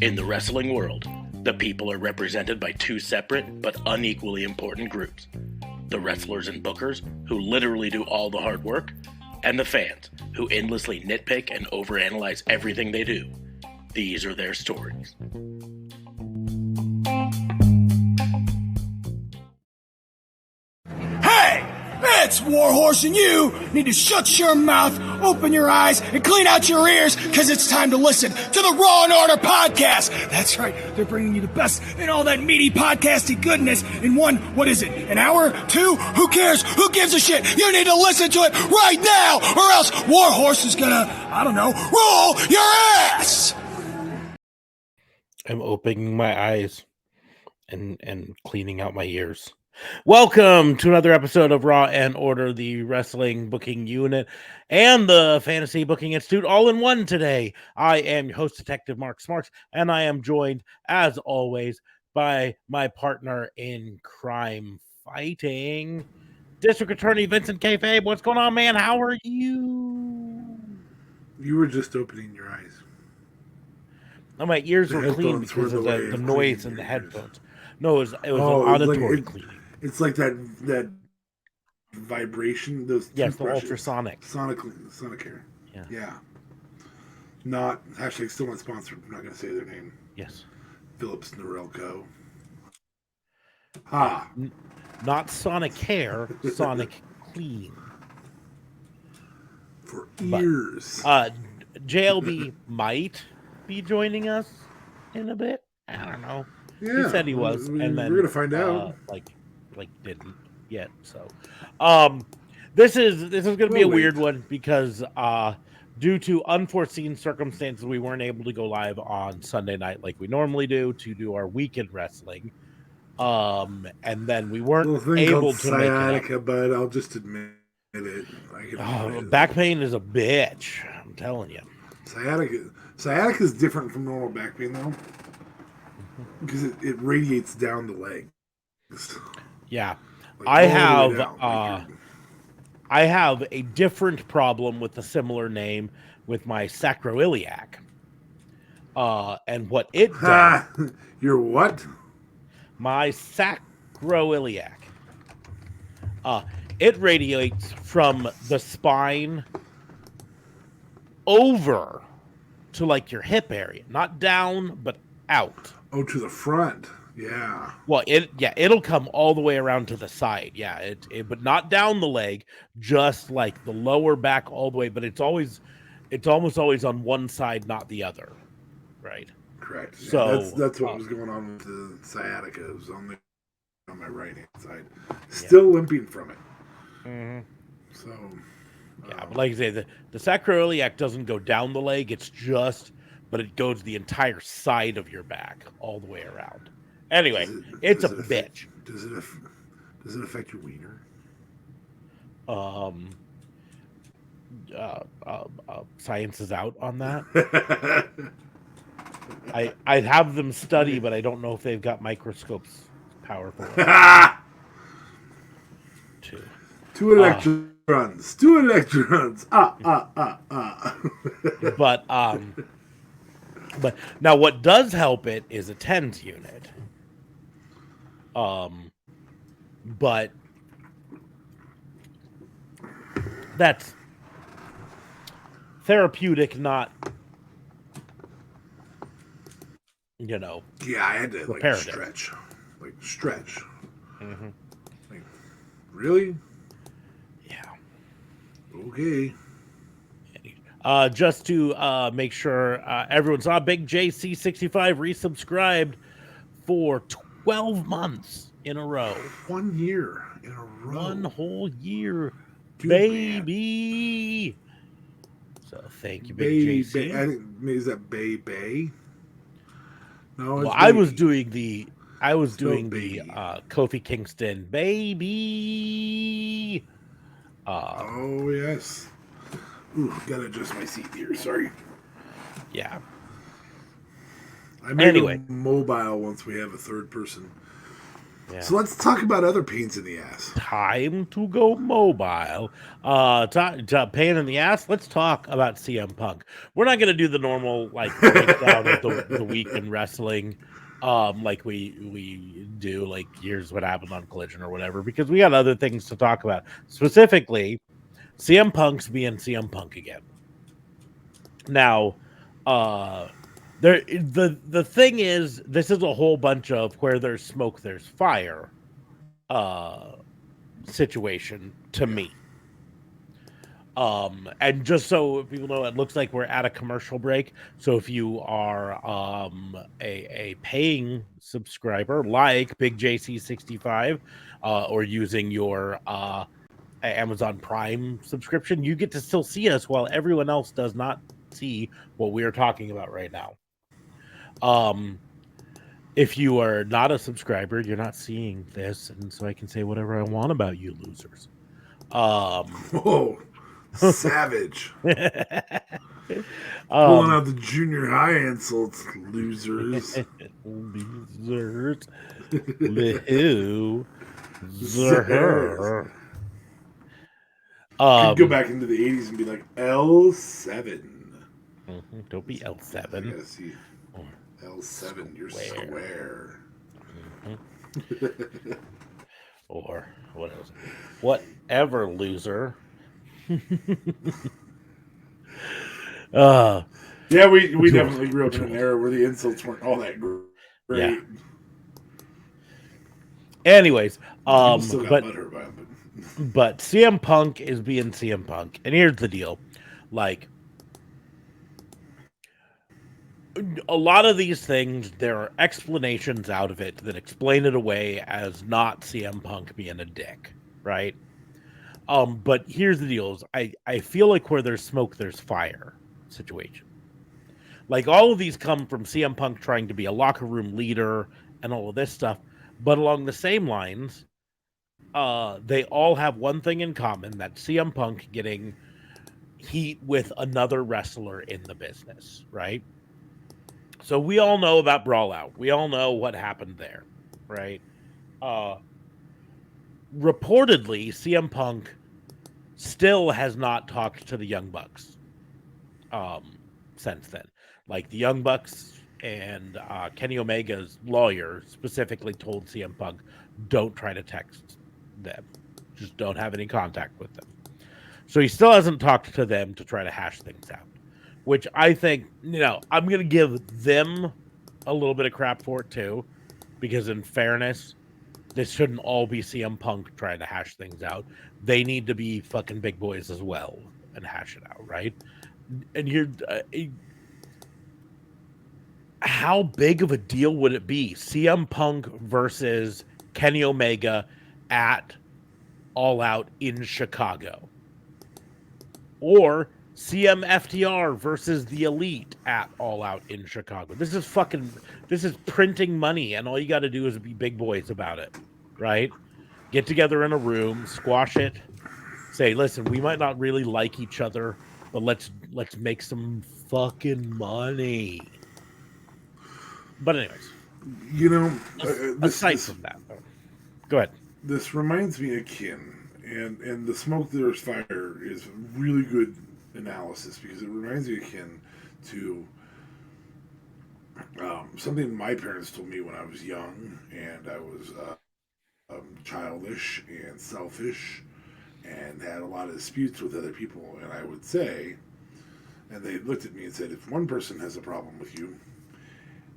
In the wrestling world, the people are represented by two separate but unequally important groups. The wrestlers and bookers, who literally do all the hard work, and the fans, who endlessly nitpick and overanalyze everything they do. These are their stories. Hey! It's Warhorse, and you need to shut your mouth, open your eyes, and clean out your ears, because it's time to listen to the Raw and Order podcast. That's right, they're bringing you the best in all that meaty podcasty goodness in one, what is it, an hour? Two? Who cares? Who gives a shit? You need to listen to it right now, or else Warhorse is gonna, I don't know, roll your ass! I'm opening my eyes and cleaning out my ears. Welcome to another episode of Raw and Order, the wrestling booking unit and the fantasy booking institute all in one today. I am your host, Detective Mark Smarks, and I am joined, as always, by my partner in crime fighting, District Attorney Vincent Kayfabe. What's going on, man? How are you? You were just opening your eyes. No, my ears were clean because of the noise in the headphones. No, it was an auditory cleaning. It's like that vibration. Those the ultrasonic. Sonic hair. Yeah. Not hashtag still not sponsored. I'm not going to say their name. Yes. Phillips Norelco. Not Sonic Hair, Sonic Clean. For ears. JLB might be joining us in a bit. I don't know. Yeah, he said he was, and then we're gonna find out. Like didn't yet. So, this is gonna be a weird one because due to unforeseen circumstances, we weren't able to go live on Sunday night like we normally do to do our weekend wrestling. And then we weren't able to sciatica, make it but I'll just admit it. Back pain is a bitch. I'm telling you. Sciatica is different from normal back pain though, because it radiates down the legs. Yeah, like I have a different problem with a similar name with my sacroiliac. And what it does. Your what? My sacroiliac. It radiates from the spine over to like your hip area, not down, but out. Oh, to the front. Yeah. Well, it'll come all the way around to the side. Yeah, but not down the leg, just like the lower back all the way. But it's almost always on one side, not the other. Right. Correct. Yeah, So that's what was going on with the sciatica. It was on my right hand side, still limping from it. Mm-hmm. So. Yeah, but like I say, the sacroiliac doesn't go down the leg. But it goes the entire side of your back all the way around. Anyway, it's a bitch. Does it affect your wiener? Science is out on that. I'd have them study, but I don't know if they've got microscopes powerful. Two electrons. Two electrons. But now what does help it is a TENS unit. But that's therapeutic, not, Yeah, I had to stretch. Mm-hmm. Like, really? Yeah. Okay. Just to make sure everyone saw, Big JC65 resubscribed for 12 months in a row. 1 year in a row. One whole year, Dude, baby. Man. So thank you, Big JC. Is that Bay? No, well, I was doing the Kofi Kingston baby. Oh yes. Ooh, gotta adjust my seat here. Sorry. Yeah. I made it mobile once we have a third person. Yeah. So let's talk about other pains in the ass. Time to go mobile. Pain in the ass. Let's talk about CM Punk. We're not gonna do the normal breakdown of the week in wrestling, like we do. Like here's what happened on Collision or whatever, because we got other things to talk about. Specifically, CM Punk's being CM Punk again. Now, the thing is, this is a whole bunch of where there's smoke, there's fire. Situation to me. And just so people know, it looks like we're at a commercial break. So if you are a paying subscriber like Big JC65 or using your Amazon Prime subscription, you get to still see us while everyone else does not see what we are talking about right now. If you are not a subscriber, you're not seeing this, and so I can say whatever I want about you losers. Whoa, savage. Pulling out the junior high insults, losers. Losers. Could go back into the 80s and be like L7. Don't be L7. I gotta see. L7, you're square. Or what else? Whatever, loser. Yeah, we definitely grew up in an era where the insults weren't all that great. Yeah. Anyways, still got butthurt by him, but CM Punk is being CM Punk, and here's the deal: like, a lot of these things, there are explanations out of it that explain it away as not CM Punk being a dick, right? But here's the deal: is I feel like where there's smoke, there's fire situation. Like, all of these come from CM Punk trying to be a locker room leader and all of this stuff. But along the same lines, they all have one thing in common: that CM Punk getting heat with another wrestler in the business, right? So we all know about Brawl Out. We all know what happened there, right? Reportedly, CM Punk still has not talked to the Young Bucks since then. Like, the Young Bucks and Kenny Omega's lawyer specifically told CM Punk, don't try to text them. Just don't have any contact with them. So he still hasn't talked to them to try to hash things out. Which I think, I'm going to give them a little bit of crap for it too. Because in fairness, this shouldn't all be CM Punk trying to hash things out. They need to be fucking big boys as well and hash it out, right? And you're... how big of a deal would it be? CM Punk versus Kenny Omega at All Out in Chicago. Or CM FTR versus the Elite at All Out in Chicago. This is printing money, and all you got to do is be big boys about it, right? Get together in a room, squash it, say, listen, we might not really like each other, but let's make some fucking money. But anyways, aside from that, go ahead. This reminds me of Kin, and the smoke there's fire is really good analysis because it reminds me of Kin to something my parents told me when I was young and I was childish and selfish and had a lot of disputes with other people. And I would say, and they looked at me and said, if one person has a problem with you,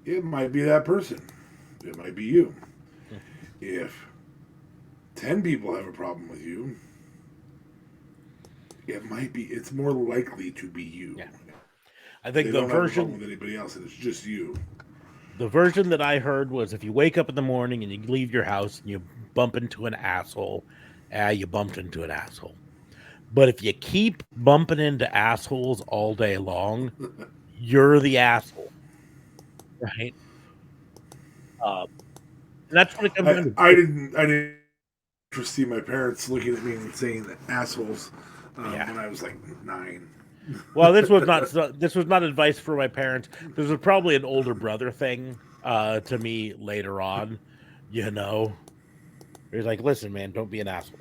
it might be that person. It might be you. If 10 people have a problem with you, it's more likely to be you. Yeah. I think they the don't version have a problem with anybody else, and it's just you. The version that I heard was if you wake up in the morning and you leave your house and you bump into an asshole, you bumped into an asshole. But if you keep bumping into assholes all day long, you're the asshole. Right? And that's what it comes down to. I didn't foresee my parents looking at me and saying that assholes when I was like 9. Well, this was not advice for my parents. This was probably an older brother thing to me later on, He's like, listen, man, don't be an asshole.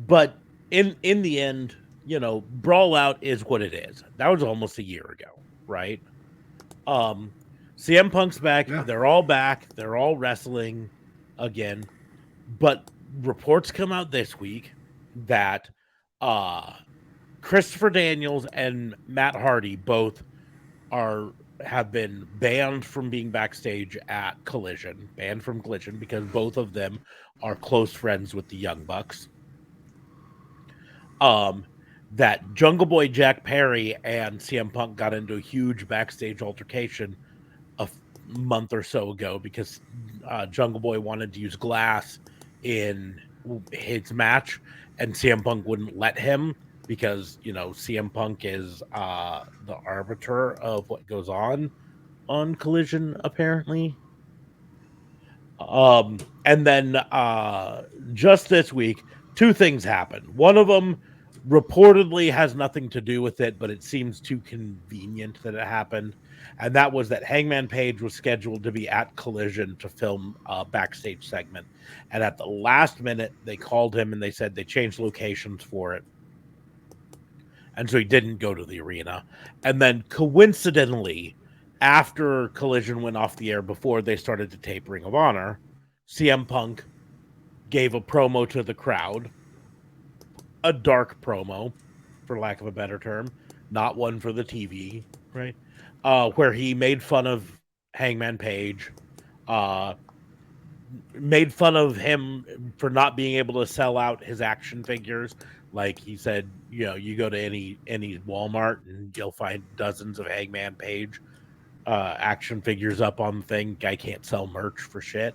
But in the end, Brawl Out is what it is. That was almost a year ago, right? CM Punk's back. Yeah. They're all back. They're all wrestling again. But reports come out this week that Christopher Daniels and Matt Hardy both have been banned from being backstage at Collision, banned from Collision because both of them are close friends with the Young Bucks. That Jungle Boy Jack Perry and CM Punk got into a huge backstage altercation a month or so ago because Jungle Boy wanted to use glass in his match and CM Punk wouldn't let him because CM Punk is the arbiter of what goes on Collision apparently. And then just this week 2 things happened. One of them reportedly has nothing to do with it, but it seems too convenient that it happened. And that was that Hangman Page was scheduled to be at Collision to film a backstage segment. And at the last minute, they called him and they said they changed locations for it. And so he didn't go to the arena. And then coincidentally, after Collision went off the air before they started to tape Ring of Honor, CM Punk gave a promo to the crowd. A dark promo, for lack of a better term, not one for the TV, right? Where he made fun of Hangman Page, made fun of him for not being able to sell out his action figures. Like he said, you go to any Walmart and you'll find dozens of Hangman Page action figures up on the thing. Guy can't sell merch for shit.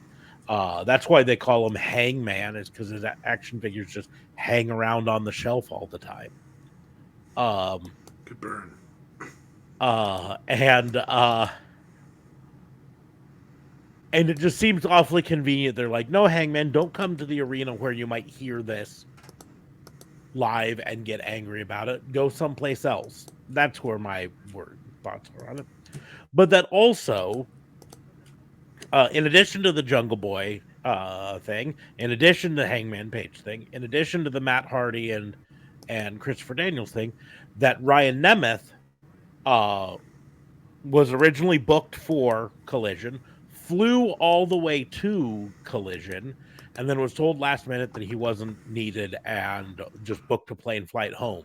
That's why they call him Hangman, is because his action figures just hang around on the shelf all the time. Good burn. And it just seems awfully convenient. They're like, no, Hangman, don't come to the arena where you might hear this live and get angry about it. Go someplace else. That's where my thoughts are on it. But that also, in addition to the Jungle Boy thing, in addition to the Hangman Page thing, in addition to the Matt Hardy and Christopher Daniels thing, that Ryan Nemeth was originally booked for Collision, flew all the way to Collision, and then was told last minute that he wasn't needed and just booked a plane flight home.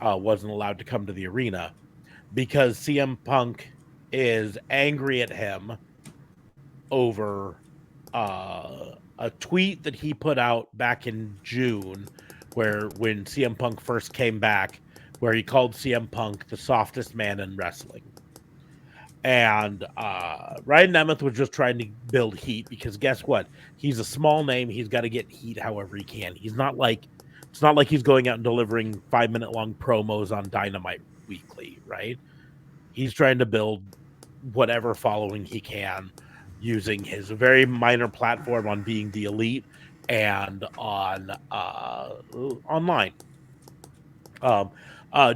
Wasn't allowed to come to the arena because CM Punk is angry at him over a tweet that he put out back in June when CM Punk first came back, where he called CM Punk the softest man in wrestling. And Ryan Nemeth was just trying to build heat because guess what? He's a small name. He's got to get heat however he can. It's not like he's going out and delivering 5-minute long promos on Dynamite weekly, right? He's trying to build whatever following he can using his very minor platform on being the elite and on online.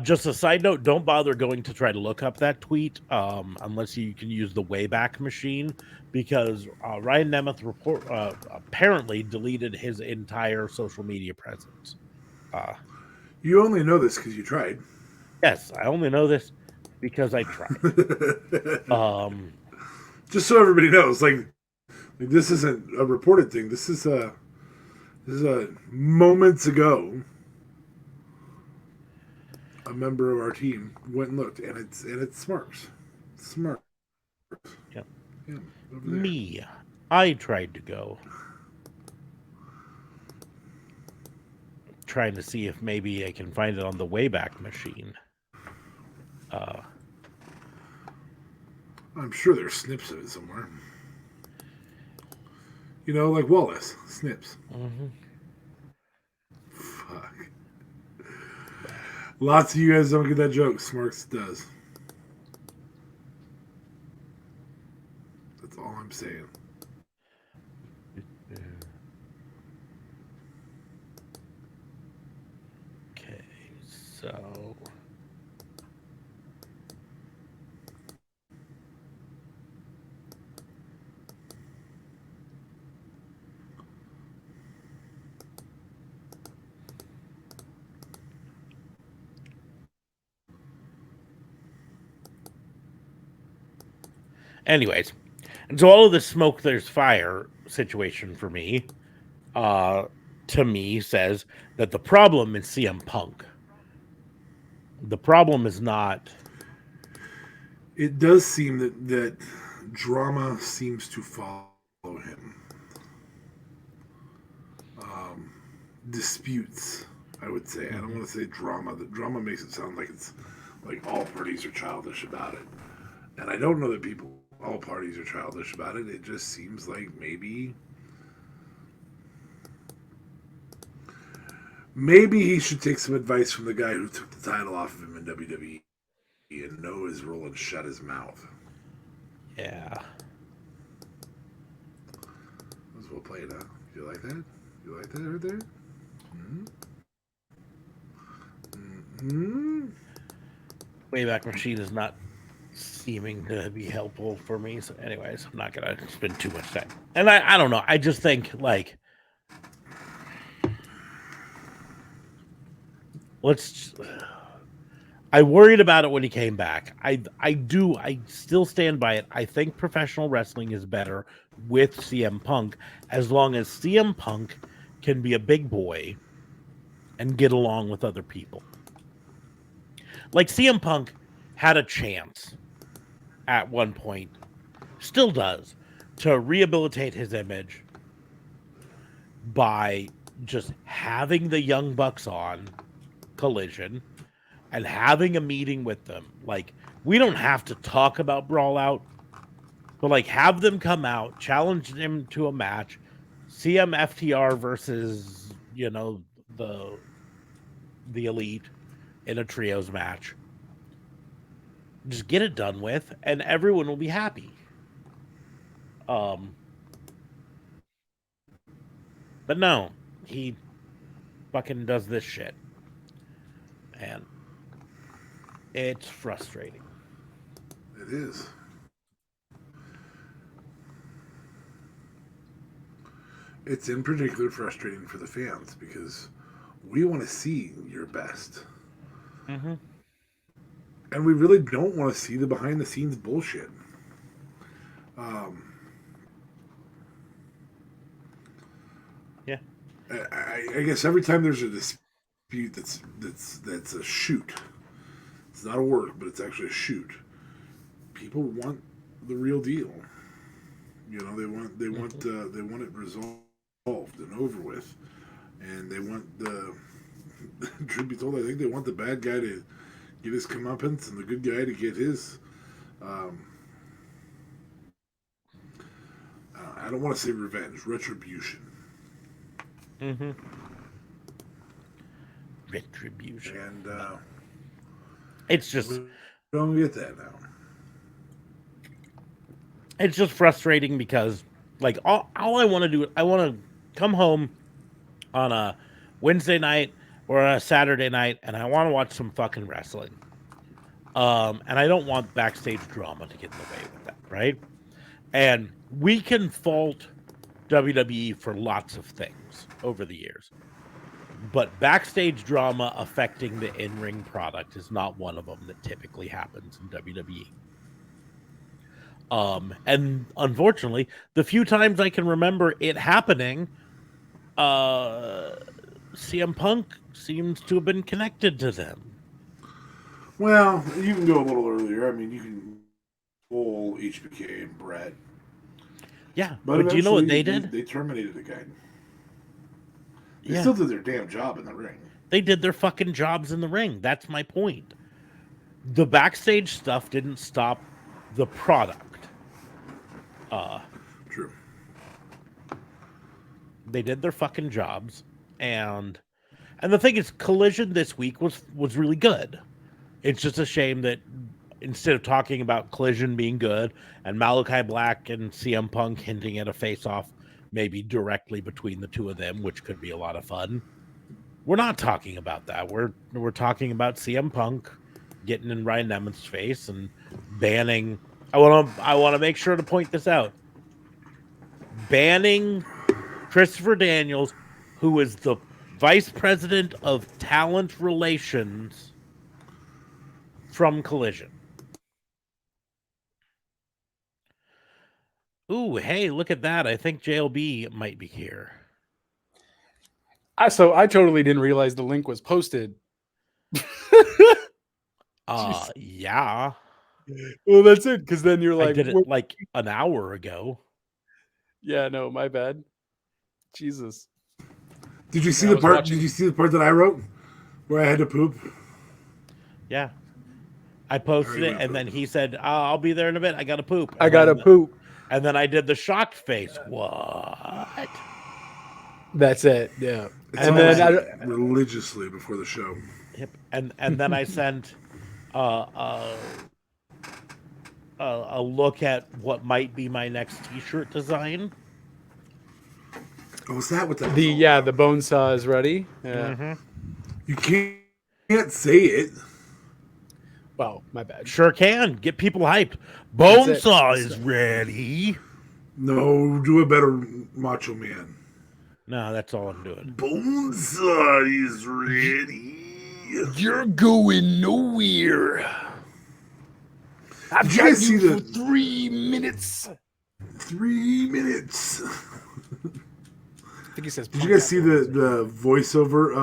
Just a side note, don't bother going to try to look up that tweet unless you can use the Wayback Machine, because Ryan Nemeth apparently deleted his entire social media presence. You only know this because you tried. Yes, I only know this because I tried. Just so everybody knows, like this isn't a reported thing. This is a moments ago. A member of our team went and looked, and it's Smarks. Smart. Yep. Yeah, me, I tried to go, trying to see if maybe I can find it on the Wayback Machine. I'm sure there's snips of it somewhere. You know, like Wallace, snips. Mm-hmm. Fuck. Lots of you guys don't get that joke. Smarks does. That's all I'm saying. Okay, so Anyways, and so all of this smoke, there's fire situation for me, to me, says that the problem is CM Punk. The problem is not. It does seem that drama seems to follow him. Disputes, I would say. I don't want to say drama. The drama makes it sound like it's like all parties are childish about it. And I don't know that all parties are childish about it. It just seems like maybe he should take some advice from the guy who took the title off of him in WWE and know his role and shut his mouth. Yeah. That was well played, huh? You like that? You like that right there? Mm-hmm. Wayback Machine is not seeming to be helpful for me. So, anyways, I'm not gonna spend too much time. And I don't know. I just think like I worried about it when he came back. I still stand by it. I think professional wrestling is better with CM Punk as long as CM Punk can be a big boy and get along with other people. Like CM Punk had a chance at one point, still does, to rehabilitate his image by just having the Young Bucks on Collision and having a meeting with them. Like, we don't have to talk about Brawl Out, but like have them come out, challenge them to a match, CM FTR versus, the Elite in a trios match. Just get it done with, and everyone will be happy. But no, he fucking does this shit. And it's frustrating. It is. It's in particular frustrating for the fans because we want to see your best. Mm-hmm. And we really don't want to see the behind the scenes bullshit. Yeah. I guess every time there's a dispute that's a shoot. It's not a work, but it's actually a shoot. People want the real deal. They want it resolved and over with, and they want the truth be told, I think they want the bad guy to get his comeuppance and the good guy to get his. I don't want to say revenge, retribution. Mm-hmm. Retribution. And it's just we don't get that now. It's just frustrating because, like, all I want to do, I want to come home on a Wednesday night or a Saturday night, and I want to watch some fucking wrestling. And I don't want backstage drama to get in the way with that, right? And we can fault WWE for lots of things over the years. But backstage drama affecting the in-ring product is not one of them that typically happens in WWE. And unfortunately, the few times I can remember it happening, CM Punk seems to have been connected to them. Well, you can go a little earlier. I mean, you can pull HBK and Brett. Yeah, but do you know what they did? They terminated the guy. They still did their damn job in the ring. They did their fucking jobs in the ring. That's my point. The backstage stuff didn't stop the product. True. They did their fucking jobs, and the thing is, Collision this week was really good. It's just a shame that instead of talking about Collision being good and Malachi Black and CM Punk hinting at a face-off maybe directly between the two of them, which could be a lot of fun, we're not talking about that. We're talking about CM Punk getting in Ryan Emmons' face and banning. I want to make sure to point this out. Banning Christopher Daniels, who is the vice president of talent relations, from Collision. Ooh, hey, look at that. I think JLB might be here. I totally didn't realize the link was posted. Jeez. Yeah. Well, that's it. Because then you're I like, did it "What?" like an hour ago. Yeah, no, my bad. Jesus. Did you see I the was part? watching- Did you see the part that I wrote where I had to poop? Yeah. I posted it, and then he said, I'll be there in a bit. I got to poop. I gotta poop. And then I did the shocked face. What? That's it. Yeah. It's And then religiously before the show. Yep. And then I sent a look at what might be my next T-shirt design. Oh, was that what that was the all yeah about? the bone saw is ready. Yeah. Mm-hmm. You can't say it. Well, my bad. Sure can. Get people hyped. That's it. Bonesaw is ready. No, do a better Macho Man. No, that's all I'm doing. Bonesaw is ready. You're going nowhere. Did you guys see the 3 minutes? 3 minutes? I think he says. Did you guys see the voiceover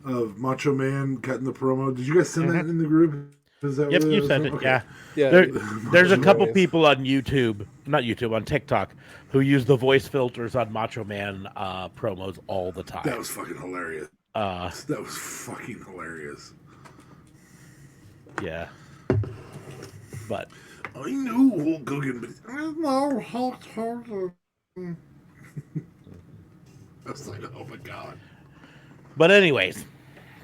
of Macho Man cutting the promo? Did you guys send that in the group? Is that Yep, what you was sent on? it. Okay. Yeah. Yeah. There's a couple Hilarious. people on YouTube, not YouTube, on TikTok, who use the voice filters on Macho Man promos all the time. That was fucking hilarious. That was fucking hilarious. Yeah. But I knew Hulk Hogan, but I know Hulk Hogan. I was like, oh my god. But anyways,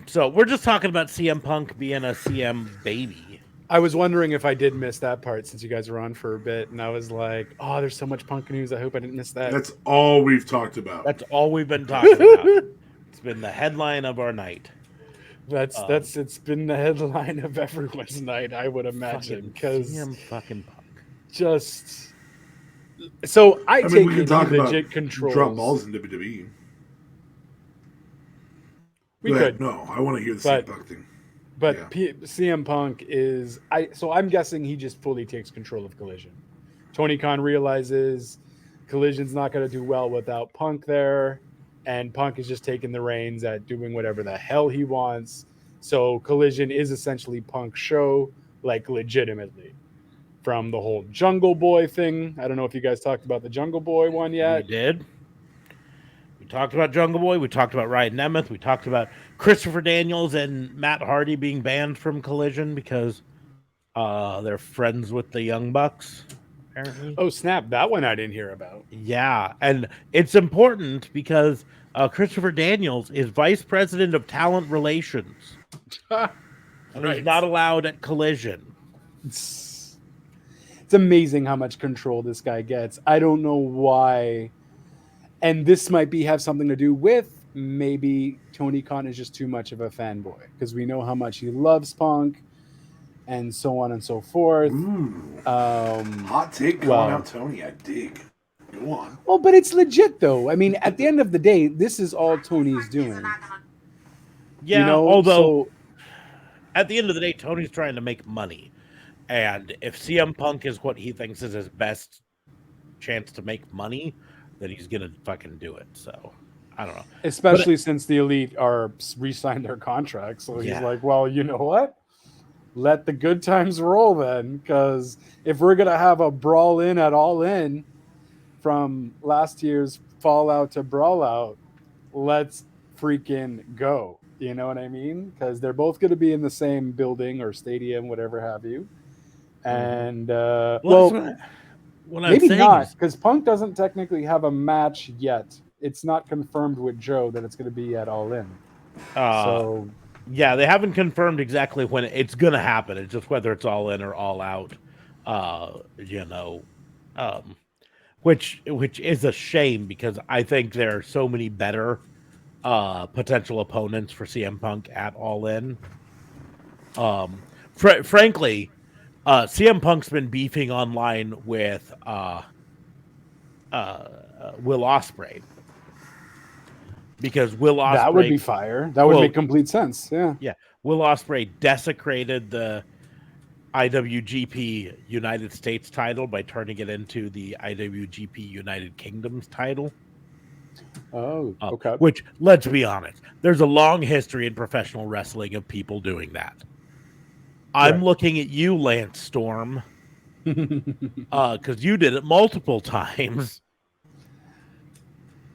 so we're just talking about CM Punk being a CM baby. I was wondering if I did miss that part since you guys were on for a bit, and I was like, "Oh, there's so much Punk news. I hope I didn't miss that." That's all we've talked about. That's all we've been talking about. It's been the headline of our night. That's it's been the headline of everyone's night, I would imagine, Fucking because CM fucking Punk. just so I mean, take we can it talk he about legit controls. drop balls in WWE. We Go ahead. could, No, I want to hear the But- CM Punk thing. but Yeah. CM Punk is so I'm guessing he just fully takes control of Collision. Tony Khan realizes Collision's not going to do well without Punk there, and Punk is just taking the reins at doing whatever the hell he wants. So Collision is essentially Punk's show, like legitimately. From the whole Jungle Boy thing. I don't know if you guys talked about the Jungle Boy one yet. We did. We talked about Jungle Boy. We talked about Ryan Nemeth. We talked about Christopher Daniels and Matt Hardy being banned from Collision because they're friends with the Young Bucks, apparently. Oh, snap. That one I didn't hear about. Yeah, and it's important because Christopher Daniels is Vice President of Talent Relations. And Right. he's not allowed at Collision. It's amazing how much control this guy gets. I don't know why. And this might have something to do with maybe Tony Khan is just too much of a fanboy because we know how much he loves Punk and so on and so forth. Ooh. Um, Hot take calling well- out Tony. I dig. Go on. well, but it's legit though. I mean, at the end of the day, this is all Tony's doing. Yeah, You know, although so- at the end of the day, Tony's trying to make money. And if CM Punk is what he thinks is his best chance to make money, then he's going to fucking do it. So, I don't know. especially since the Elite are re-signed their contracts. So Yeah. he's like, well, you know what? Let the good times roll then, because if we're gonna have a brawl in at All In from last year's Fallout to Brawl Out, let's freaking go. You know what I mean? Because they're both going to be in the same building or stadium, whatever have you. And well, that's what I'm maybe saying not, is- because Punk doesn't technically have a match yet. It's not confirmed with Joe that it's going to be at All In. So yeah, they haven't confirmed exactly when it's going to happen. It's just whether it's all in or all out. You know, which is a shame because I think there are so many better potential opponents for CM Punk at All In. Frankly, CM Punk's been beefing online with Will Ospreay because Will Ospreay that would be fire. That would Well- make complete sense. Yeah. Will Ospreay desecrated the IWGP United States title by turning it into the IWGP United Kingdoms title. Oh, okay. Which, let's be honest, there's a long history in professional wrestling of people doing that. I'm Right. looking at you, Lance Storm, because you did it multiple times.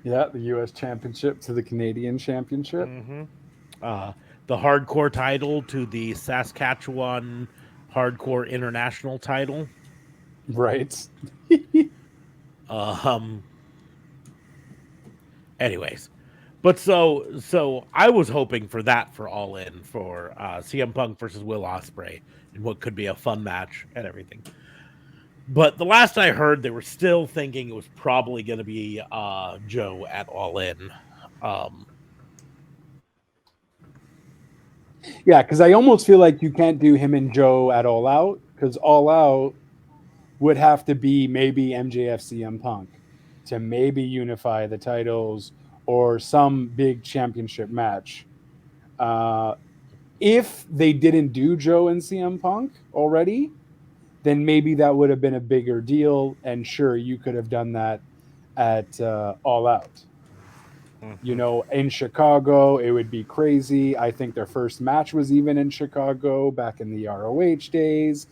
Yeah, the U.S. Championship to the Canadian Championship. The hardcore title to the Saskatchewan Hardcore International title. Right. Anyways, but so I was hoping for that for All In for CM Punk versus Will Ospreay in what could be a fun match and everything. But the last I heard, they were still thinking it was probably going to be Joe at All In. Yeah, because I almost feel like you can't do him and Joe at All Out, because All Out would have to be maybe MJF CM Punk to maybe unify the titles or some big championship match. If they didn't do Joe and CM Punk already, then maybe that would have been a bigger deal. And sure, you could have done that at All Out. You know, in Chicago, it would be crazy. I think their first match was even in Chicago back in the ROH days,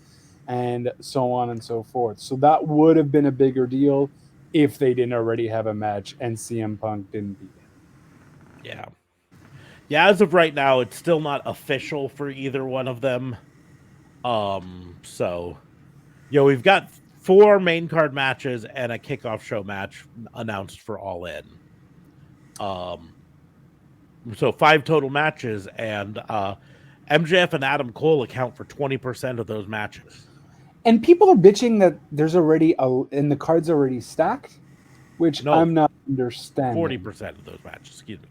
and so on and so forth. So that would have been a bigger deal if they didn't already have a match and CM Punk didn't beat him. Yeah, as of right now, it's still not official for either one of them. So, we've got 4 main card matches and a kickoff show match announced for All In. So 5 total matches, and MJF and Adam Cole account for 20% of those matches. And people are bitching that there's already and the card's already stacked, which I'm not understanding. 40% of those matches, excuse me.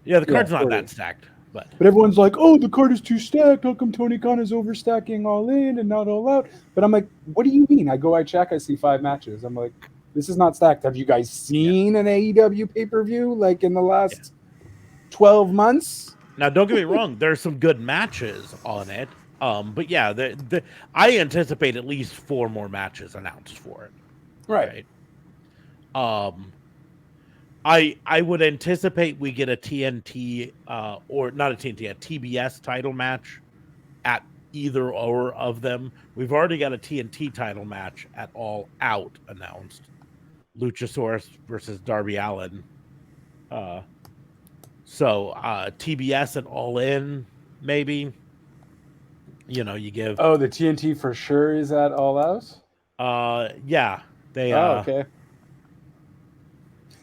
Yeah, the card's not that stacked, but everyone's like, "Oh, the card is too stacked. How come Tony Khan is overstacking All In and not All Out?" But I'm like, "What do you mean?" I check, I see 5 matches. I'm like, "This is not stacked." Have you guys seen an AEW pay-per-view like in the last 12 months? Now, don't get me wrong. There's some good matches on it. But yeah, I anticipate at least 4 more matches announced for it. Right. I would anticipate we get a TNT or not a TNT, a TBS title match at either or of them. We've already got a TNT title match at All Out announced. Luchasaurus versus Darby Allin. So TBS and All In, maybe. You give. Oh, the TNT for sure is at All Out? Yeah. They. Okay.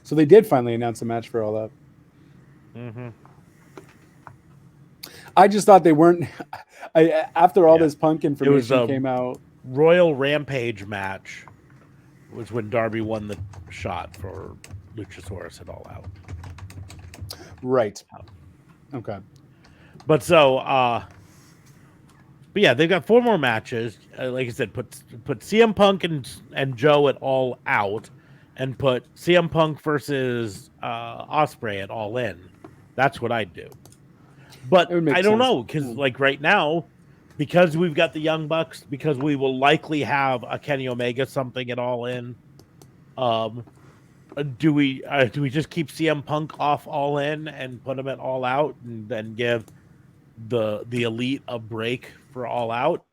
So they did finally announce a match for All Out. Mm-hmm. I just thought they weren't. After all this Punk information came out, Royal Rampage match was when Darby won the shot for Luchasaurus at All Out. Right. Okay. But but yeah, they've got 4 more matches. Like I said, put CM Punk and Joe at All Out, and put CM Punk versus Ospreay at All In. That's what I'd do. But I don't know, because like right now, because we've got the Young Bucks, because we will likely have a Kenny Omega something at All In. Do we just keep CM Punk off All In and put him at All Out, and then give the Elite a break for All Out?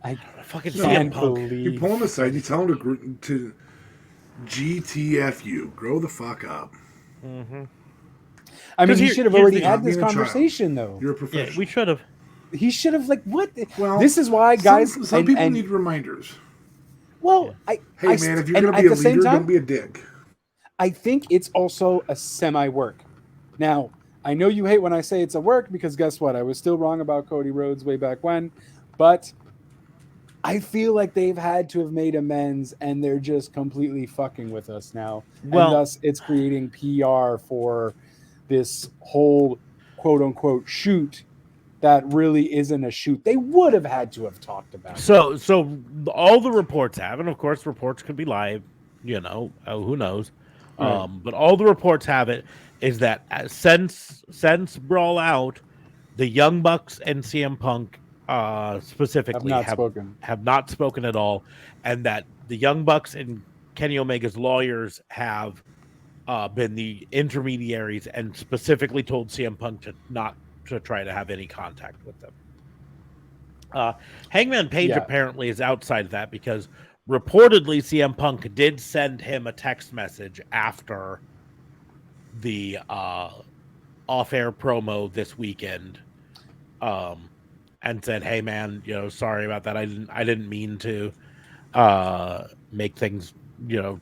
I fucking can't CM Punk. believe You pull him aside, you tell him to GTFU, grow the fuck up. Mm-hmm. I mean, he should have already had this conversation, though. You're a professional. Yeah, we should have. He should have, like, what? Well, this is why, guys. Some people need reminders. Well, hey, man, if you're going to be a leader, don't be a dick. I think it's also a semi-work. Now, I know you hate when I say it's a work, because guess what? I was still wrong about Cody Rhodes way back when. But I feel like they've had to have made amends, and they're just completely fucking with us now. Well, and thus, it's creating PR for this whole quote-unquote shoot that really isn't a shoot. They would have had to have talked about it. So all the reports have, and of course reports could be live, who knows. Right. But all the reports have it is that since Brawl Out, the Young Bucks and CM Punk specifically have not spoken at all, and that the Young Bucks and Kenny Omega's lawyers have been the intermediaries and specifically told CM Punk to not to try to have any contact with them. Hangman Page apparently is outside of that because reportedly CM Punk did send him a text message after the off-air promo this weekend, and said, "Hey man, sorry about that. I didn't mean to make things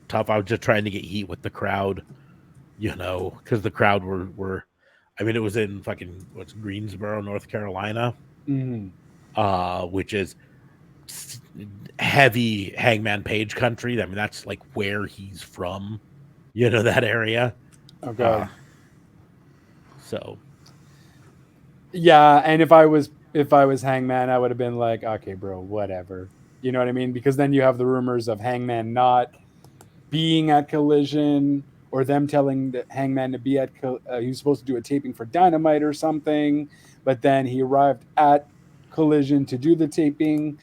tough. I was just trying to get heat with the crowd, because the crowd were I mean, it was in fucking Greensboro, North Carolina, which is heavy Hangman Page country. I mean, that's like where he's from, that area. Okay. So, yeah, and if I was Hangman, I would have been like, okay, bro, whatever. You know what I mean? Because then you have the rumors of Hangman not being at Collision, or them telling the Hangman to be at. He was supposed to do a taping for Dynamite or something, but then he arrived at Collision to do the taping.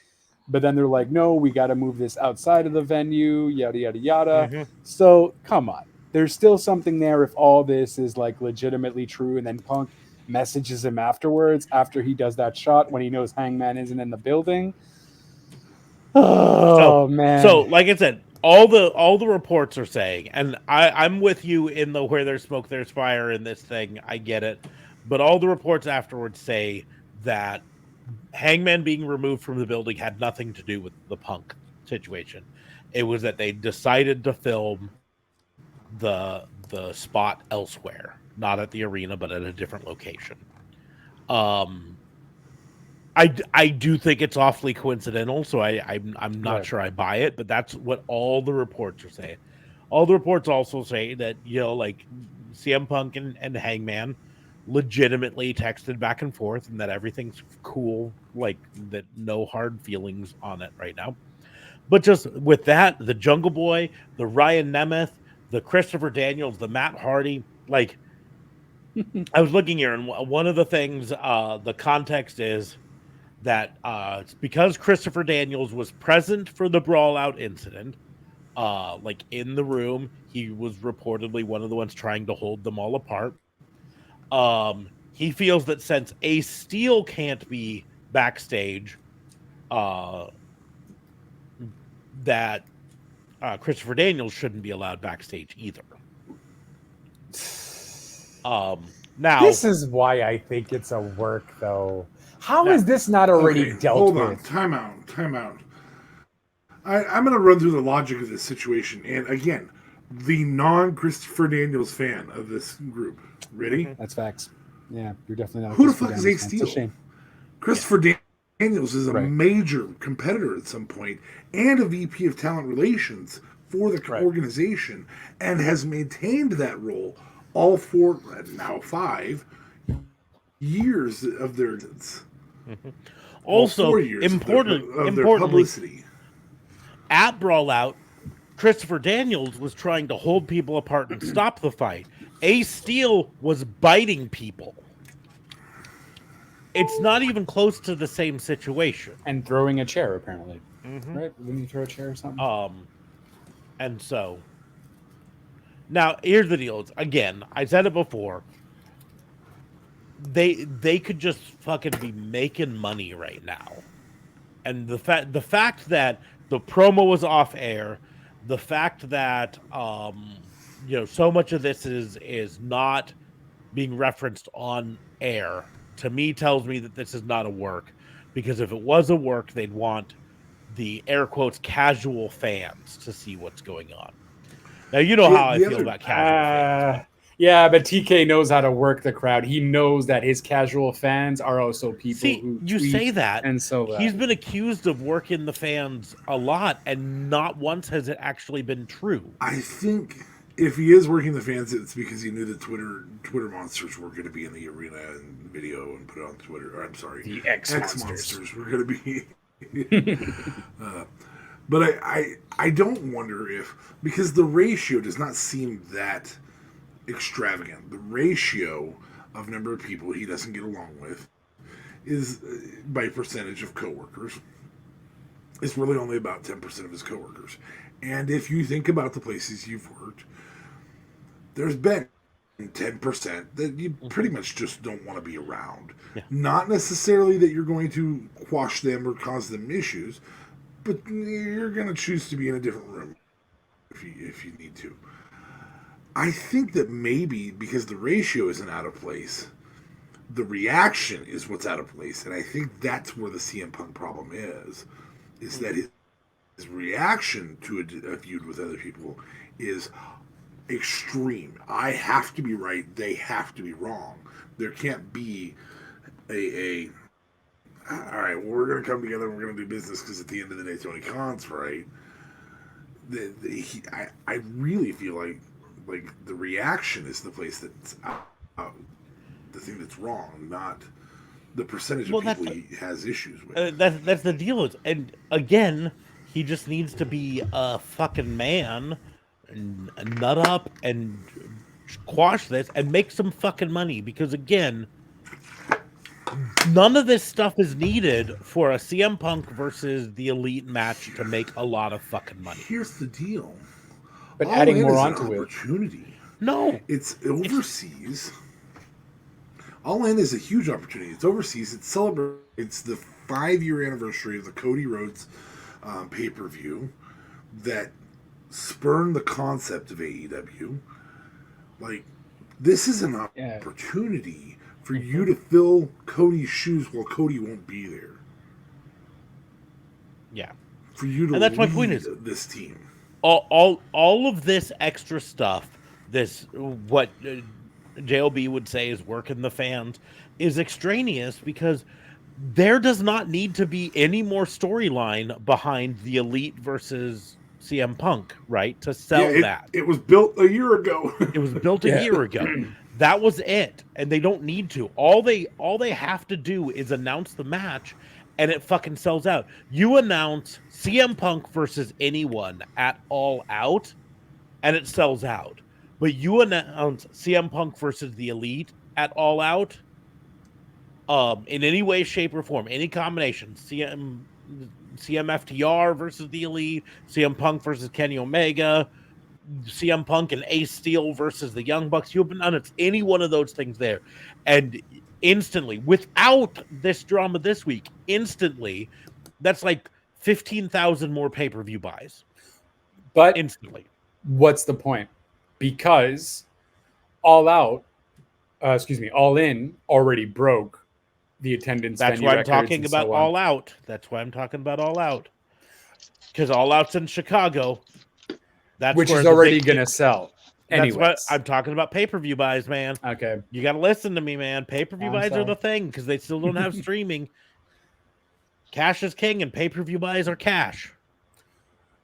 But then they're like, no, we got to move this outside of the venue, yada, yada, yada. Mm-hmm. So come on. There's still something there if all this is like legitimately true. And then Punk messages him afterwards, after he does that shot when he knows Hangman isn't in the building. Oh, man. So like I said, all the reports are saying, and I'm with you in the where there's smoke, there's fire in this thing. I get it. But all the reports afterwards say that Hangman being removed from the building had nothing to do with the Punk situation. It was that they decided to film the spot elsewhere, not at the arena, but at a different location. I do think it's awfully coincidental, so I'm not sure I buy it, but that's what all the reports are saying. All the reports also say that like CM Punk and Hangman legitimately texted back and forth, and that everything's cool, like that, no hard feelings on it right now. But just with that, the Jungle Boy, the Ryan Nemeth, the Christopher Daniels, the Matt Hardy, like I was looking here, and one of the things, the context is that it's because Christopher Daniels was present for the Brawl Out incident, like in the room, he was reportedly one of the ones trying to hold them all apart. He feels that since Ace Steel can't be backstage, that Christopher Daniels shouldn't be allowed backstage either. Now this is why I think it's a work, though. How is this not already dealt with? Hold on, time out. I'm going to run through the logic of this situation, and again, the non-Christopher Daniels fan of this group. Ready? That's facts. Yeah, you're definitely not. Who the fuck is Ace Steel? It's a shame. Christopher Daniels is a major competitor at some point and a VP of Talent Relations for the organization, and has maintained that role all 4, now 5 years of their existence. Also, importantly, publicity. At Brawl Out, Christopher Daniels was trying to hold people apart and stop the fight. Ace Steel was biting people. It's not even close to the same situation. And throwing a chair, apparently. Right? When you throw a chair or something? And so, now, here's the deal. Again, I said it before. They could just fucking be making money right now. And the fact that the promo was off air, the fact that so much of this is not being referenced on air, to me tells me that this is not a work, because if it was a work, they'd want the air quotes casual fans to see what's going on. Now you know how I feel about casual fans. Yeah, but TK knows how to work the crowd. He knows that his casual fans are also people who you say that, and so he's been accused of working the fans a lot, and not once has it actually been true. I think if he is working the fans, it's because he knew that Twitter monsters were going to be in the arena and video and put it on Twitter. Or I'm sorry, the X monsters were going to be. But I don't wonder if, because the ratio does not seem that extravagant. The ratio of number of people he doesn't get along with is by percentage of coworkers. It's really only about 10% of his coworkers. And if you think about the places you've worked, there's been 10% that you pretty much just don't want to be around. Yeah. Not necessarily that you're going to quash them or cause them issues, but you're going to choose to be in a different room if you need to. I think that maybe because the ratio isn't out of place, the reaction is what's out of place. And I think that's where the CM Punk problem is that his reaction to a feud with other people is extreme. I have to be right. They have to be wrong. There can't be all right, well, we're going to come together and we're going to do business because at the end of the day, Tony Khan's right. I really feel like the reaction is the place that's the thing that's wrong, not the percentage of people he has issues with. That's the deal. And again, he just needs to be a fucking man and nut up and quash this and make some fucking money. Because again, none of this stuff is needed for a CM Punk versus the Elite match to make a lot of fucking money. Here's the deal. But adding more onto it. Opportunity. No. It's overseas. All In is a huge opportunity. It's overseas. It celebrates the 5-year anniversary of the Cody Rhodes pay-per-view that spurned the concept of AEW. Like, this is an opportunity for you to fill Cody's shoes while Cody won't be there. Yeah. For you to and that's lead my point is this team. All of this extra stuff, this what JLB would say is working the fans, is extraneous because there does not need to be any more storyline behind the Elite versus CM Punk, right? To sell that. It was built a year ago. It was built a year ago. That was it. And they don't need to. All they have to do is announce the match and it fucking sells out. You announce CM Punk versus anyone at All Out and it sells out. But you announce CM Punk versus the Elite at All Out, in any way, shape, or form, any combination, CMFTR versus the Elite, CM Punk versus Kenny Omega, CM Punk and Ace Steel versus the Young Bucks. You've announced any one of those things there, and instantly, without this drama this week, instantly, that's like 15,000 more pay-per-view buys. But instantly, what's the point? Because All In already broke the attendance. That's why I'm talking about All Out. That's why I'm talking about All Out. Because All Out's in Chicago. Which is already going to sell. That's what I'm talking about. Pay-per-view buys, man. Okay. You got to listen to me, man. Pay-per-view buys are the thing because they still don't have streaming. Cash is king and pay-per-view buys are cash.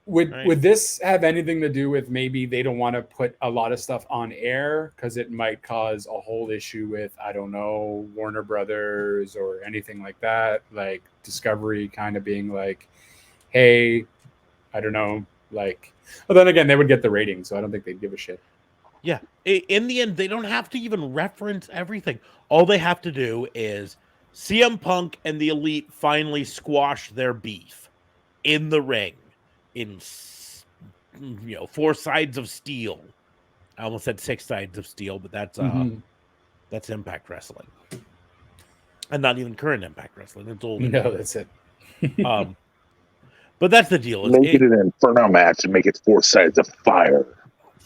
Would this have anything to do with maybe they don't want to put a lot of stuff on air because it might cause a whole issue with, I don't know, Warner Brothers or anything like that? Like Discovery kind of being like, hey, I don't know, like, but then again, they would get the ratings, so I don't think they'd give a shit. Yeah. In the end, they don't have to even reference everything. All they have to do is CM Punk and the Elite finally squash their beef in the ring. In 4 sides of steel. I almost said 6 sides of steel, but that's Impact Wrestling, and not even current Impact Wrestling. It's old. No, that's it. But that's the deal. Make it an Inferno match and make it 4 sides of fire.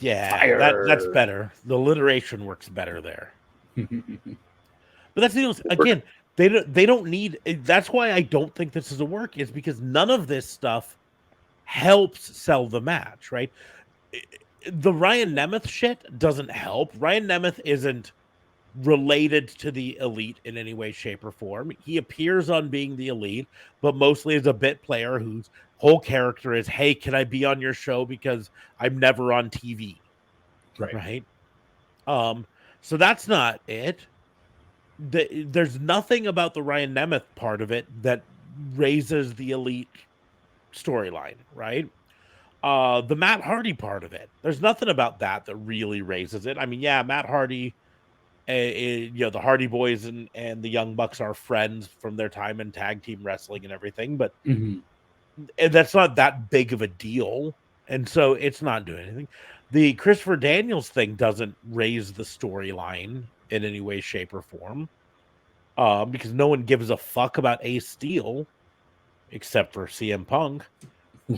Yeah, fire. That's better. The alliteration works better there. But that's the deal. Again, they don't need. That's why I don't think this is a work. Is because none of this stuff helps sell the match, right? The Ryan Nemeth shit doesn't help. Ryan Nemeth isn't related to the Elite in any way, shape, or form. He appears on Being the Elite, but mostly as a bit player whose whole character is, hey, can I be on your show because I'm never on TV? Right? So that's not it. There's nothing about the Ryan Nemeth part of it that raises the Elite storyline, right? The Matt Hardy part of it, there's nothing about that really raises it. I mean, yeah, Matt Hardy The Hardy Boys and the Young Bucks are friends from their time in tag team wrestling and everything, but and that's not that big of a deal, and so it's not doing anything. The Christopher Daniels thing doesn't raise the storyline in any way, shape, or form, because no one gives a fuck about Ace Steel except for CM Punk.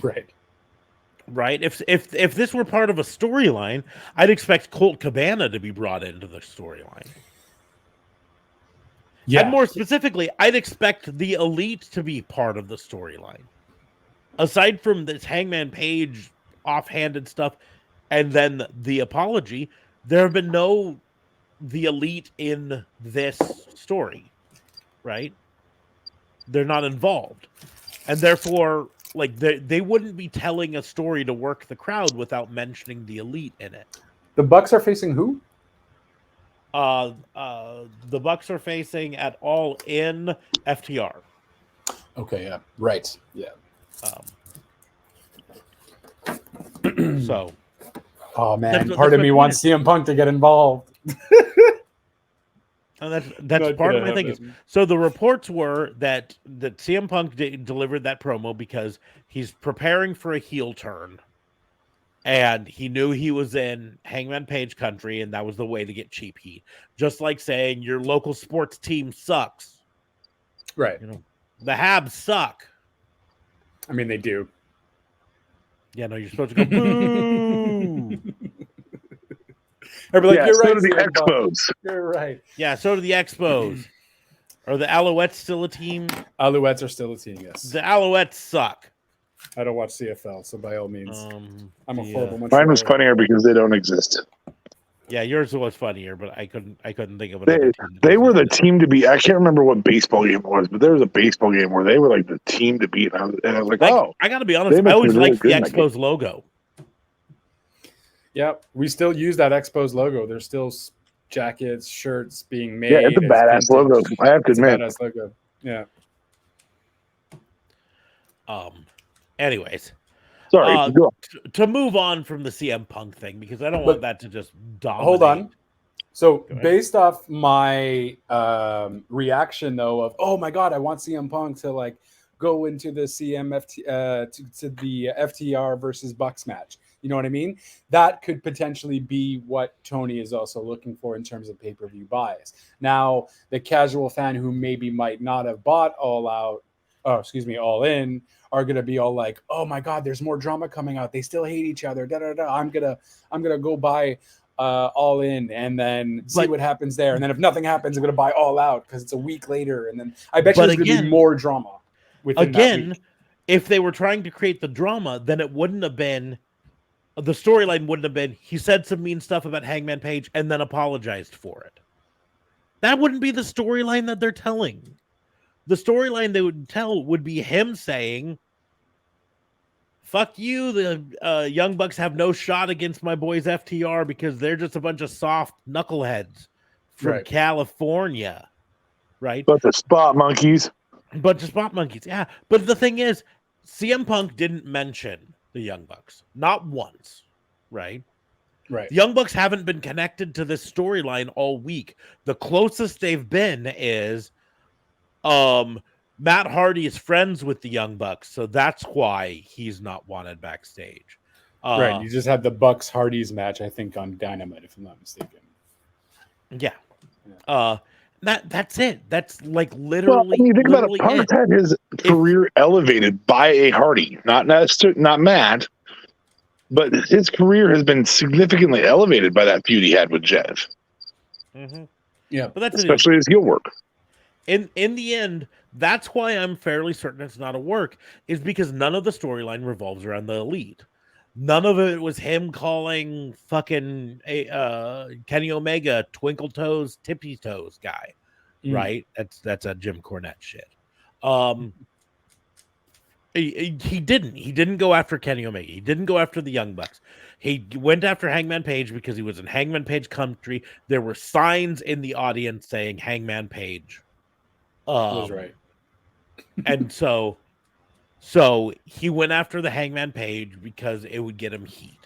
Right. If this were part of a storyline, I'd expect Colt Cabana to be brought into the storyline. Yeah. And more specifically, I'd expect the Elite to be part of the storyline. Aside from this Hangman Page offhanded stuff and then the apology, there have been no the Elite in this story, right? They're not involved. And therefore, like, they wouldn't be telling a story to work the crowd without mentioning the Elite in it. The Bucks are facing who? The Bucks are facing at All In FTR. Okay, yeah. Right. Yeah. So. Oh, man. Part of me wants CM Punk to get involved. And that's part of my thing. So the reports were that CM Punk delivered that promo because he's preparing for a heel turn, and he knew he was in Hangman Page country, and that was the way to get cheap heat. Just like saying your local sports team sucks, right? The Habs suck. I mean, they do. Yeah, no, you're supposed to go boo. I'd be like, yeah, you're so right. do the Expos. You're right. Yeah, so do the Expos. Are the Alouettes still a team? Alouettes are still a team, yes. The Alouettes suck. I don't watch CFL, so by all means, I'm a horrible Montrealer. Mine was funnier because they don't exist. Yeah, yours was funnier, but I couldn't think of another team. They were the team to beat. I can't remember what baseball game it was, but there was a baseball game where they were like the team to beat. And I was like, I got to be honest, I always liked the Expos logo. Yeah, we still use that Expos logo. There's still jackets, shirts being made. Yeah, it's a badass logo. I have to admit. It's a badass logo. Yeah. Anyways. Sorry. To move on from the CM Punk thing, because I don't want that to just dominate. Hold on. So based off my reaction though of, oh my God, I want CM Punk to like go into the to the FTR versus Bucks match. You know what I mean? That could potentially be what Tony is also looking for in terms of pay-per-view buys. Now, the casual fan who maybe might not have bought All In, are going to be all like, oh my God, there's more drama coming out. They still hate each other. I'm going to go buy All In and then see what happens there. And then if nothing happens, I'm going to buy All Out because it's a week later. And then I bet there's going to be more drama within that week. If they were trying to create the drama, then it wouldn't have been, the storyline wouldn't have been, he said some mean stuff about Hangman Page and then apologized for it. That wouldn't be the storyline that they're telling. The storyline they would tell would be him saying, fuck you, the Young Bucks have no shot against my boys FTR because they're just a bunch of soft knuckleheads from California. Right? Bunch of spot monkeys. Yeah. But the thing is, CM Punk didn't mention the Young Bucks. Not once. Right? Right. The Young Bucks haven't been connected to this storyline all week. The closest they've been is Matt Hardy is friends with the Young Bucks, so that's why he's not wanted backstage. Right. You just had the Bucks Hardys match, I think, on Dynamite, if I'm not mistaken. Yeah. That's it. That's like literally. Well, when you think about it, Punk's had his career elevated by a Hardy, not Matt, but his career has been significantly elevated by that feud he had with Jeff. Mm-hmm. Yeah, but that's especially his heel work. In the end, that's why I'm fairly certain it's not a work, is because none of the storyline revolves around the Elite. None of it was him calling fucking Kenny Omega Twinkle Toes, Tippy Toes guy, right? That's a Jim Cornette shit. He didn't go after Kenny Omega. He didn't go after the Young Bucks. He went after Hangman Page because he was in Hangman Page country. There were signs in the audience saying Hangman Page. That's right. And so he went after the Hangman Page because it would get him heat.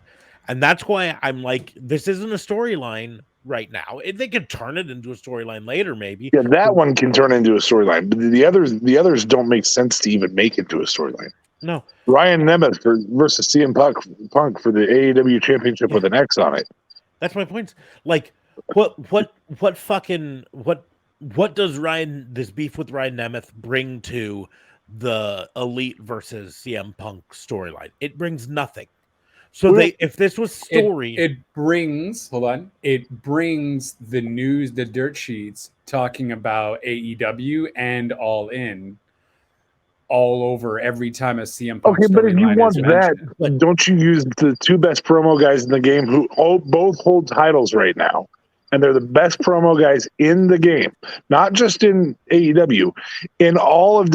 And that's why I'm like, this isn't a storyline right now. They could turn it into a storyline later, maybe. Yeah, that one can turn into a storyline, but the others don't make sense to even make into a storyline. No, Ryan Nemeth versus CM Punk for the AEW Championship with an X on it. that's my point. Like, what does this beef with Ryan Nemeth bring to the Elite versus CM Punk storyline? It brings nothing. So if this was story, it brings the news, the dirt sheets talking about AEW and All In all over every time a CM Punk Okay, but if you storyline want is that, mentioned. don't you use the two best promo guys in the game who both hold titles right now? And they're the best promo guys in the game, not just in AEW, in all of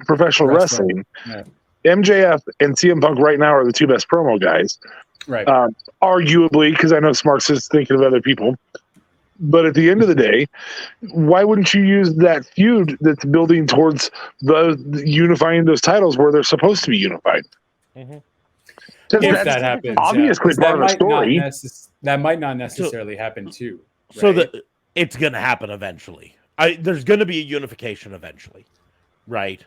professional wrestling. Yeah. MJF and CM Punk right now are the two best promo guys. Right. Arguably, because I know Smarks is thinking of other people. But at the end of the day, why wouldn't you use that feud that's building towards the unifying those titles where they're supposed to be unified? Mm-hmm. If that happens, obviously part of a story. That might not necessarily happen too. Right? So it's going to happen eventually. There's going to be a unification eventually, right?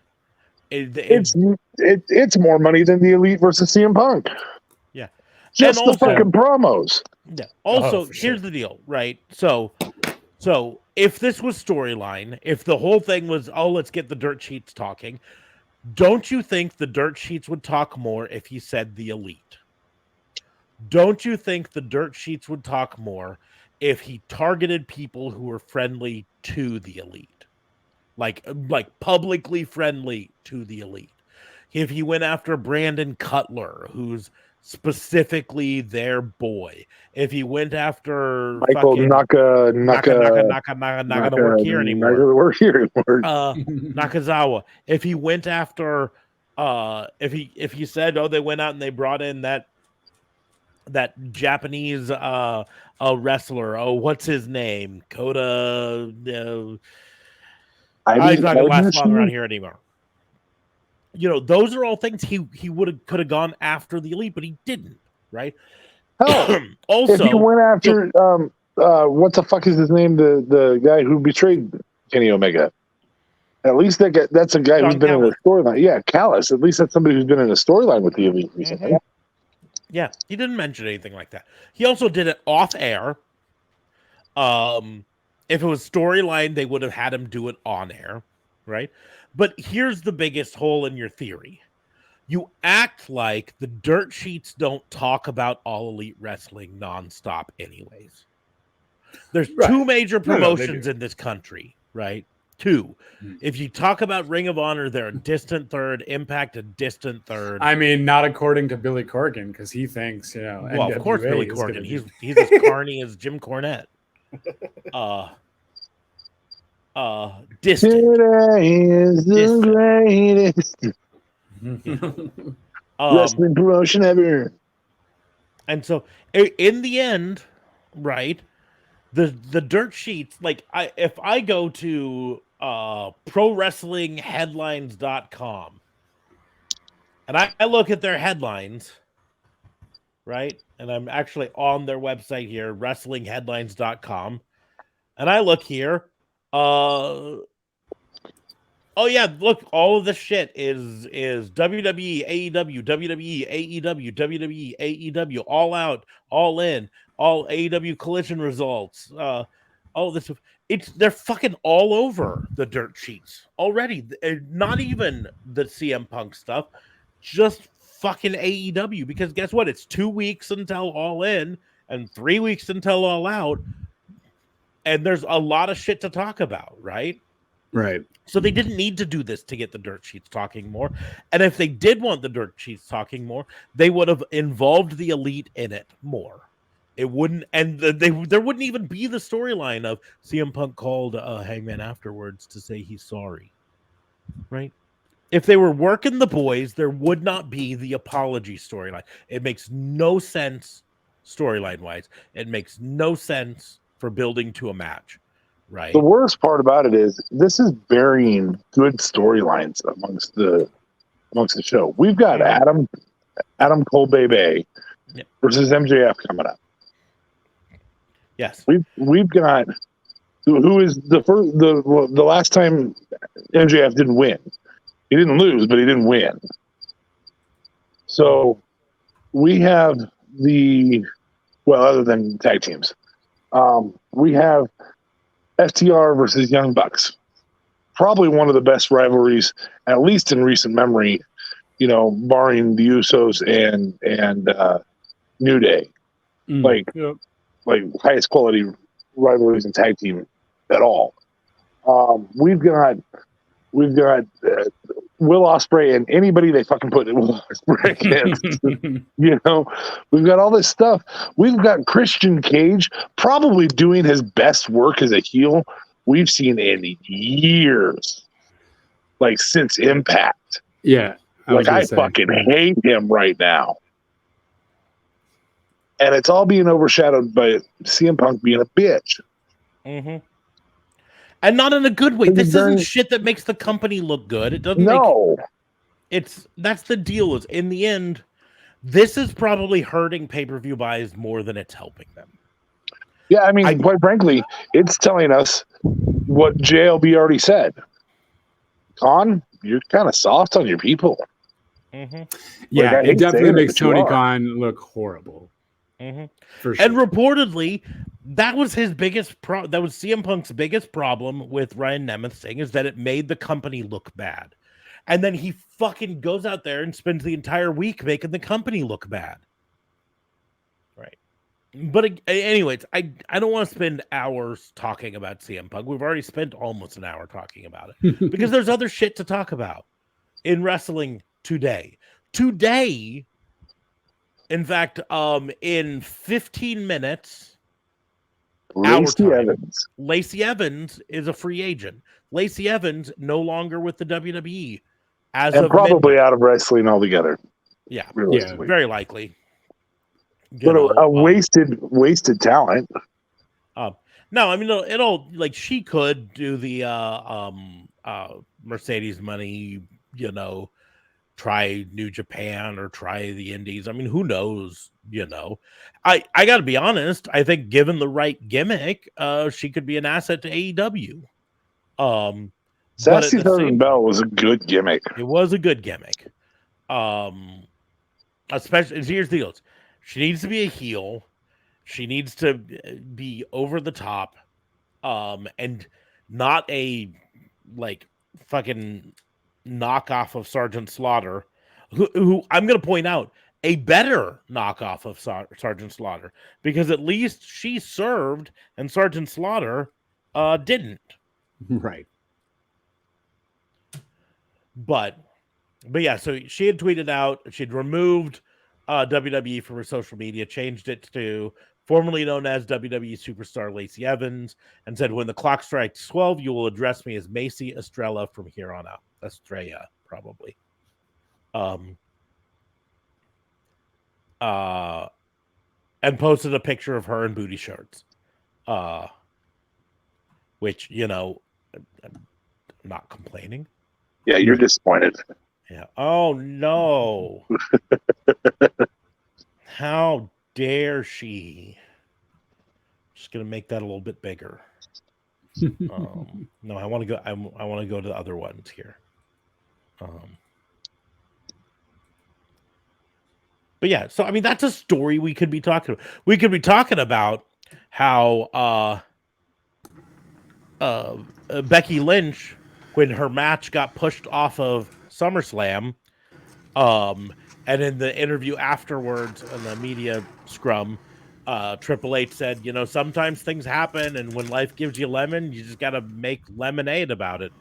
It's more money than the Elite versus CM Punk. Yeah, just and the fucking promos. Yeah. Also, here's the deal, right? So if this was storyline, if the whole thing was, let's get the dirt sheets talking, don't you think the dirt sheets would talk more if he said the Elite? Don't you think the dirt sheets would talk more if he targeted people who were friendly to the Elite? Like publicly friendly to the Elite. If he went after Brandon Cutler, who's specifically their boy. If he went after Michael Naka not gonna work here anymore. Nakazawa. If he went after if he said, they went out and they brought in that Japanese wrestler, what's his name? Kota he's not gonna last long around here anymore. Those are all things he could have gone after the Elite, but he didn't, right? Hell, also, if he went after what the fuck is his name? The guy who betrayed Kenny Omega. At least that's a guy who's been in a storyline. Yeah, Callis. At least that's somebody who's been in a storyline with the Elite recently. Mm-hmm. Yeah, he didn't mention anything like that. He also did it off air. If it was storyline, they would have had him do it on air, right? But here's the biggest hole in your theory. You act like the dirt sheets don't talk about All Elite Wrestling nonstop anyways. There's two major promotions in this country, right? Two. If you talk about Ring of Honor, they're a distant third. Impact, a distant third. I mean, not according to Billy Corgan, because he thinks, Well, NWA of course, Billy Corgan. He's as carny as Jim Cornette. Distant. Today is the greatest wrestling promotion ever. And so, in the end, right, the dirt sheets, if I go to ProWrestlingHeadlines.com and I look at their headlines, right, and I'm actually on their website here, WrestlingHeadlines.com, and I look here. Oh yeah, look, all of this shit is WWE, AEW, WWE, AEW, WWE, AEW, All Out, All In, all AEW Collision results. All this, they're fucking all over the dirt sheets already. Not even the CM Punk stuff, just fucking AEW. Because guess what? It's 2 weeks until All In and 3 weeks until All Out. And there's a lot of shit to talk about, right? Right. So they didn't need to do this to get the dirt sheets talking more. And if they did want the dirt sheets talking more, they would have involved the Elite in it more. It wouldn't, and there wouldn't even be the storyline of CM Punk called Hangman afterwards to say he's sorry, right? If they were working the boys, there would not be the apology storyline. It makes no sense storyline-wise. It makes no sense for building to a match, right? The worst part about it is this is burying good storylines amongst the show. We've got Adam Cole Bebe versus MJF coming up. Yes. We've got who is the last time MJF didn't win. He didn't lose, but he didn't win. So we have other than tag teams, we have FTR versus Young Bucks. Probably one of the best rivalries, at least in recent memory, barring the Usos and New Day. Like highest quality rivalries in tag team at all. We've got Will Ospreay and anybody they fucking put in Will Ospreay against. We've got all this stuff. We've got Christian Cage probably doing his best work as a heel we've seen in years, like since Impact. Yeah, I fucking hate him right now. And it's all being overshadowed by CM Punk being a bitch. Mm-hmm. And not in a good way. This isn't shit that makes the company look good. It doesn't. No. That's the deal. Is in the end, this is probably hurting pay-per-view buys more than it's helping them. Yeah, I mean, quite frankly, it's telling us what JLB already said. Khan, you're kind of soft on your people. Mm-hmm. Yeah, it definitely makes Tony Khan look horrible. Mm-hmm. For sure. And reportedly, that was his biggest that was CM Punk's biggest problem with Ryan Nemeth saying is that it made the company look bad. And then he fucking goes out there and spends the entire week making the company look bad. Right. But anyways, I don't want to spend hours talking about CM Punk. We've already spent almost an hour talking about it because there's other shit to talk about in wrestling today. Today, in fact, in 15 minutes, Lacey Evans is a free agent. Lacey Evans no longer with the WWE, and probably out of wrestling altogether. Yeah, very likely. But a wasted talent. No, I mean it'll like she could do the Mercedes money, try New Japan or try the Indies. I mean, who knows? I got to be honest. I think given the right gimmick, she could be an asset to AEW. Sassy Southern Belle was a good gimmick. It was a good gimmick. Especially here's the deal: she needs to be a heel. She needs to be over the top, and not a fucking knockoff of Sergeant Slaughter, who I'm going to point out a better knockoff of Sergeant Slaughter, because at least she served and Sergeant Slaughter didn't. Right. But yeah, so she had tweeted out she'd removed WWE from her social media, changed it to formerly known as WWE superstar Lacey Evans, and said, "When the clock strikes 12, you will address me as Macy Estrella from here on out." Estrella, probably. And posted a picture of her in booty shorts. Which, I'm not complaining. Yeah, you're disappointed. Yeah. Oh, no. How dare she? Just going to make that a little bit bigger. No, I want to go. I want to go to the other ones here. But yeah, so I mean, that's a story we could be talking about. We could be talking about how Becky Lynch, when her match got pushed off of SummerSlam, and in the interview afterwards in the media scrum, Triple H said, sometimes things happen, and when life gives you lemon, you just got to make lemonade about it.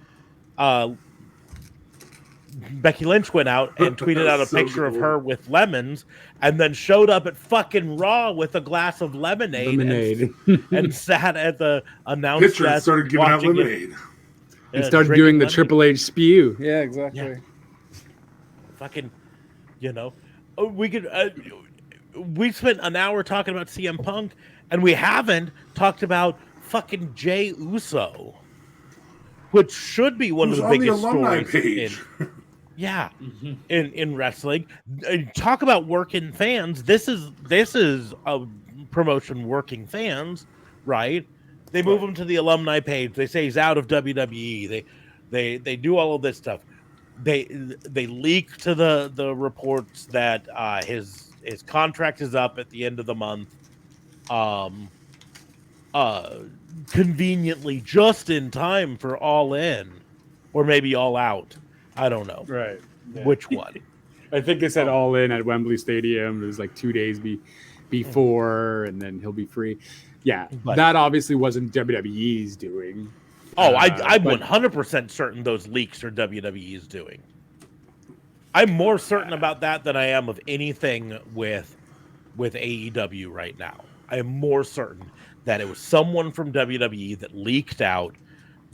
Becky Lynch went out and tweeted out a picture of her with lemons, and then showed up at fucking Raw with a glass of lemonade. And sat at the announce Pitcher desk. Started giving out lemonade. And started doing the Triple H spew. Yeah, exactly. Yeah. Fucking, we could. We spent an hour talking about CM Punk, and we haven't talked about fucking Jey Uso, which should be one of the biggest stories. In wrestling. Talk about working fans. This is a promotion working fans right? They move him to the alumni page. They say he's out of WWE. They do all of this stuff. They leak to the reports that his contract is up at the end of the month. Conveniently just in time for All In, or maybe All Out. I don't know. Right. Yeah. Which one? I think they said All In at Wembley Stadium. It was like 2 days before, and then he'll be free. Yeah, But that obviously wasn't WWE's doing. I'm 100% certain those leaks are WWE's doing. I'm more certain about that than I am of anything with AEW right now. I am more certain that it was someone from WWE that leaked out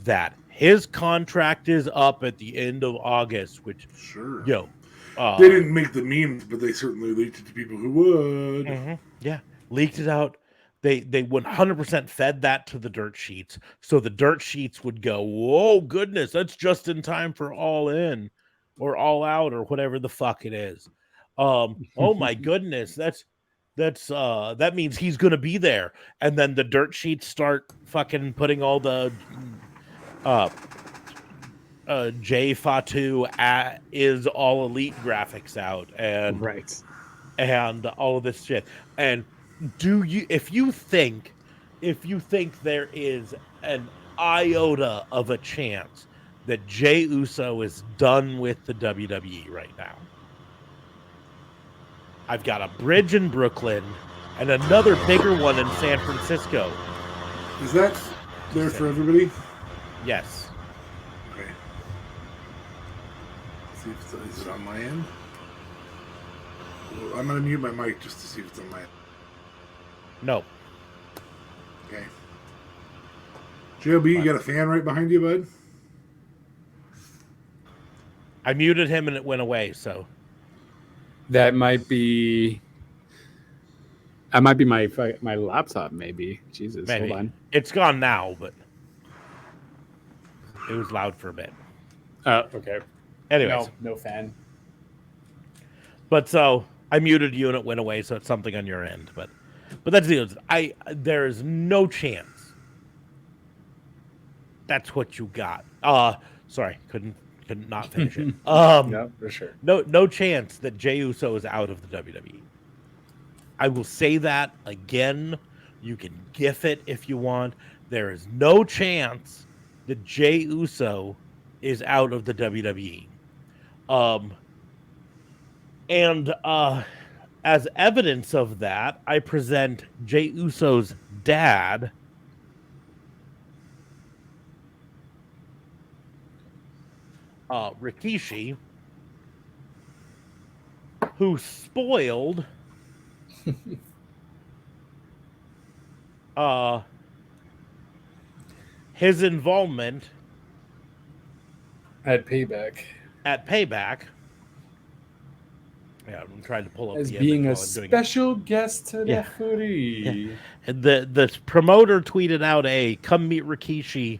that his contract is up at the end of August, which Sure. they didn't make the memes, but they certainly leaked it to people who would. Mm-hmm. Yeah, leaked it out. They 100% fed that to the dirt sheets, so the dirt sheets would go, "Oh goodness, that's just in time for All In, or All Out, or whatever the fuck it is." Oh my goodness, that means he's gonna be there, and then the dirt sheets start fucking putting all the J Fatu is all elite graphics out, and Right. and all of this shit. And if you think there is an iota of a chance that Jey Uso is done with the WWE right now, I've got a bridge in Brooklyn and another bigger one in San Francisco. Is that there for everybody? Yes. Okay. Let's see if is it on my end? Well, I'm gonna mute my mic just to see if it's on my end. No. Okay. JLB, you got a fan right behind you, bud? I muted him and it went away, so. That might be my laptop, maybe. Jesus, Maybe. hold on. It's gone now, but it was loud for a bit. Okay. Anyways. No fan. But so I muted you and it went away, so it's something on your end. But that's the deal. There is no chance. That's what you got. Sorry, couldn't not finish it. Yeah, for sure. No chance that Jey Uso is out of the WWE. I will say that again. You can gif it if you want. There is no chance that Jey Uso is out of the WWE. And as evidence of that, I present Jey Uso's dad, Rikishi, who spoiled his involvement At Payback. Yeah, I'm trying to pull up As the being image a while I'm doing it. special guest to Yeah. referee. Yeah. And the promoter tweeted out a "Come meet Rikishi"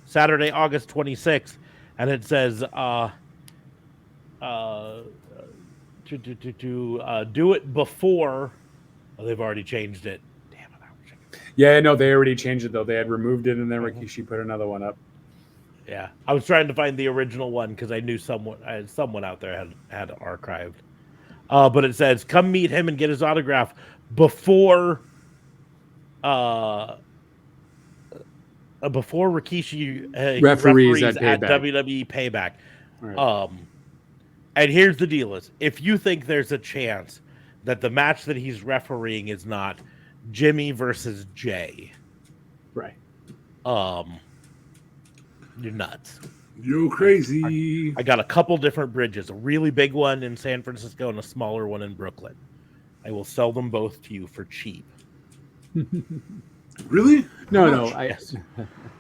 Saturday, August 26th, and it says to do it before. Oh, they've already changed it. Damn it! Yeah, no, they already changed it though. They had removed it, and then Rikishi put another one up. Yeah, I was trying to find the original one because I knew someone out there had archived. But it says, "Come meet him and get his autograph before Rikishi Referees at WWE Payback." Right. And here's the deal: is if you think there's a chance that the match that he's refereeing is not Jimmy versus Jay, Right. you're nuts. Yo, crazy. I got a couple different bridges, a really big one in San Francisco and a smaller one in Brooklyn. I will sell them both to you for cheap. Really? No. Yes.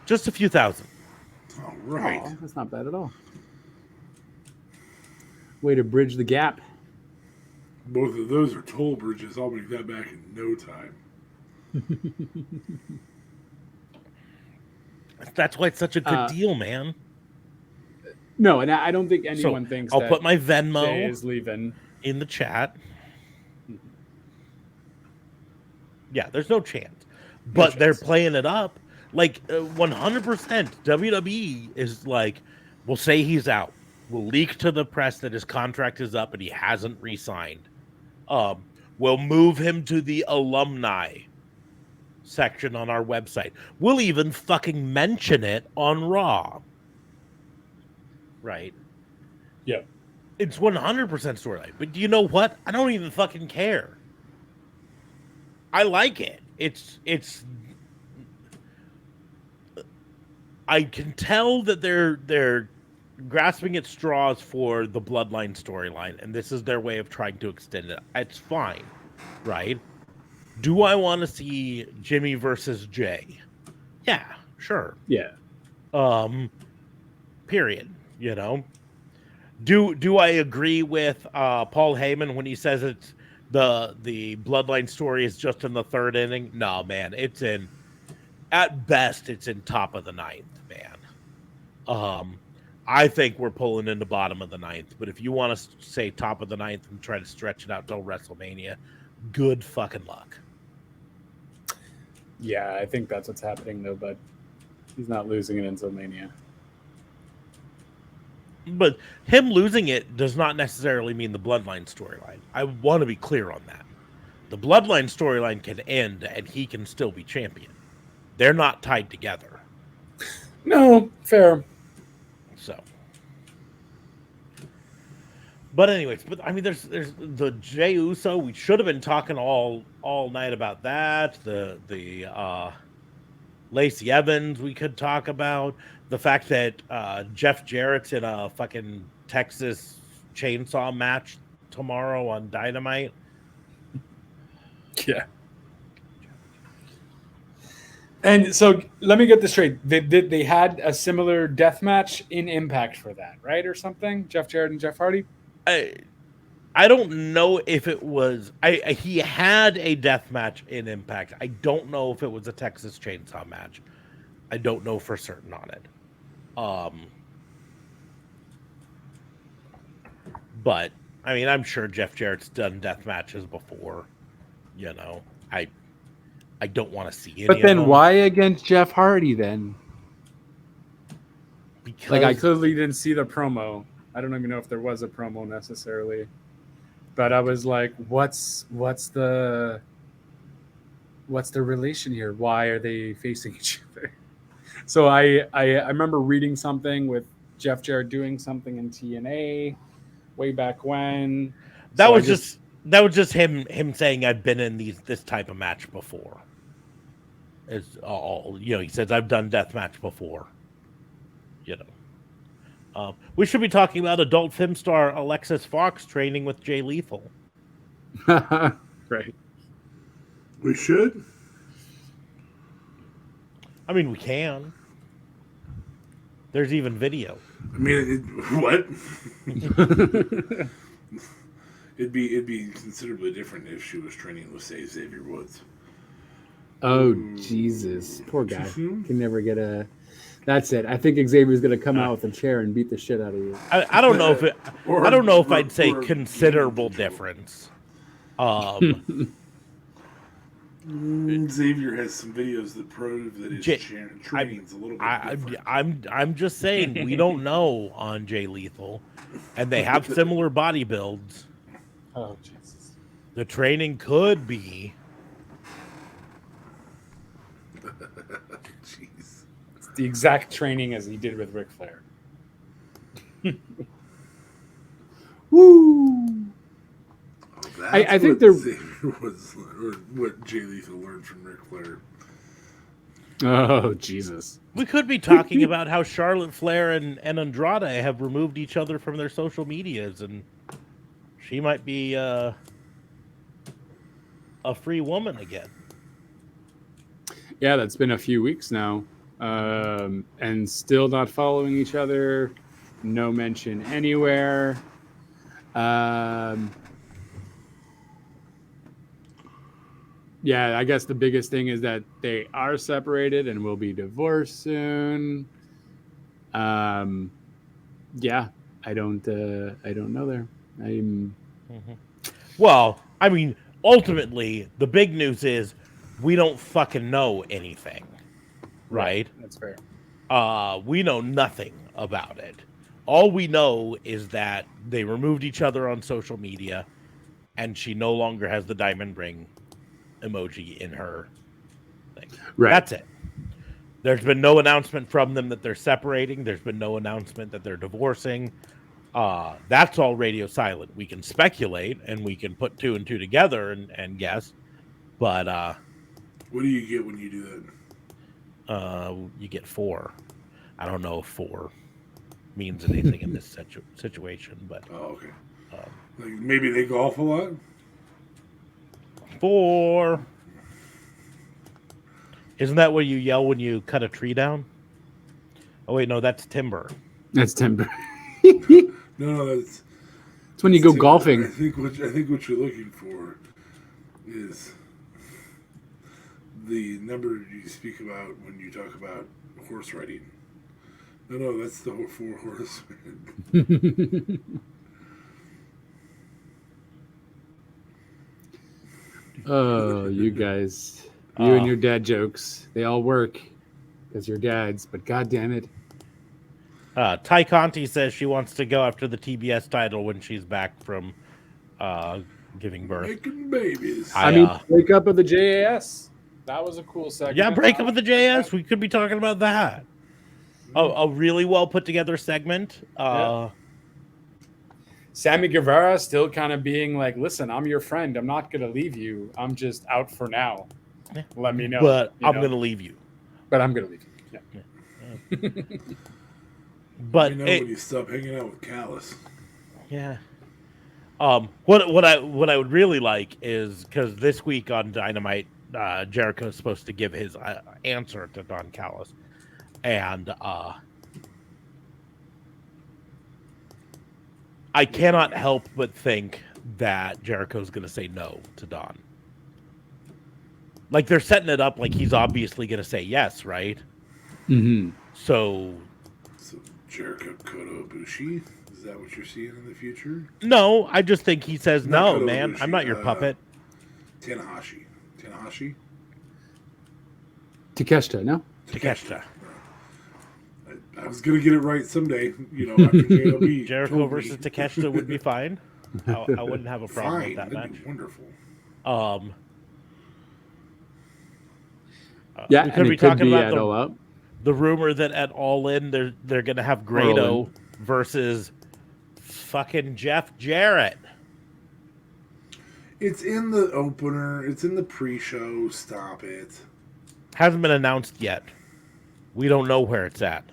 Just a few thousand. All right. Oh, that's not bad at all. Way to bridge the gap. Both of those are toll bridges. I'll make that back in no time. That's why it's such a good deal, man. No, and I don't think anyone thinks I'll that put my Jay Venmo is leaving. in the chat. Yeah, there's no chance. but they're playing it up like 100%. WWE is like, we'll say he's out. We'll leak to the press that his contract is up and he hasn't re-signed. We'll move him to the alumni section on our website. We'll even fucking mention it on Raw. Right? Yeah. It's 100% storyline. But do you know what? I don't even fucking care. I like it. It's I can tell that they're grasping at straws for the Bloodline storyline, and this is their way of trying to extend it. It's fine, right? Do I want to see Jimmy versus Jay? Yeah, sure. Yeah. Period. You know. Do I agree with Paul Heyman when he says it's the Bloodline story is just in the third inning? No, man, it's in, at best, it's in top of the ninth, man. I think we're pulling in the bottom of the ninth, but if you want to say top of the ninth and try to stretch it out till WrestleMania, good fucking luck. Yeah, I think that's what's happening though, but he's not losing it until Mania. But him losing it does not necessarily mean the Bloodline storyline. I want to be clear on that. The Bloodline storyline can end and he can still be champion. They're not tied together. No, fair. So. But anyways, I mean, there's the Jey Uso. We should have been talking all night about that. The Lacey Evans we could talk about. The fact that Jeff Jarrett's in a fucking Texas chainsaw match tomorrow on Dynamite. Yeah. And so let me get this straight. They had a similar death match in Impact for that, right? Or something? Jeff Jarrett and Jeff Hardy? I don't know if it was... he had a death match in Impact. I don't know if it was a Texas chainsaw match. I don't know for certain on it. But I mean, I'm sure Jeff Jarrett's done death matches before. You know, I don't want to see any. But then of them why against Jeff Hardy then? because Like I clearly didn't see the promo. I don't even know if there was a promo necessarily. But I was like, what's the relation here? Why are they facing each other? So I remember reading something with Jeff Jarrett doing something in TNA way back when. that So was just him saying I've been in this type of match before. It's all, you know, he says I've done death match before. You know. We should be talking about adult film star Alexis Fox training with Jay Lethal. Right. We should. I mean, we can. There's even video. I mean, what? It'd be considerably different if she was training with, say, Xavier Woods. Oh, Jesus. Poor guy. Mhm. Can never get a... That's it. I think Xavier's going to come out with a chair and beat the shit out of you. I don't know if it. Or- I don't know if or- I'd say or- considerable difference. Xavier has some videos that prove that his training's a little bit different. I'm just saying we don't know on Jay Lethal, and they have similar body builds. Oh, Jesus. The training could be. Jeez. It's the exact training as he did with Ric Flair. Woo! I think what Xavier was, or what Jay Lethal learned from Ric Flair. Oh, Jesus. We could be talking about how Charlotte Flair and Andrade have removed each other from their social medias, and she might be a free woman again. Yeah, that's been a few weeks now. And still not following each other. No mention anywhere. Yeah, I guess the biggest thing is that they are separated and will be divorced soon. Yeah, I don't know there. Well, I mean, ultimately, the big news is we don't fucking know anything, right? That's fair. We know nothing about it. All we know is that they removed each other on social media, and she no longer has the diamond ring emoji in her thing. Right. That's it. There's been no announcement from them that they're separating. There's been no announcement that they're divorcing. That's all radio silent. We can speculate and we can put two and two together and guess. But What do you get when you do that? you get 4. I don't know if 4 means anything in this situation, but Oh, okay. Like maybe they golf a lot. 4. Isn't that what you yell when you cut a tree down? Oh wait, no, that's timber. That's timber. No, that's It's when you go timber. golfing. I think what you're looking for is the number you speak about when you talk about horse riding. No, that's the 4 horsemen. Oh, you guys. You and your dad jokes. They all work because you're dads, but god damn it. Ty Conti says she wants to go after the TBS title when she's back from giving birth. Making babies. I mean, breakup of the JAS. That was a cool segment. Yeah, breakup of the JS. We could be talking about that. A really well put together segment. Sammy Guevara still kind of being like, listen, I'm your friend. I'm not going to leave you. I'm just out for now. Yeah. Let me know. But you I'm know? going to leave you. But I'm going to leave you. Yeah. But you know when you stop hanging out with Callus. yeah. What I would really like is because this week on Dynamite, Jericho's supposed to give his answer to Don Callis, and I cannot help but think that Jericho's going to say no to Don. Like they're setting it up like he's obviously going to say yes, right? Mm-hmm. So Jericho Kota Ibushi? Is that what you're seeing in the future? no, I just think he says Not no, Kota man. Ibushi, I'm not your puppet. Tanahashi. Takeshita, no? Takeshita. I was gonna get it right someday. You know, after JLB Jericho told versus me. Takeshita would be fine. I wouldn't have a problem Fine, with that that'd match. be wonderful. Yeah, we and could it be could talking be about at All Out. the rumor that at All In they're gonna have Grado versus fucking Jeff Jarrett. It's in the opener. It's in the pre-show. Stop it. Hasn't been announced yet. We don't know where it's at.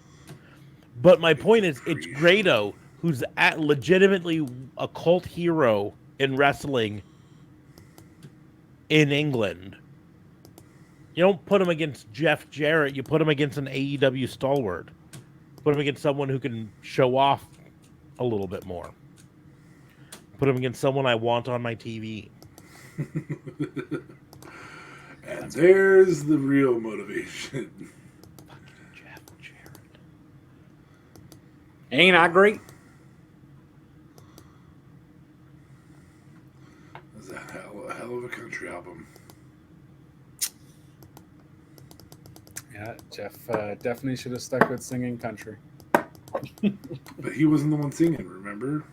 But my point is, it's Grado, who's legitimately a cult hero in wrestling in England. You don't put him against Jeff Jarrett. You put him against an AEW stalwart. Put him against someone who can show off a little bit more. Put him against someone I want on my TV. And there's the real motivation. Fucking Jeff Jarrett. Ain't I great? That's a hell of a country album. Yeah, Jeff definitely should have stuck with singing country. But he wasn't the one singing, remember?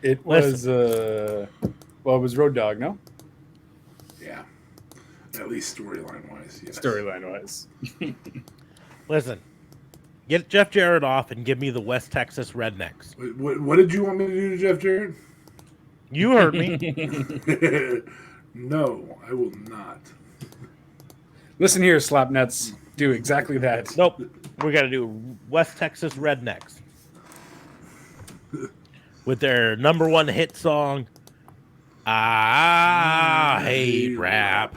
It was, it was Road Dogg, no? Yeah. At least storyline-wise, yes. Storyline-wise. Listen, get Jeff Jarrett off and give me the West Texas Rednecks. What did you want me to do to Jeff Jarrett? You heard me. No, I will not. Listen here, Slapnuts. Do exactly that. Nope. We got to do West Texas Rednecks with their number one hit song, I hate rap.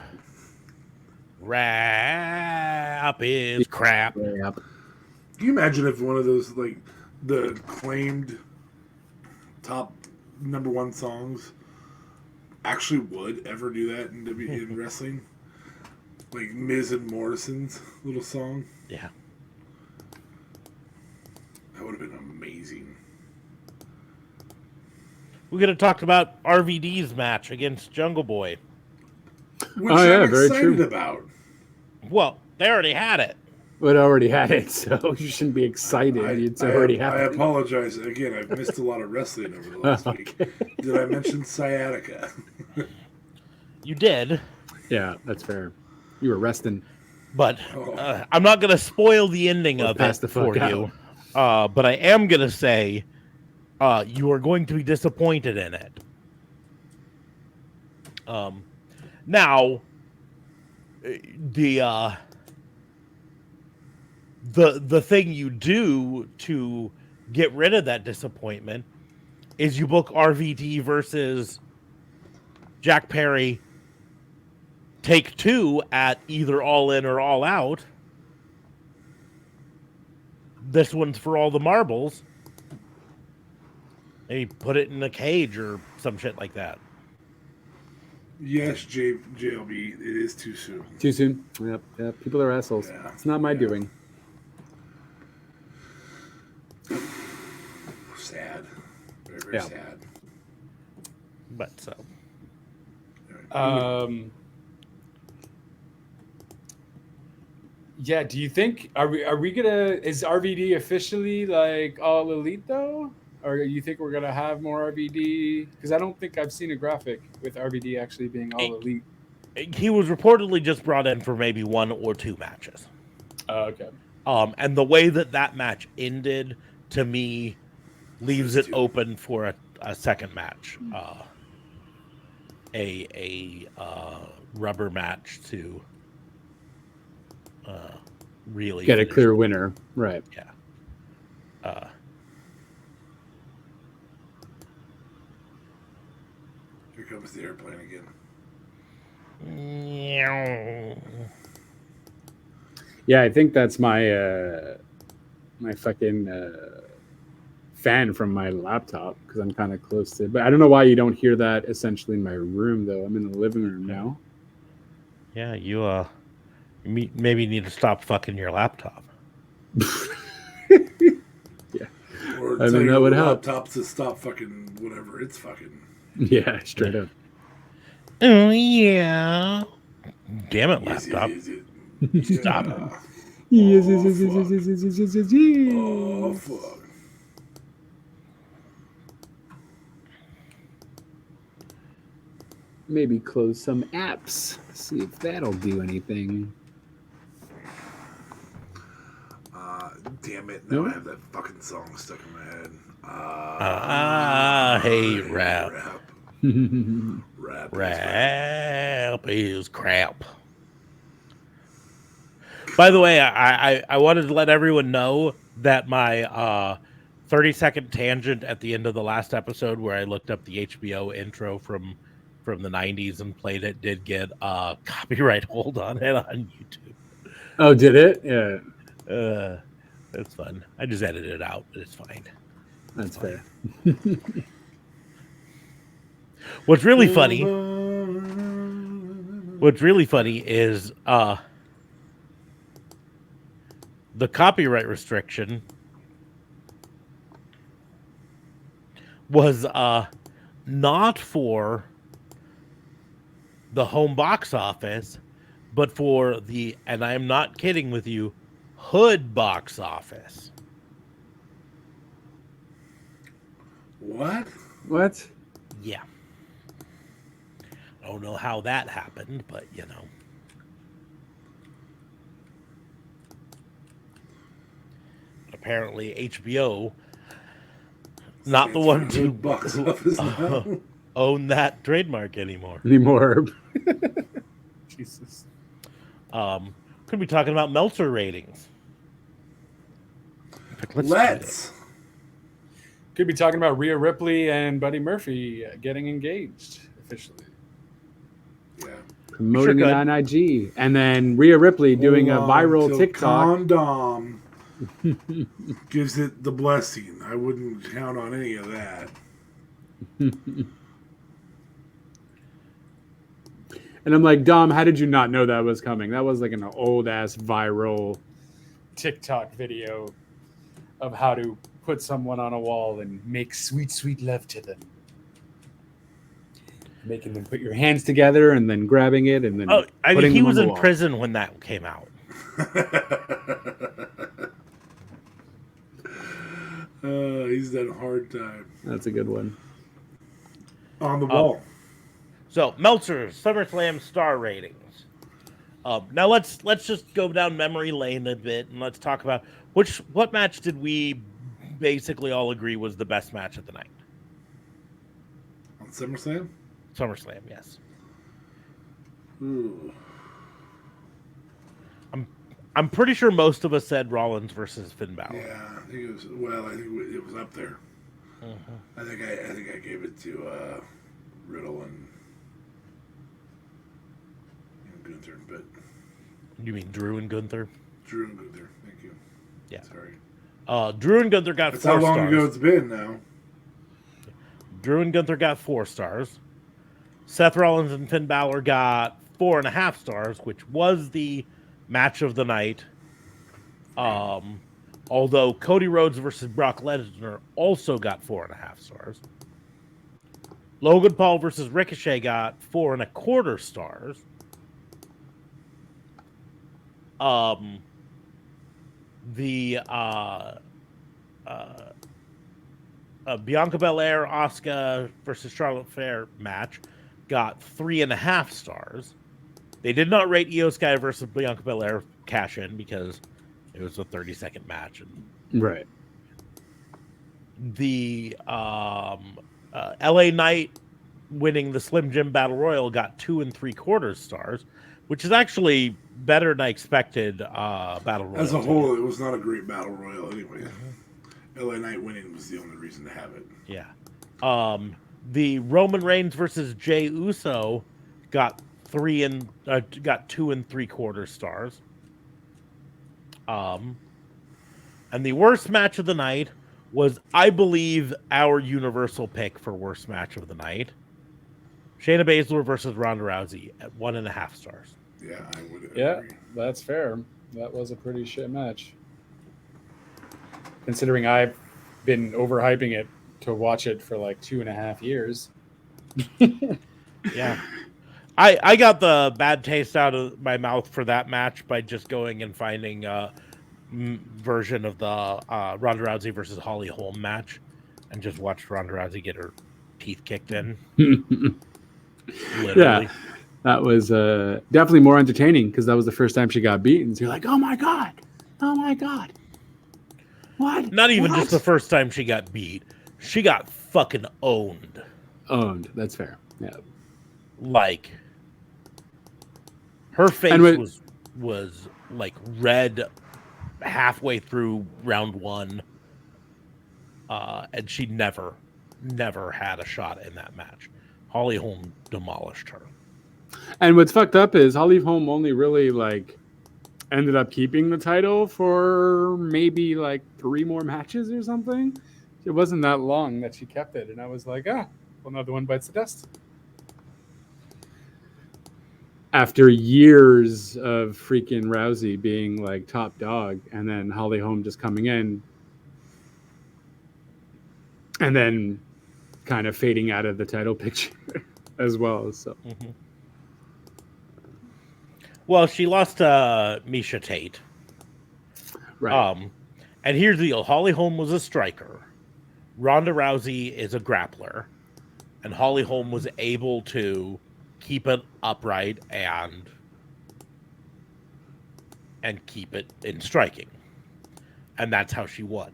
Rap is crap. Yep. Can you imagine if one of those, like, the claimed top number one songs actually would ever do that in wrestling? Like Miz and Morrison's little song? Yeah. That would have been amazing. We could have talked about RVD's match against Jungle Boy. Which Oh, yeah, I'm very excited true. about. Well, they already had it. But already had it, so you shouldn't be excited. It's already I happened. apologize again. I've missed a lot of wrestling over the last week. Did I mention sciatica? You did, Yeah, that's fair. You were resting. but Oh. I'm not going to spoil the ending Or of pass it the fuck for out. you. But I am going to say you are going to be disappointed in it. Now, the thing you do to get rid of that disappointment is you book RVD versus Jack Perry take 2 at either All In or All Out. This one's for all the marbles. Maybe put it in a cage or some shit like that. Yes, JLB, it is too soon. Too soon. Yep. People are assholes. Yeah, It's not my doing. Sad. Very, very sad. But so. Yeah, do you think are we gonna is RVD officially like all elite though? Or you think we're gonna have more RVD? Because I don't think I've seen a graphic with RVD actually being all elite. He was reportedly just brought in for maybe 1 or 2 matches. Okay. And the way that match ended, to me, leaves it open for a second match. A rubber match to really get a clear winner. Right. Yeah. Here comes the airplane again. Yeah, I think that's my my fucking fan from my laptop because I'm kind of close to it. But I don't know why you don't hear that essentially in my room though. I'm in the living room now. Yeah, you maybe need to stop fucking your laptop. Yeah. Or I mean, that would help. Laptop to stop fucking whatever it's fucking. Yeah, straight up. Oh yeah. Damn it, Yes, laptop. yes. Stop. Yes. Oh, fuck. Maybe close some apps. See if that'll do anything. Damn it. Now I have that fucking song stuck in my head. Hey, rap. Rap is crap. By the way, I wanted to let everyone know that my 30-second tangent at the end of the last episode where I looked up the HBO intro from the 90s and played it did get copyright hold on it on YouTube. Oh, did it? Yeah. That's fun. I just edited it out, but it's fine. That's fair. What's really funny is the copyright restriction was not for the home box office, but for the, and I'm not kidding with you, hood box office. What? What? Yeah. I don't know how that happened, but you know. Apparently HBO not the one to box office now. own that trademark anymore. Jesus. Could be talking about Meltzer ratings. Let's. Could be talking about Rhea Ripley and Buddy Murphy getting engaged officially. Yeah. Promoting it on IG. And then Rhea Ripley doing a viral TikTok. Condom gives it the blessing. I wouldn't count on any of that. And I'm like, Dom, how did you not know that was coming? That was like an old ass viral TikTok video of how to put someone on a wall and make sweet, sweet love to them. making them put your hands together and then grabbing it and then. Oh, I mean, putting he them was on the in wall. prison when that came out. He's done a hard time. That's a good one. On the wall. So Meltzer's SummerSlam star ratings. Now let's just go down memory lane a bit and let's talk about what match did we basically all agree was the best match of the night? On SummerSlam? SummerSlam, yes. Ooh. I'm pretty sure most of us said Rollins versus Finn Balor. Yeah, I think it was. Well, I think it was up there. Mm-hmm. I think I gave it to Riddle and Gunther, but You mean Drew and Gunther? Drew and Gunther. Thank you. Yeah. Sorry. Drew and Gunther got That's 4 how long stars. ago it's been now. Drew and Gunther got 4 stars. Seth Rollins and Finn Balor got 4.5 stars, which was the match of the night. Although Cody Rhodes versus Brock Lesnar also got 4.5 stars. Logan Paul versus Ricochet got 4.25 stars. Bianca Belair, Asuka versus Charlotte Flair match got 3.5 stars. They did not rate Io Sky versus Bianca Belair cash in because it was a 30-second match. And Right. the LA Knight winning the Slim Jim Battle Royal got 2.75 stars, which is actually better than I expected. Battle Royal As a whole, it was not a great battle royal anyway. Mm-hmm. LA Knight winning was the only reason to have it. Yeah. The Roman Reigns versus Jey Uso got 2.75 stars. And the worst match of the night was, I believe, our universal pick for worst match of the night. Shayna Baszler versus Ronda Rousey at 1.5 stars. Yeah, I would Yeah, agree. that's fair. That was a pretty shit match. Considering I've been overhyping it to watch it for like 2.5 years. Yeah. I got the bad taste out of my mouth for that match by just going and finding a version of the Ronda Rousey versus Holly Holm match and just watched Ronda Rousey get her teeth kicked in. Literally. Yeah, that was definitely more entertaining because that was the first time she got beaten. So you're like, oh my God. What? Not even What? just the first time she got beat. She got fucking owned. Owned. That's fair. Yeah. Like, her face And was like red halfway through round 1. And she never had a shot in that match. Holly Holm demolished her. And what's fucked up is Holly Holm only really like ended up keeping the title for maybe like 3 more matches or something. It wasn't that long that she kept it, and I was like, well, another one bites the dust. After years of freaking Rousey being like top dog, and then Holly Holm just coming in, and then kind of fading out of the title picture as well. So. Mm-hmm. Well, she lost to Misha Tate. Right. And here's the deal. Holly Holm was a striker. Ronda Rousey is a grappler. And Holly Holm was able to keep it upright and keep it in striking. And that's how she won.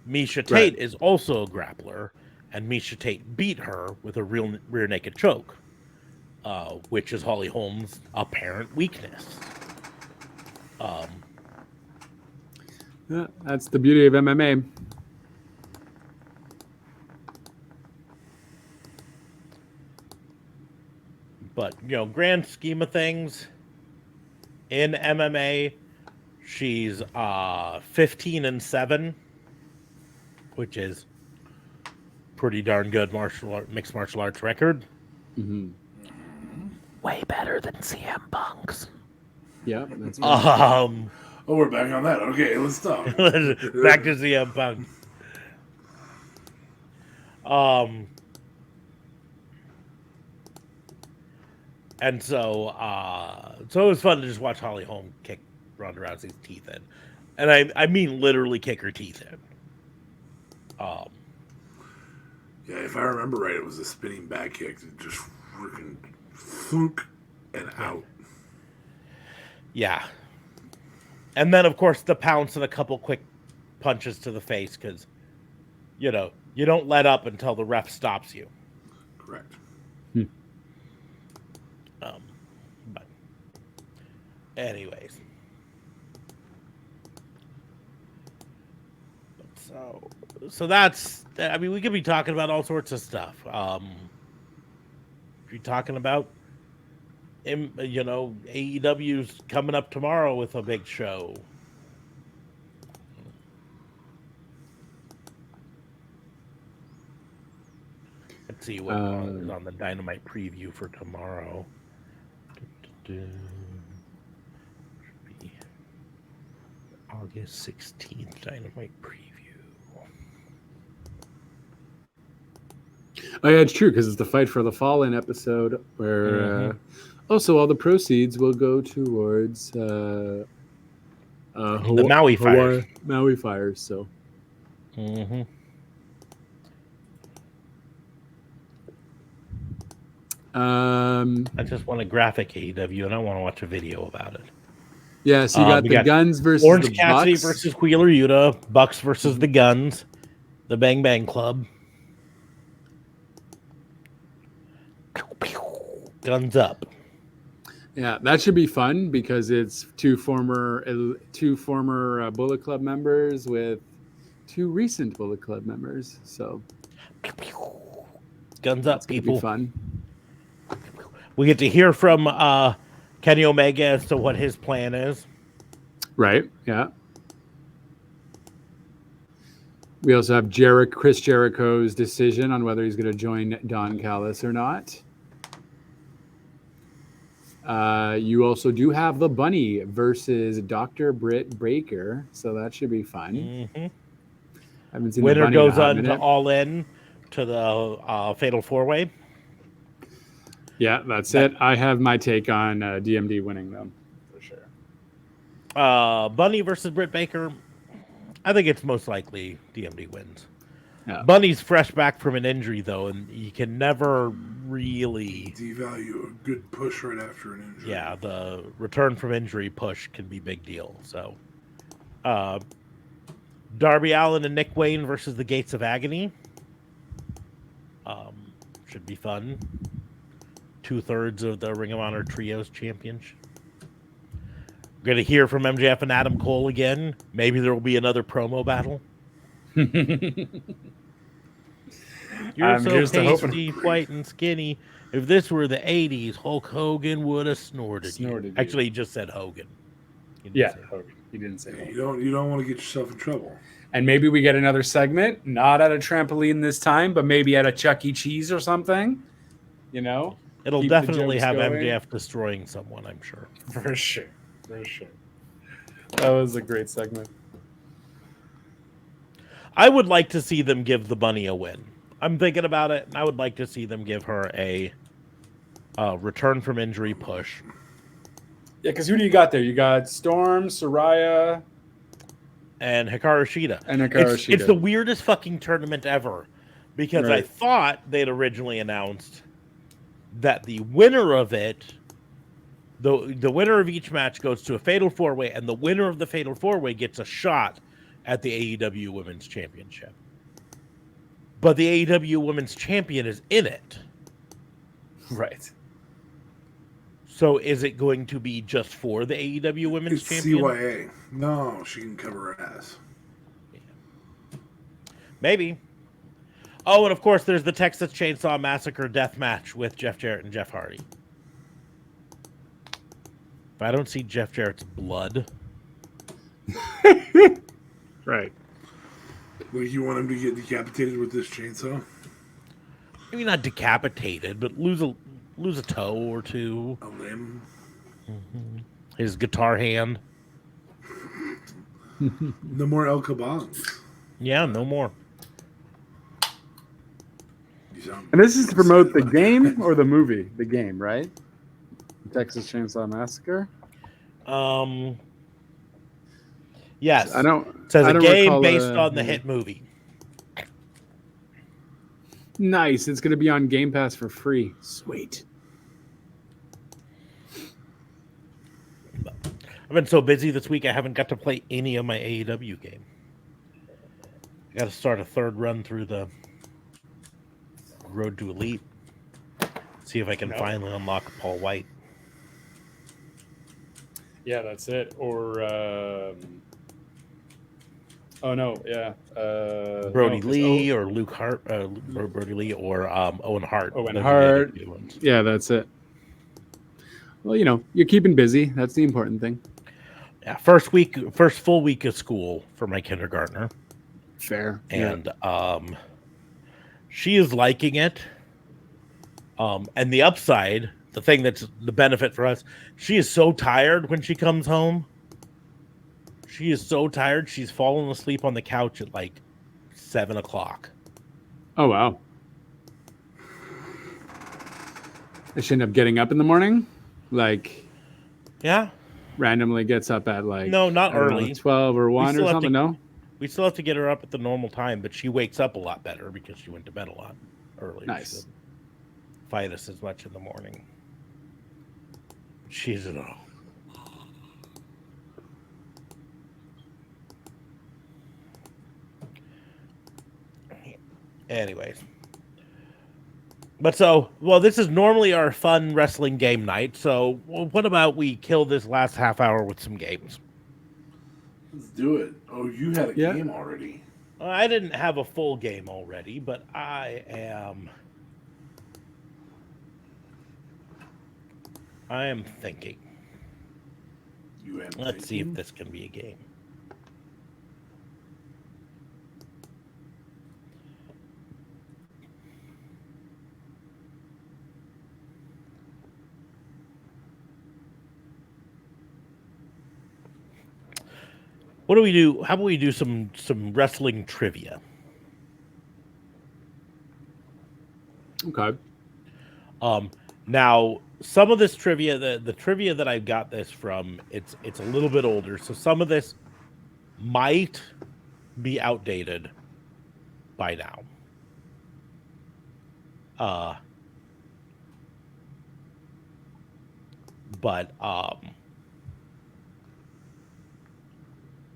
Misha Tate is also a grappler, and Misha Tate beat her with a real rear naked choke, which is Holly Holm's apparent weakness. Yeah, that's the beauty of MMA. But, grand scheme of things, in MMA, she's 15-7, which is pretty darn good mixed martial arts record. Mm-hmm. Way better than CM Punk's. Yeah, that's Oh, we're back on that. Okay, let's stop. Back to CM Punk. And so it was fun to just watch Holly Holm kick Ronda Rousey's teeth in. And I mean literally kick her teeth in. Yeah, if I remember right, it was a spinning back kick that just freaking thunk and out. Yeah. And then, of course, the pounce and a couple quick punches to the face because, you don't let up until the ref stops you. Correct. But anyways. So that's, I mean, we could be talking about all sorts of stuff. You're talking about, AEW's coming up tomorrow with a big show. Let's see what is on the Dynamite preview for tomorrow. Should be August 16th Dynamite preview. Oh yeah, it's true because it's the Fight for the Fallen episode where also all the proceeds will go towards the Maui fires. Maui fires. So. I just want a graphic AEW, and I want to watch a video about it. Yeah, so you got the Guns versus Orange the Cassidy Bucks. versus Wheeler Yuta, Bucks versus the Guns, the Bang Bang Club. Guns up. Yeah, that should be fun because it's two former Bullet Club members with two recent Bullet Club members. So Guns up, people. Be fun. We get to hear from Kenny Omega as to what his plan is. Right. Yeah. We also have Chris Jericho's decision on whether he's going to join Don Callis or not. You also do have the Bunny versus Dr. Britt Baker, so that should be fun. Mm-hmm. I haven't seen Winner the Bunny goes in a hot on to minute. All In to the Fatal 4-Way. Yeah, that's it. I have my take on DMD winning them for sure. Bunny versus Britt Baker. I think it's most likely DMD wins. Yeah. Bunny's fresh back from an injury, though, and you can never really devalue a good push right after an injury. Yeah, the return from injury push can be a big deal. So, Darby Allin and Nick Wayne versus the Gates of Agony. Should be fun. 2/3 of the Ring of Honor Trios Championship. We're going to hear from MJF and Adam Cole again. Maybe there will be another promo battle. You're so pasty, white, and skinny. If this were the 80s, Hulk Hogan would have snorted you. Actually, he just said Hogan. Yeah, Hogan. He didn't say Hogan. You don't want to get yourself in trouble. And maybe we get another segment, not at a trampoline this time, but maybe at a Chuck E. Cheese or something. You know? It'll definitely have MJF destroying someone, I'm sure. For sure. For sure. That was a great segment. I would like to see them give the Bunny a win. I'm thinking about it, and I would like to see them give her a return from injury push. Yeah, because who do you got there? You got Storm, Saraya, and Hikaru Shida. It's the weirdest fucking tournament ever, because I thought they'd originally announced that the winner of it, the winner of each match goes to a Fatal 4-Way, and the winner of the Fatal 4-Way gets a shot at the AEW Women's Championship. But the AEW Women's Champion is in it. Right. So is it going to be just for the AEW Women's Champion? CYA. No, she can cover her ass. Yeah. Maybe. Oh, and of course there's the Texas Chainsaw Massacre death match with Jeff Jarrett and Jeff Hardy. If I don't see Jeff Jarrett's blood. Right. Like you want him to get decapitated with this chainsaw? Maybe not decapitated, but lose a toe or two. A limb? Mm-hmm. His guitar hand. No more El Kabongs. Yeah, no more. And this is to promote the game or the movie? The game, right? Texas Chainsaw Massacre. Yes. I don't. It says I a don't game recall based on the hit movie. Nice. It's going to be on Game Pass for free. Sweet. I've been so busy this week I haven't got to play any of my AEW game. I got to start a third run through the Road to Elite. See if I can finally unlock Paul White. Yeah, that's it. Or oh no, yeah, Brody Lee or Luke Hart, Brody Lee or Owen Hart. Owen Those are the Hart. other two ones. Yeah, that's it. Well, you're keeping busy. That's the important thing. Yeah, first full week of school for my kindergartner. Fair. And she is liking it. And the upside, the thing that's the benefit for us, she is so tired when she comes home. She is so tired. She's fallen asleep on the couch at like 7 o'clock. Oh, wow. Does she end up getting up in the morning? Like, yeah, randomly gets up at like, no, not early, 12 or 1 or something. No, we still have to get her up at the normal time, but she wakes up a lot better because she went to bed a lot earlier. Nice. She doesn't fight us as much in the morning. She's at all. Anyways. But this is normally our fun wrestling game night. So what about we kill this last half hour with some games? Let's do it. Oh, you had a game already. I didn't have a full game already, but I am thinking. Let's see if this can be a game. What do we do? How about we do some wrestling trivia? Okay. Now some of this trivia, the trivia that I got this from, it's a little bit older, so some of this might be outdated by now. But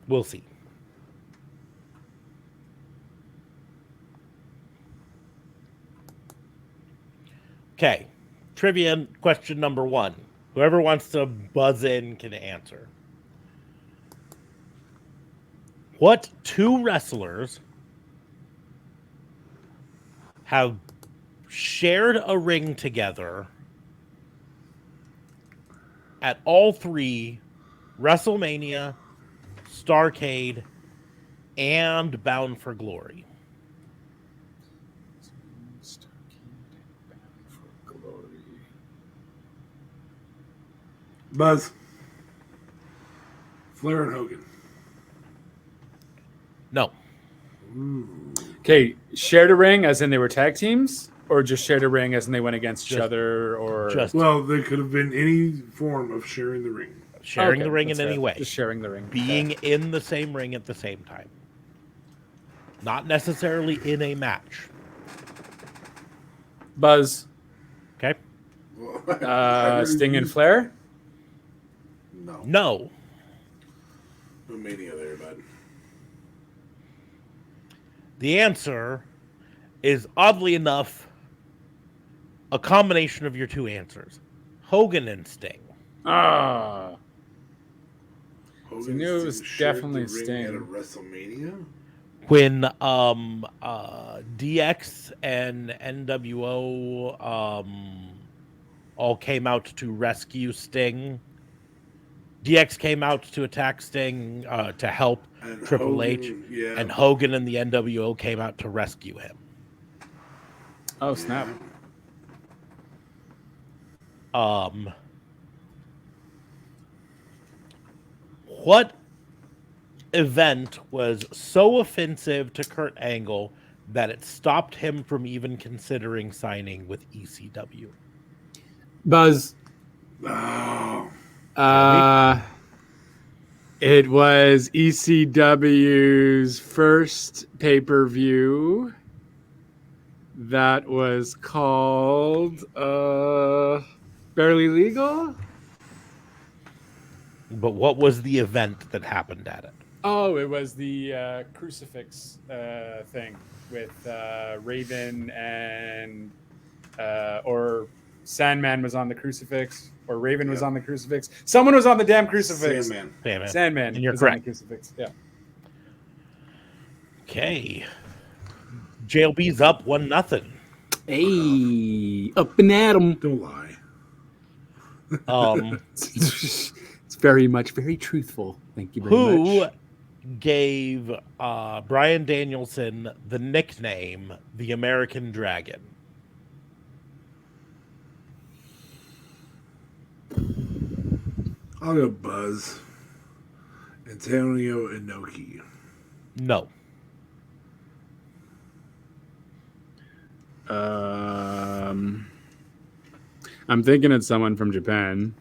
we'll see. Okay. Trivia question number 1. Whoever wants to buzz in can answer. What 2 wrestlers have shared a ring together at all 3 WrestleMania, Starrcade, and Bound for Glory? Buzz. Flair and Hogan. No. Okay, shared a ring as in they were tag teams, or just shared a ring as in they went against each other, or well, they could have been any form of sharing the ring. Sharing the ring in any way. Just sharing the ring. Being in the same ring at the same time. Not necessarily in a match. Buzz. Okay. Sting and Flair? No. No. No mania there, bud. The answer is, oddly enough, a combination of your 2 answers. Hogan and Sting. Ah. Hogan I knew it was definitely Sting. At a WrestleMania? When DX and NWO all came out to rescue Sting. DX came out to attack Sting to help and Triple Hogan, H, yeah. and Hogan and the NWO came out to rescue him. Oh, snap. What event was so offensive to Kurt Angle that it stopped him from even considering signing with ECW? Buzz. Oh, It was ECW's first pay-per-view that was called Barely Legal. But what was the event that happened at it? Oh, it was the crucifix thing with Raven and or Sandman was on the crucifix, or Raven was on the crucifix. Someone was on the damn crucifix. Sandman. Sandman. And you're was correct. On the crucifix. Yeah. Okay. JLB's up 1-0. Hey, up and at 'em. Don't lie. It's very truthful. Thank you very Who much. gave Bryan Danielson the nickname the American Dragon? I'll go Buzz. Antonio Inoki. No. I'm thinking it's someone from Japan.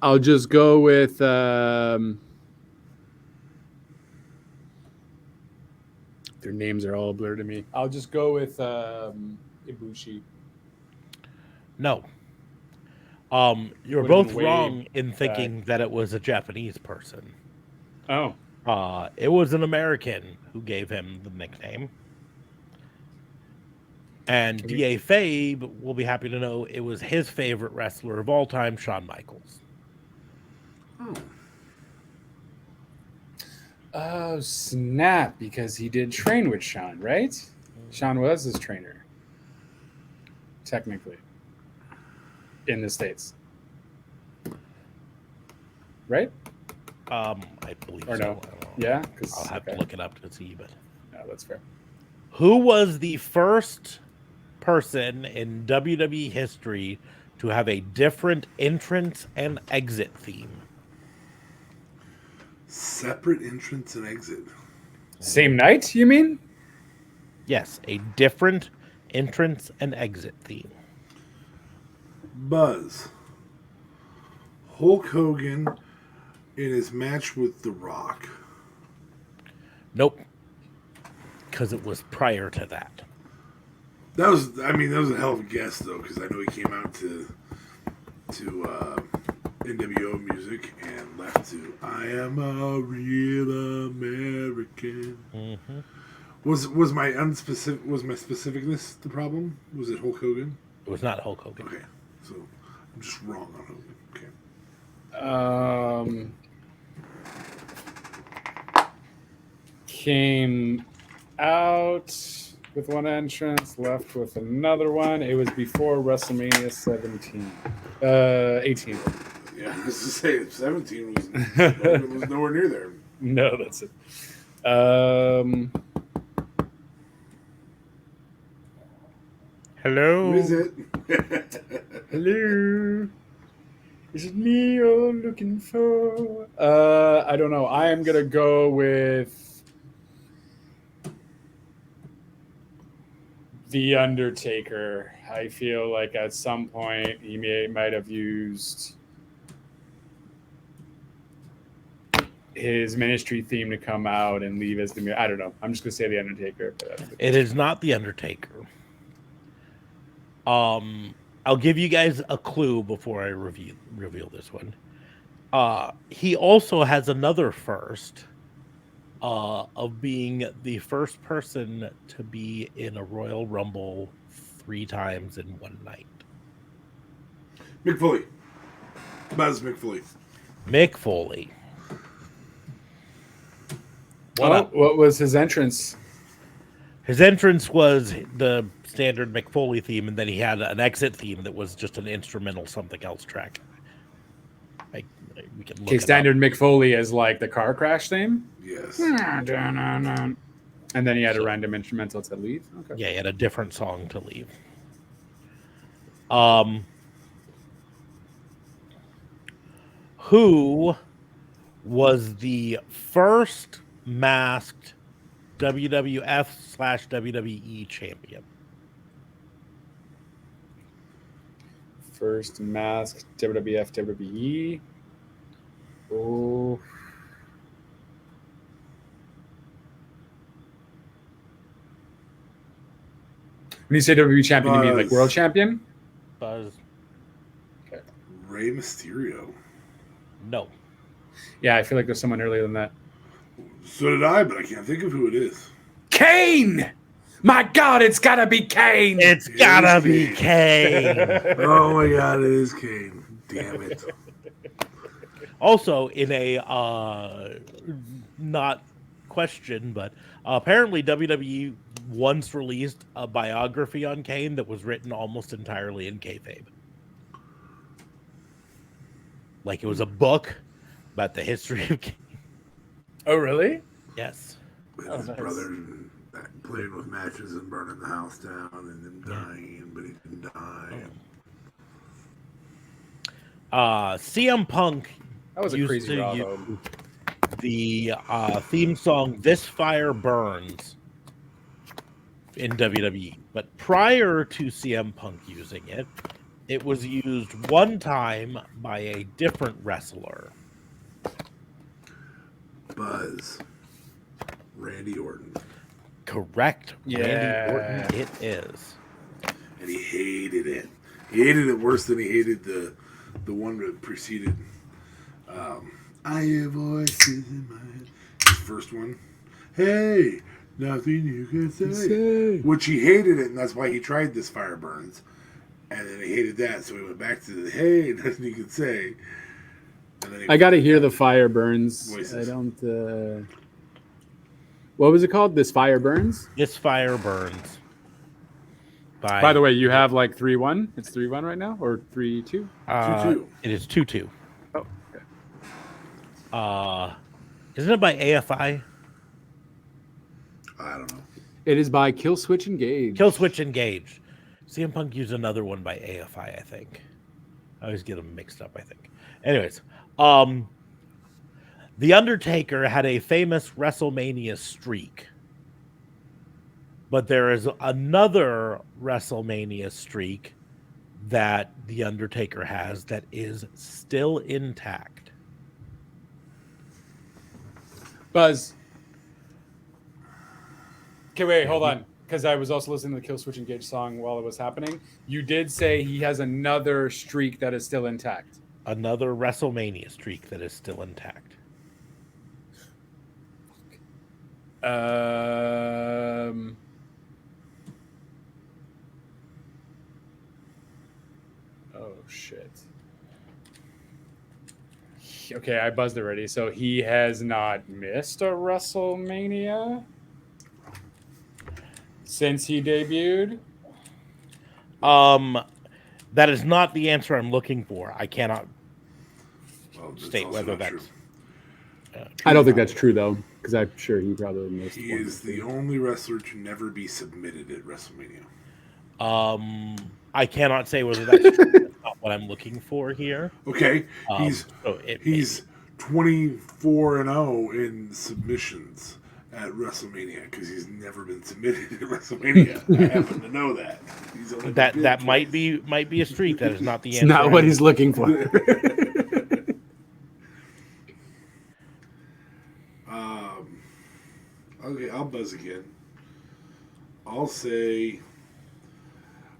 I'll just go with their names are all blurred to me. I'll just go with Ibushi. No. You're Would've both been way wrong in thinking that it was a Japanese person. Oh. It was an American who gave him the nickname. And D.A. Fabe will be happy to know it was his favorite wrestler of all time, Shawn Michaels. Oh, snap, because he did train with Shawn, right? Shawn was his trainer. Technically. In the States. Right? I believe Or so. no? I don't know. Yeah? I'll have to look it up to see, but No, that's fair. who was the first person in WWE history to have a different entrance and exit theme? Separate entrance and exit. Same night, you mean? Yes, a different entrance and exit theme. Buzz. Hulk Hogan in his match with The Rock. Nope. Because it was prior to that. That was a hell of a guess though, because I know he came out to NWO music and left to I Am a Real American. Mm-hmm. Was my specificness the problem? Was it Hulk Hogan? It was not Hulk Hogan. Okay, so I'm just wrong on Hogan. Okay. Came out with one entrance, left with another one. It was before WrestleMania 18. Yeah, I was to say 17 was nowhere near there. No, that's it. Hello. Who is it? Hello. Is it me you're looking for? I don't know. I am gonna go with The Undertaker. I feel like at some point he might have used his ministry theme to come out and leave as the. I don't know. I'm just gonna say The Undertaker. It is not The Undertaker. I'll give you guys a clue before I reveal this one. He also has another first of being the first person to be in a Royal Rumble 3 times in one night. Mick Foley. Buzz Mick Foley. Mick Foley. What was his entrance? His entrance was the standard Mick Foley theme, and then he had an exit theme that was just an instrumental something else track. We can look Okay, it standard up. Mick Foley is like the car crash theme? Yes. I And then he had a So- random instrumental to leave. Okay. Yeah, he had a different song to leave. Who was the first masked WWF/WWE champion? First masked WWF WWE. Oh. When you say WWE champion, you mean like Buzz. world champion? Buzz? Rey Mysterio. No. Yeah, I feel like there's someone earlier than that. So did I, but I can't think of who it is. Kane! My God, it's gotta be Kane! It's gotta be Kane. Oh my God, it is Kane. Damn it. Also, in a not question, but apparently WWE once released a biography on Kane that was written almost entirely in kayfabe. Like it was a book about the history of Kane. Oh, really? Yes. With Oh, his nice. brother playing with matches and burning the house down and then dying, but he didn't die. CM Punk That was a used crazy to Raw, use though. the theme song "This Fire Burns" in WWE, but prior to CM Punk using it, it was used one time by a different wrestler. Buzz. Randy Orton. Correct. Yeah. Randy Orton it is. And he hated it. He hated it worse than he hated the one that preceded. I hear voices in my head. His first one. Hey, nothing you can say. Which he hated it, and that's why he tried This Fire Burns. And then he hated that, so he went back to the hey, nothing you can say. And then I gotta hear the fire burns. Voices. I don't. What was it called? This fire burns. This Fire Burns. By the way, you have like 3-1. It's 3-1 right now, or 3-2. 2-2. It is 2-2. Oh, okay. Isn't it by AFI? I don't know. It is by Kill Switch Engage. Kill Switch Engage. CM Punk used another one by AFI, I think. I always get them mixed up, I think. Anyways, The Undertaker had a famous WrestleMania streak. But there is another WrestleMania streak that The Undertaker has that is still intact. Buzz. Okay, wait, hold on. Because I was also listening to the Kill Switch Engage song while it was happening. You did say he has another streak that is still intact. Another WrestleMania streak that is still intact. Oh shit. Okay, I buzzed already. So he has not missed a WrestleMania since he debuted. That is not the answer I'm looking for. I cannot Well, that's state also whether not that's. true. I don't think that's true though, because I'm sure he probably missed. He one. is the only wrestler to never be submitted at WrestleMania. I cannot say whether that's true. That's not what I'm looking for here. Okay, he's So it may he's 24-0 in submissions at WrestleMania because he's never been submitted at WrestleMania. I happen to know that. He's only that been that twice. might be a streak. That is not the It's answer. not what he's looking for. Okay, I'll buzz again. I'll say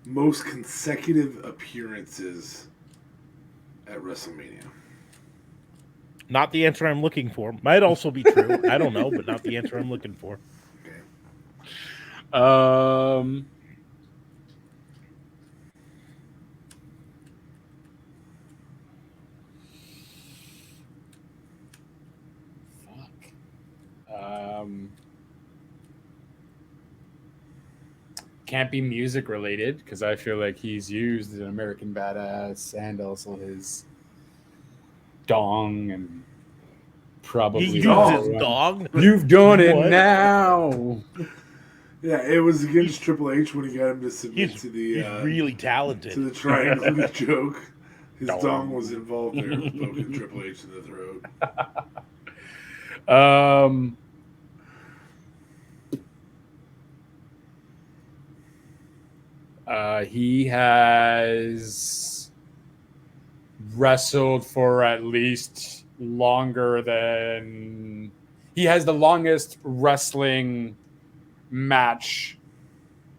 most consecutive appearances at WrestleMania. Not the answer I'm looking for. Might also be true. I don't know, but not the answer I'm looking for. Okay. Can't be music related because I feel like he's used an American Badass and also his dong and Probably. He used dog. his dog. You've done it What? now. Yeah, it was against Triple H when he got him to submit He's to the really talented. to the triangle joke. His Dong. dong was involved there, poking Triple H in the throat. He has wrestled for at least longer than he has the longest wrestling match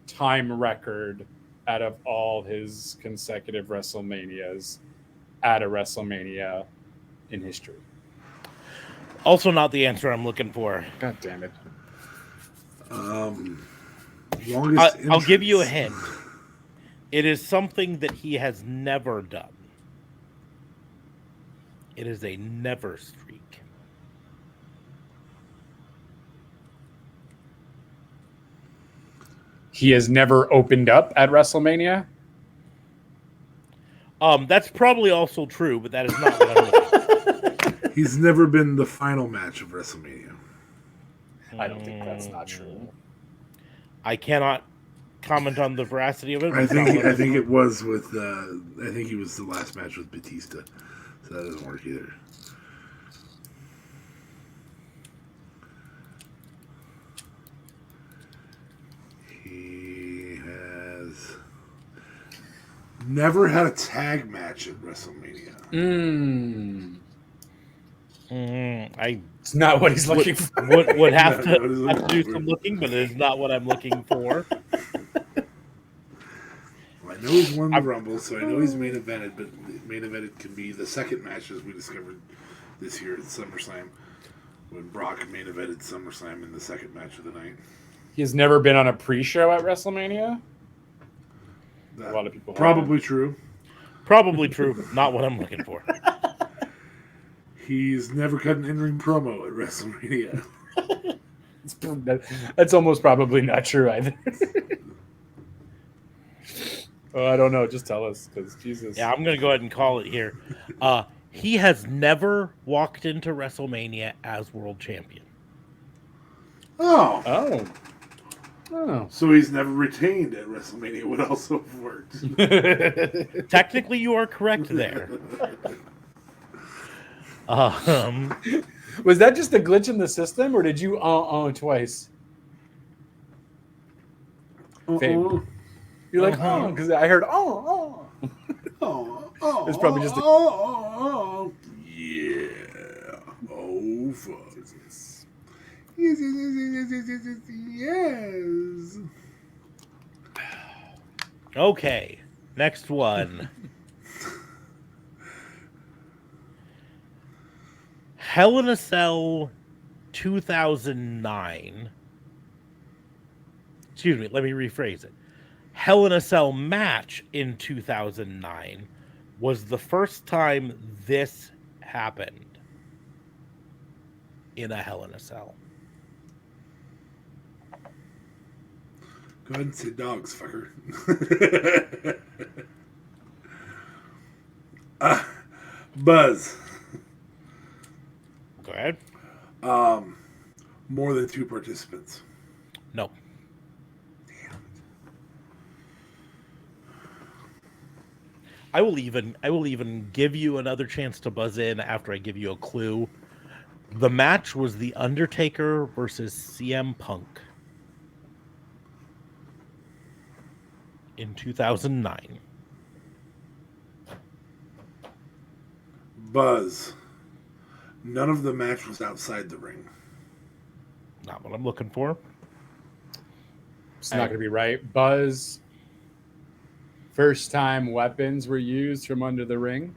time record out of all his consecutive WrestleManias at a WrestleMania in history. Also, not the answer I'm looking for. God damn it. Longest I'll give you a entrance. hint. It is something that he has never done. It is a never streak. He has never opened up at WrestleMania. That's probably also true, but that is not what I'm looking for. He's never been the final match of WrestleMania. I don't think that's not true. I cannot comment on the veracity of it. I think it was with. I think he was the last match with Batista, so that doesn't work either. He has never had a tag match at WrestleMania. It's not what he's looking for. Would have No, to it is have to do looking some for. looking, but it is not what I'm looking for. Well, I know he's won the Rumble, so I know he's main evented, but main evented can be the second match, as we discovered this year at SummerSlam, when Brock main evented SummerSlam in the second match of the night. He has never been on a pre-show at WrestleMania. A lot of people Probably true. Probably true. Not what I'm looking for. He's never cut an in-ring promo at WrestleMania. That's almost probably not true either. Oh, I don't know. Just tell us, because Jesus. Yeah, I'm going to go ahead and call it here. He has never walked into WrestleMania as world champion. Oh. Oh. So he's never retained at WrestleMania would also have worked. Technically, you are correct there. Was that just a glitch in the system, or did you twice? Fame. You're like, because I heard It's probably just yeah. Oh, fuck. Yes. Okay, next one. Hell in a Cell 2009. Excuse me, let me rephrase it. Hell in a Cell match in 2009 was the first time this happened in a Hell in a Cell. Go ahead and say dogs, fucker. Buzz. Go ahead. More than 2 participants. No. I will even give you another chance to buzz in after I give you a clue. The match was The Undertaker versus CM Punk in 2009. Buzz. None of the match was outside the ring. Not what I'm looking for. It's not going to be right. Buzz. First time weapons were used from under the ring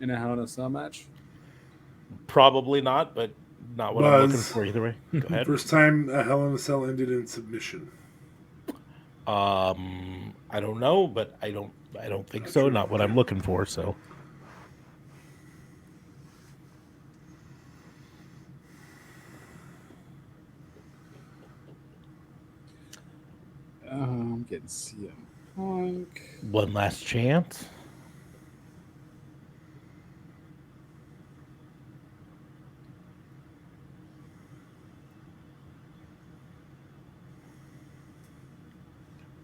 in a Hell in a Cell match. Probably not, but not what I'm looking for either way. Go ahead. First time a Hell in a Cell ended in submission. I don't know, but I don't think so. Not what I'm looking for. So I'm getting CM Punk. one last chance.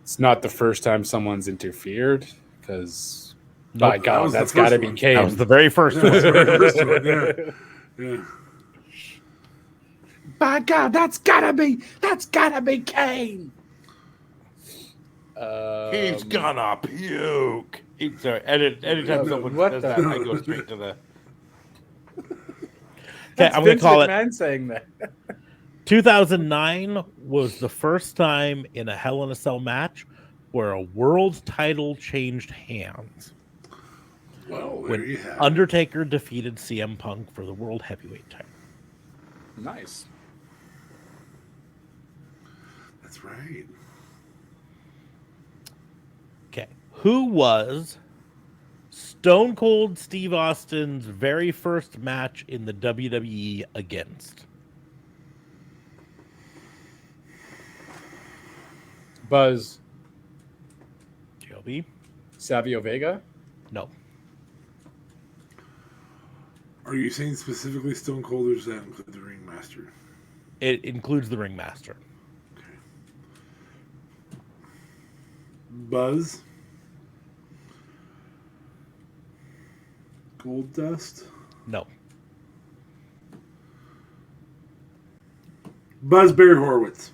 It's not the first time someone's interfered, because Nope. by God, was the that's got to first be one. Kane. That was the very first That was the one. very first one, yeah. By God, that's gotta be Kane. He's gonna puke. Sorry, anytime someone what says the- that, I go straight to the. Okay, That's I'm gonna Vince call it. McMahon saying that. 2009 was the first time in a Hell in a Cell match where a world title changed hands. Well, there When you have it. Undertaker defeated CM Punk for the world heavyweight title. Nice. That's right. Okay, who was Stone Cold Steve Austin's very first match in the WWE against? Buzz JLB? Savio Vega. No. Are you saying specifically Stone Cold, or does that include the Ringmaster? It includes the Ringmaster. Buzz? Gold Dust? No. Buzz Barry Horowitz.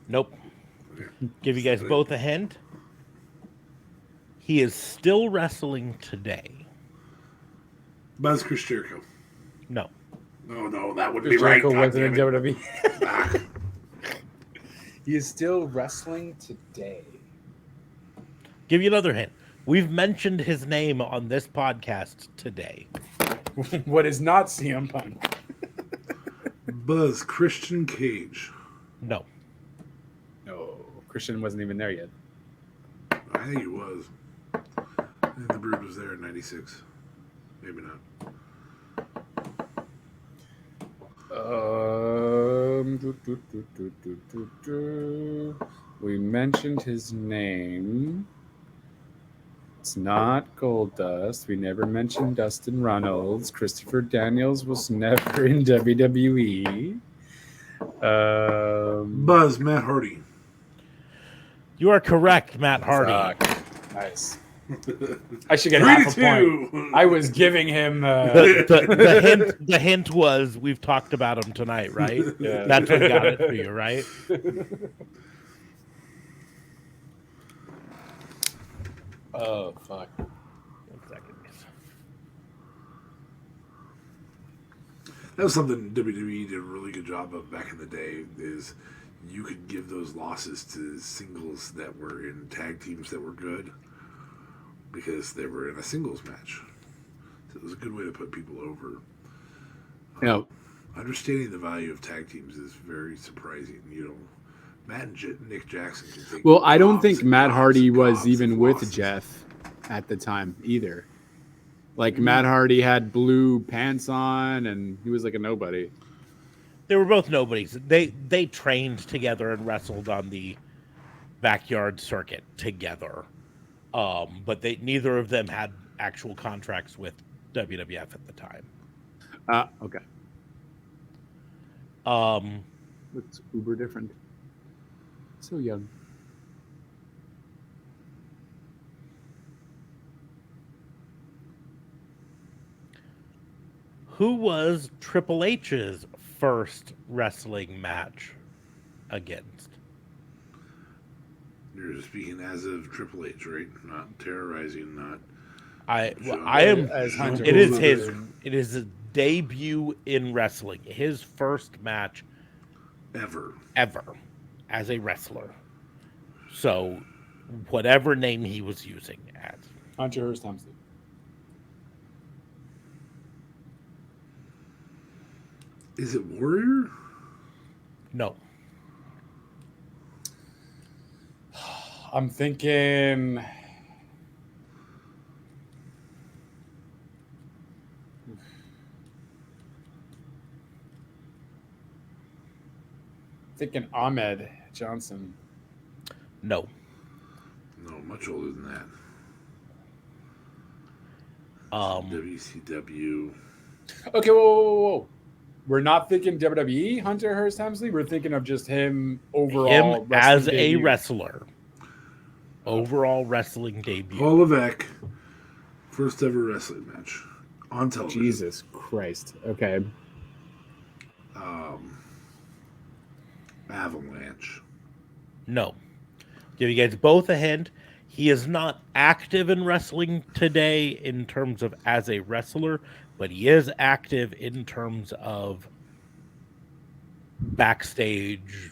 Nope. Give you guys both a hint. He is still wrestling today. Buzz Chris Jericho. No. No, that would be Chris right. Jericho God wasn't in damn it. WWE. He is still wrestling today. Give you another hint. We've mentioned his name on this podcast today. What is not CM Punk? Buzz Christian Cage. No. No, Christian wasn't even there yet. I think he was. I think the Brood was there in '96. Maybe not. We mentioned his name. It's not Goldust. We never mentioned Dustin Runnels. Christopher Daniels was never in WWE. Buzz Matt Hardy. You are correct, Matt Hardy. Nice. I should get 3 half to a point. 2. I was giving him. The hint was we've talked about him tonight, right? Yeah. That's what got it for you, right? Oh fuck. 1 second. That was something WWE did a really good job of back in the day. Is you could give those losses to singles that were in tag teams that were good because they were in a singles match. So it was a good way to put people over. Yeah. Understanding the value of tag teams is very surprising. You know, Matt and Nick Jackson can take. Well, I don't gobs think and Matt gobs Hardy and was gobs even of with losses. Jeff at the time either. Like Matt Hardy had blue pants on, and he was like a nobody. They were both nobodies. They trained together and wrestled on the backyard circuit together. But neither of them had actual contracts with WWF at the time. Okay. Um, Looks uber different. So young. who was Triple H's first wrestling match against? You're speaking as of Triple H, right? Not terrorizing, not. I am. As Hunter It is was his. there. It is his debut in wrestling. His first match Ever. as a wrestler. So, whatever name he was using as. Hunter Hearst Helmsley. Is it Warrior? No. I'm thinking. Thinking Ahmed Johnson. No. No, much older than that. Um, WCW. Okay, whoa. We're not thinking WWE Hunter Hearst Helmsley. We're thinking of just him overall. him as wrestling a debut. wrestler. overall wrestling debut. Paul Levesque, first ever wrestling match on television. Jesus Christ. Okay. Avalanche. No. Give you guys both a hint. He is not active in wrestling today in terms of as a wrestler, but he is active in terms of backstage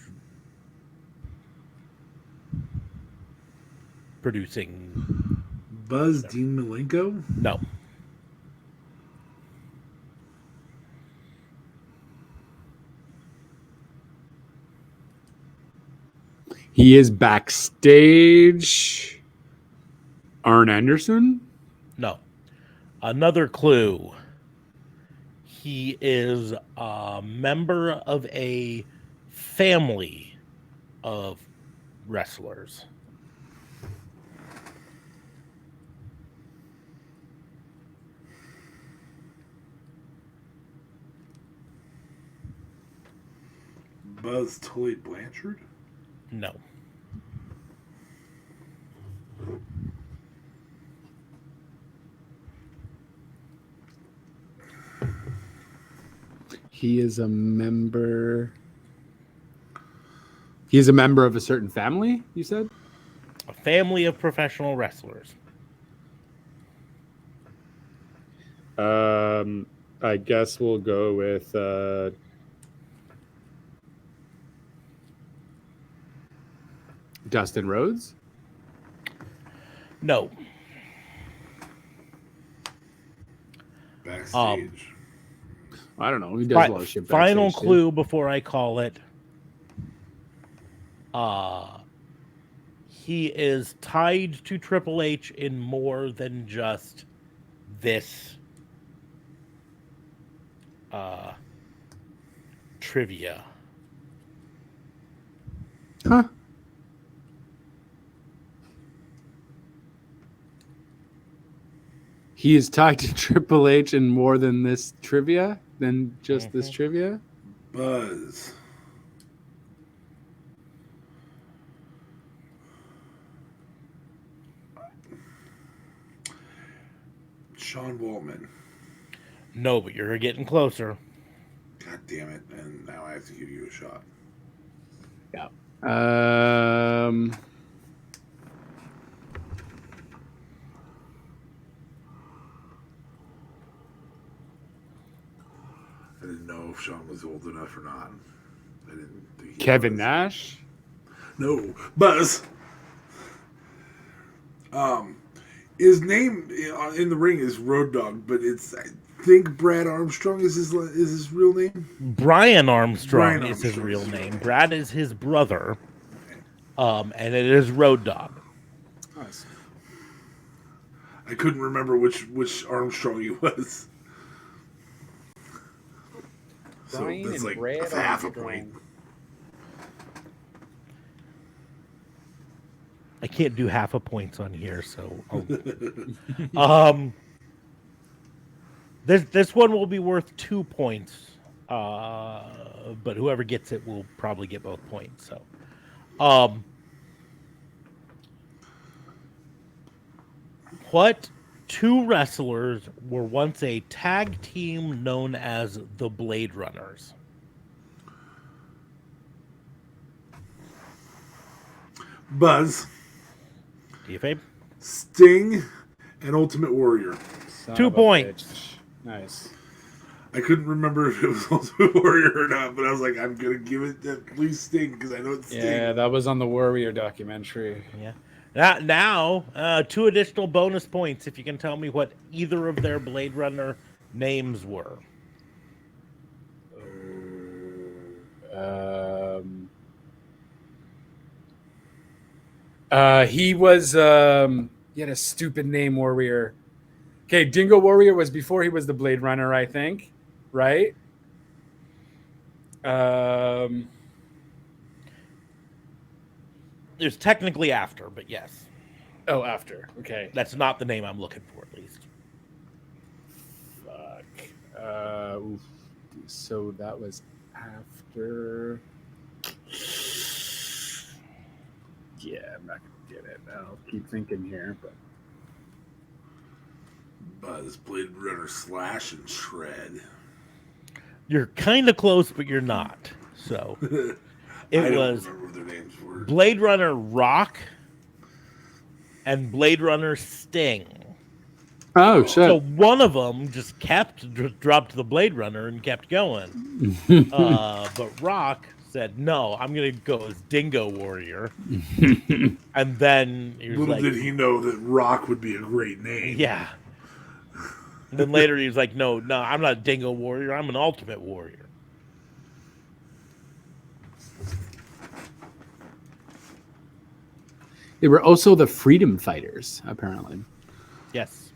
producing. Buzz Dean Malenko. No. He is backstage. Arn Anderson? No. Another clue. He is a member of a family of wrestlers. Buzz Tully Blanchard. No. He is a member. He's a member of a certain family, you said? A family of professional wrestlers. I guess we'll go with Dustin Rhodes. No. Backstage. I don't know. He does a lot of shit. Final backstage, clue before I call it. He is tied to Triple H in more than just this trivia. Huh? He is tied to Triple H in more than this trivia, than just this trivia. Buzz. Sean Waltman. No, but you're getting closer. God damn it. And now I have to give you a shot. Yeah. I didn't know if Sean was old enough or not. I didn't think he Kevin was. Nash. No. Buzz. His name in the ring is Road Dogg, but it's, I think Brad Armstrong is his real name. Brian Armstrong Brian is his Armstrong real is his name. real Brad is his brother. And it is Road Dogg. Nice. I couldn't remember which Armstrong he was. So Brian that's and like Brad half a Armstrong. point. I can't do half a points on here, so I'll... this one will be worth 2 points. But whoever gets it will probably get both points. So what two wrestlers were once a tag team known as the Blade Runners? Buzz, DFA? Sting, and Ultimate Warrior. Son 2 of a points. bitch. Nice. I couldn't remember if it was Ultimate Warrior or not, but I was like, I'm gonna give it at least Sting because I know it's Sting. Yeah, that was on the Warrior documentary. Yeah. Now, 2 additional bonus points if you can tell me what either of their Blade Runner names were. He was he had a stupid name, Warrior. Okay, Dingo Warrior was before he was the Blade Runner, I think, right? It was technically after, but yes. Oh, after. Okay. That's not the name I'm looking for, at least. Fuck. Oof. So that was after. Yeah, I'm not gonna get it. I'll keep thinking here, but Buzz, Blade Runner, Slash, and Shred. You're kind of close, but you're not. So I it don't was remember what their names were. Blade Runner Rock and Blade Runner Sting. oh shit. So one of them just dropped the Blade Runner and kept going. But Rock said, "No, I'm going to go as Dingo Warrior." And then he was Little like, did he know that Rock would be a great name. "Yeah." And then later he was like, "No, I'm not a Dingo Warrior. I'm an Ultimate Warrior." They were also the Freedom Fighters, apparently. Yes.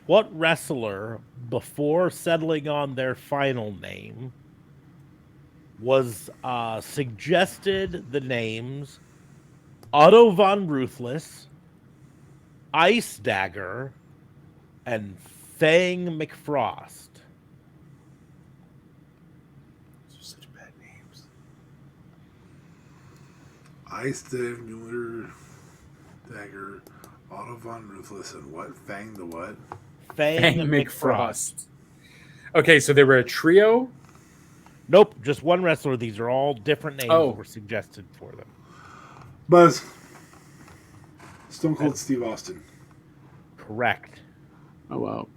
What wrestler, before settling on their final name, was suggested the names Otto von Ruthless, Ice Dagger, and Fang McFrost? Those are such bad names. Ice Dagger, Otto Von Ruthless, and what? Fang the what? Fang McFrost. Okay, so they were a trio. Nope, just one wrestler. These are all different names that were suggested for them. Buzz. Stone Cold Steve Austin. Correct. Oh wow.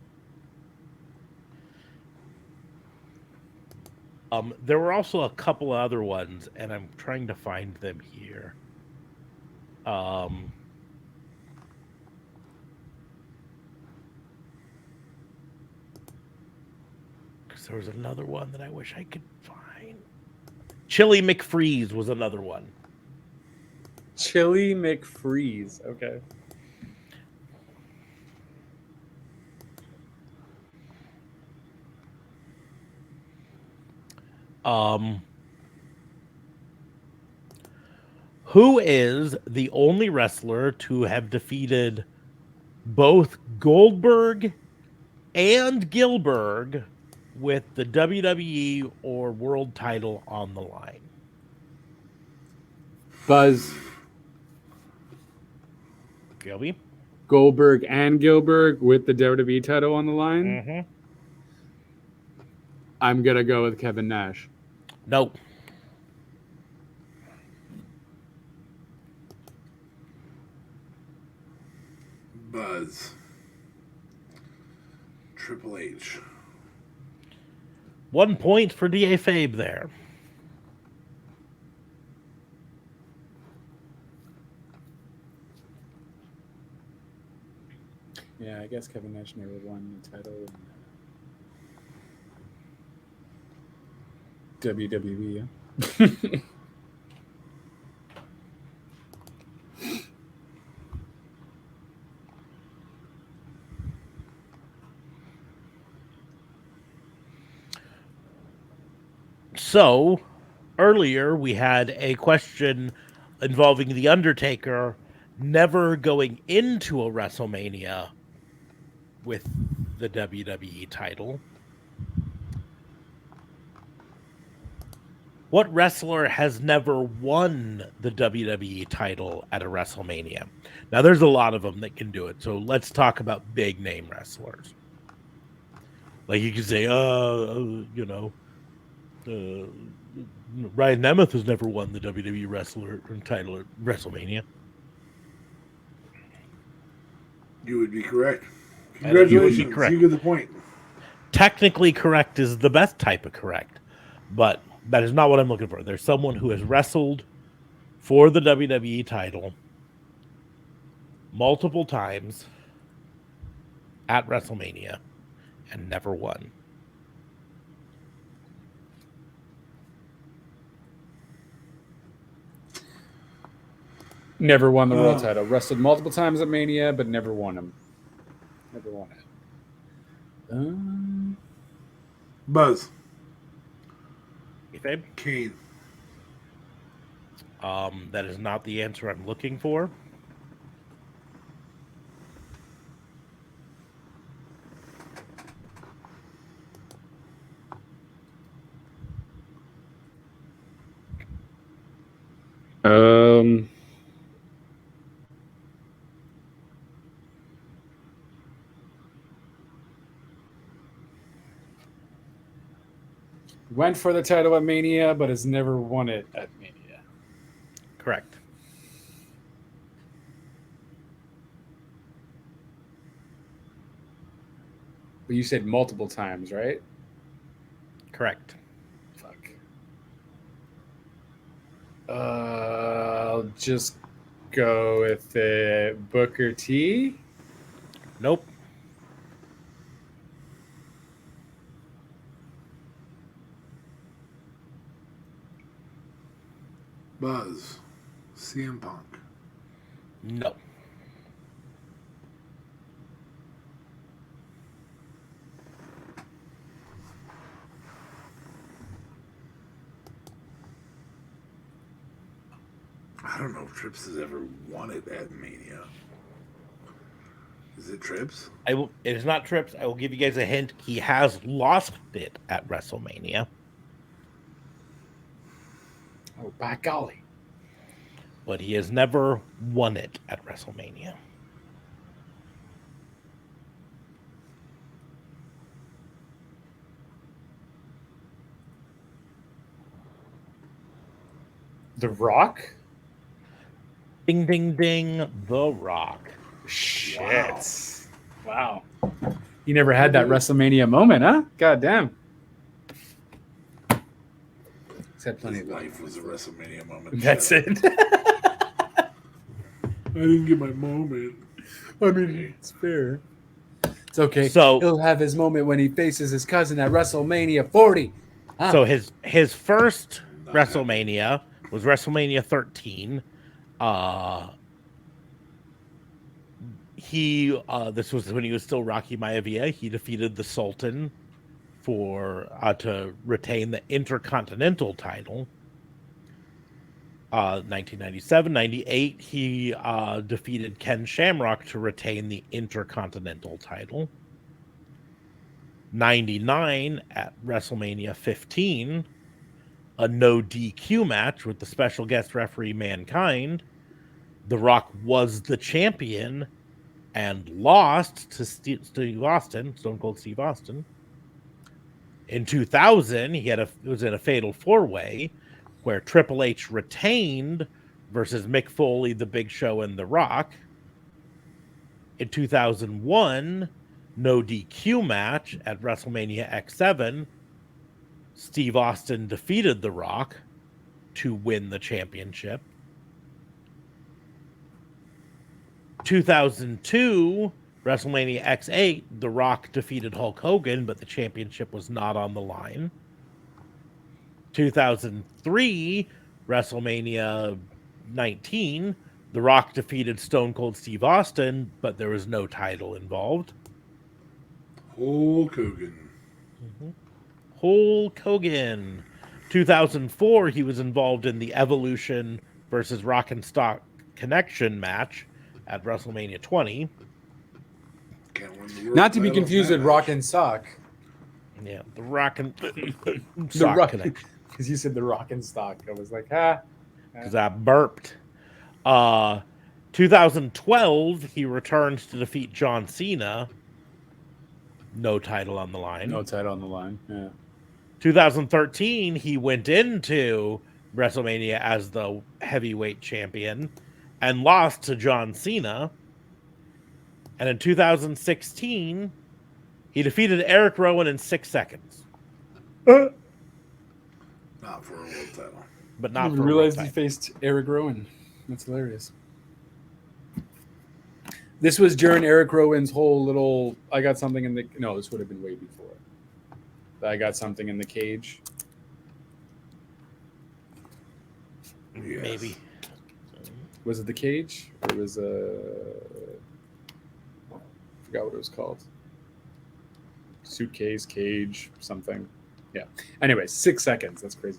There were also a couple other ones, and I'm trying to find them here. Because there was another one that I wish I could find. Chili McFreeze was another one. Chili McFreeze. Okay. Who is the only wrestler to have defeated both Goldberg and Gillberg with the WWE or world title on the line? Buzz, Gilby? Goldberg and Gillberg with the WWE title on the line. Mm-hmm. I'm gonna go with Kevin Nash. Nope. Buzz. Triple H. 1 point for D.A. Fabe there. Yeah, I guess Kevin Nash never won the title in WWE. Yeah? So, earlier we had a question involving The Undertaker never going into a WrestleMania with the WWE title. What wrestler has never won the WWE title at a WrestleMania? Now, there's a lot of them that can do it, so let's talk about big name wrestlers. Like you can say, Ryan Nemeth has never won the WWE wrestler title at WrestleMania. You would be correct. You would be Congratulations. correct. You get the point. Technically correct is the best type of correct, but that is not what I'm looking for. There's someone who has wrestled for the WWE title multiple times at WrestleMania and never won. Never won the world title. Wrestled multiple times at Mania, but never won them. Never won it. Buzz. Fabe? Kane. That is not the answer I'm looking for. Went for the title at Mania, but has never won it at Mania. Correct. But you said multiple times, right? Correct. Fuck. I'll just go with Booker T. Nope. Buzz. CM Punk. No. I don't know if Trips has ever won it at Mania. Is it Trips? It is not Trips. I will give you guys a hint. He has lost it at WrestleMania. Oh, by golly. But he has never won it at WrestleMania. The Rock? Ding, ding, ding. The Rock. Shit. Wow. You never had that WrestleMania moment, huh? God damn. He's had plenty His of life was a WrestleMania moment. That's Shut it. up. I didn't get my moment. I mean, it's fair. It's okay. So- he'll have his moment when he faces his cousin at WrestleMania 40. Huh? So his first WrestleMania was WrestleMania 13. This was when he was still Rocky Maivia. He defeated the Sultan to retain the Intercontinental title. 1997, 98, he defeated Ken Shamrock to retain the Intercontinental title. 99 at WrestleMania 15, a no DQ match with the special guest referee Mankind. The Rock was the champion and lost to Steve Austin, Stone Cold Steve Austin. In 2000, it was in a fatal four-way where Triple H retained versus Mick Foley, The Big Show, and The Rock. In 2001, no DQ match at WrestleMania X7, Steve Austin defeated The Rock to win the championship. 2002, WrestleMania X8, The Rock defeated Hulk Hogan, but the championship was not on the line. 2003, WrestleMania 19, The Rock defeated Stone Cold Steve Austin, but there was no title involved. Hulk Hogan. Hulk Hogan. 2004, he was involved in the Evolution versus Rock and Stock Connection match at WrestleMania 20. Can't win the world Not to be title confused in with that Rock match. and Sock. Yeah, the Rock and The Stock Rock, Connection. because you said the Rock and Stock. I was like, ah. Because I burped. 2012, he returned to defeat John Cena. No title on the line. No title on the line. Yeah. 2013, he went into WrestleMania as the heavyweight champion and lost to John Cena. And in 2016, he defeated Eric Rowan in 6 seconds. Not for a world title. But I not didn't for a realize world he title. faced Eric Rowan. That's hilarious. This was during Eric Rowan's whole little. I got something in the. No, this would have been way before. I got something in the cage. Yes. Maybe. Was it the cage or was forgot what it was called. Suitcase, cage, something. Yeah. Anyway, 6 seconds. That's crazy.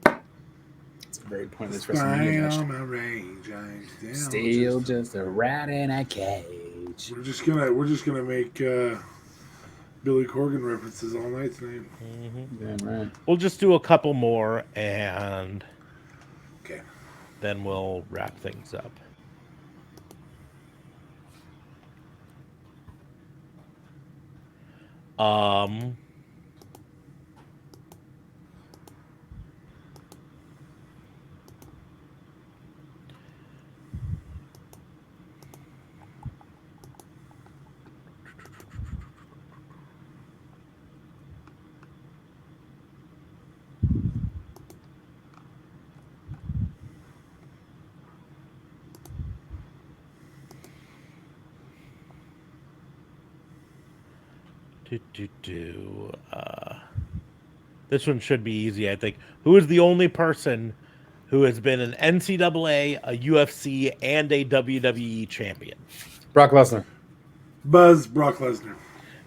It's a very pointless WrestleMania match. on my range, I'm Still just a rat in a cage. We're just gonna make Billy Corgan references all night tonight. Damn right. We'll just do a couple more, and then we'll wrap things up. This one should be easy, I think. Who is the only person who has been an NCAA, a UFC, and a WWE champion? Brock Lesnar. Buzz Brock Lesnar.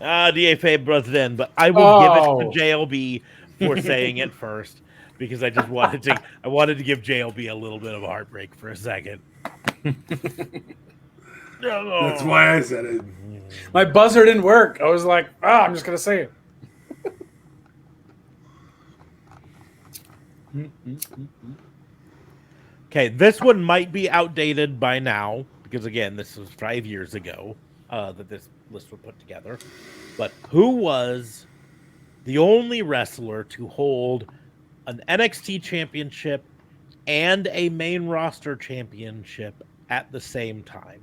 DFA Brazilian, but I will give it to JLB for saying it first because I just wanted to. I wanted to give JLB a little bit of a heartbreak for a second. That's why I said it. My buzzer didn't work. I was like, I'm just gonna say it. Okay, this one might be outdated by now because again, this was 5 years ago that this list was put together. But who was the only wrestler to hold an NXT championship and a main roster championship at the same time?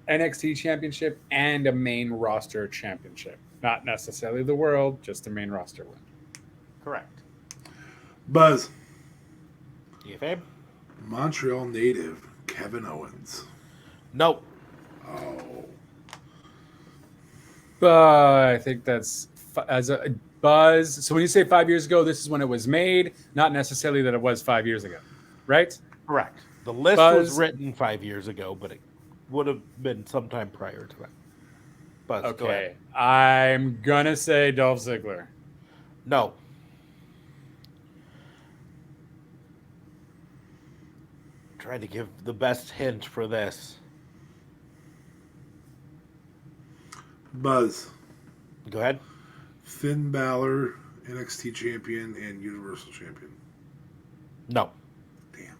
NXT championship and a main roster championship. Not necessarily the world, just a main roster one. Correct. Buzz. DFA? Montreal native Kevin Owens. Nope. I think that's as a Buzz. So when you say 5 years ago, this is when it was made, not necessarily that it was 5 years ago, right? Correct. The list Buzz, was written 5 years ago, but it would have been sometime prior to that. Buzz, go ahead. Okay. I'm going to say Dolph Ziggler. No. Try to give the best hint for this. Buzz. Go ahead. Finn Balor, NXT champion and Universal champion. No. Damn.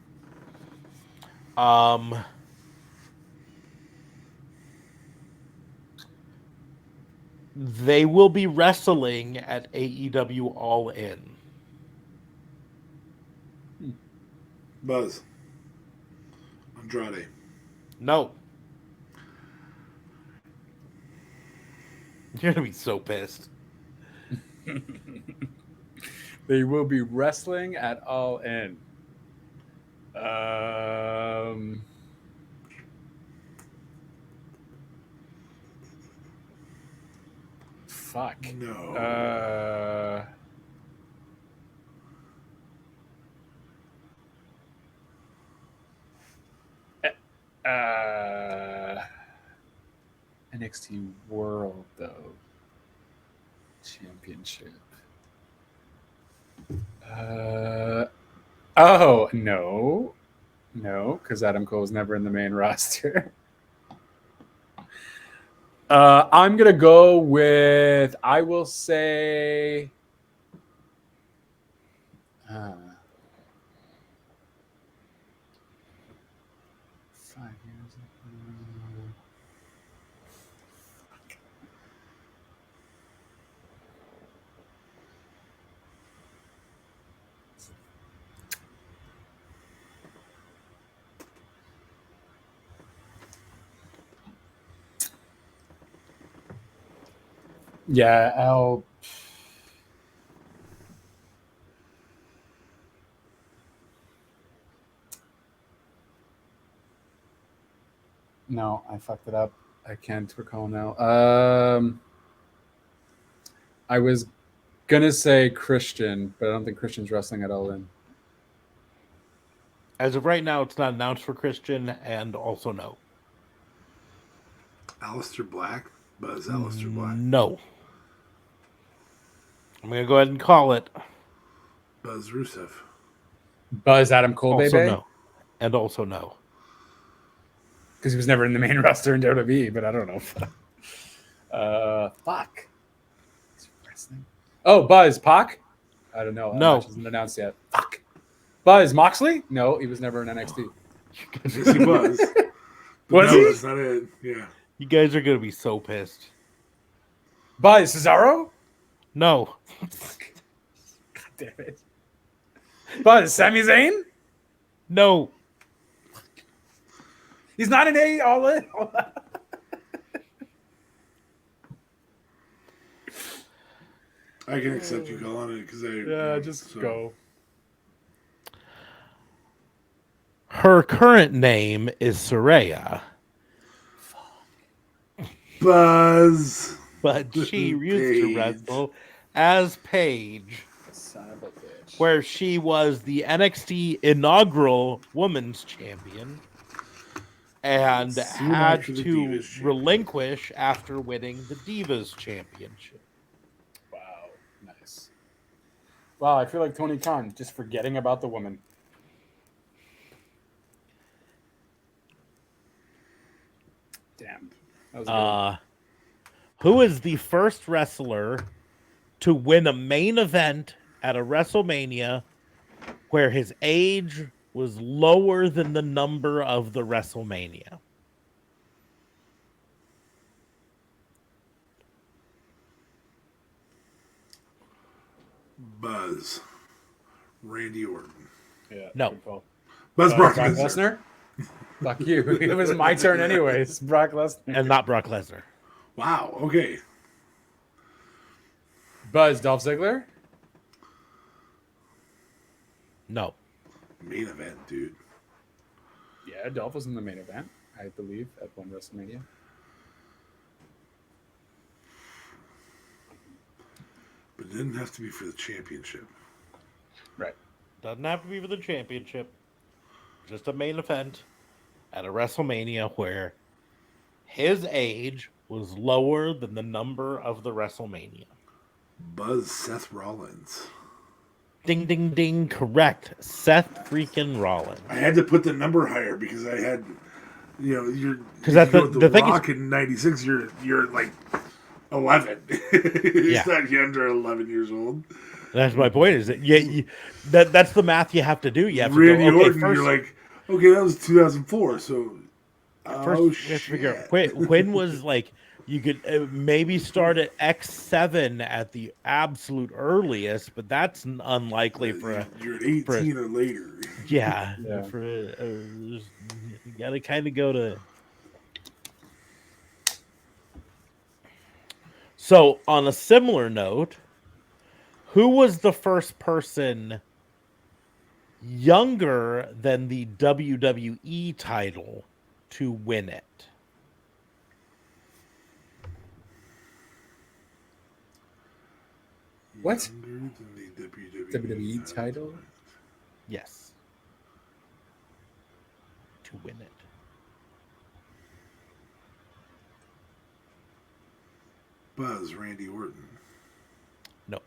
They will be wrestling at AEW All In. Buzz. Andrade. No. You're going to be so pissed. They will be wrestling at All In. Fuck. No. NXT World though Championship. Oh no, because Adam Cole's never in the main roster. I'm gonna go with. I will say. 5 years ago. Yeah, I'll. No, I fucked it up. I can't recall now. I was gonna say Christian, but I don't think Christian's wrestling at All In. As of right now, it's not announced for Christian, and also no. Aleister Black? Buzz Aleister Black. No. I'm going to go ahead and call it. Buzz Rusev. Buzz Adam Cole, Also baby? no. And also no. Because he was never in the main roster in WWE, but I don't know. Fuck. Wrestling. Oh, Buzz Pac. I don't know. No. That match isn't announced yet. Fuck. Buzz Moxley? No, he was never in NXT. Yes, he was. But Was no, he? that's not it. Yeah. You guys are gonna be so pissed. Buzz Cesaro? No. God damn it. Buzz Sami Zayn? No. He's not an A all in. I can accept you calling it because go. Her current name is Saraya, Buzz. but she used to Paige. wrestle as Paige, Son of a bitch. where she was the NXT inaugural Women's Champion and Soon had after the to Divas Championship. relinquish after winning the Divas Championship. Wow. Nice. Wow, I feel like Tony Khan just forgetting about the woman. Damn. That was good. Who is the first wrestler to win a main event at a WrestleMania where his age was lower than the number of the WrestleMania? Buzz. Randy Orton. Yeah, No. good call. Buzz Brock Brock Lesnar. Lesnar? Fuck you. It was my turn anyways. Brock Lesnar. And not Brock Lesnar. Wow. Okay. Buzz Dolph Ziggler? No. Main event, dude. Yeah, Dolph was in the main event, I believe, at one WrestleMania. But it didn't have to be for the championship. Right. Doesn't have to be for the championship. Just a main event at a WrestleMania where his age was lower than the number of the WrestleMania. Buzz Seth Rollins. Ding, ding, ding. Correct. Seth freaking Rollins. I had to put the number higher because I had, you're Because that's you go with the thing is, Rock in '96. You're like 11. Yeah. He's not under 11 years old. that's my point. Is that that's the math you have to do. You have to Randy go, okay, Orton, first, you're like, okay, that was 2004. So, first we have to figure out when was like you could maybe start at X7 at the absolute earliest, but that's unlikely for a you're at 18 or later. yeah. Yeah. For you got to kind of go to. So, on a similar note, who was the first person younger than the WWE title to win it? What? Younger than the WWE title? Yes. To win it. Buzz Randy Orton. No.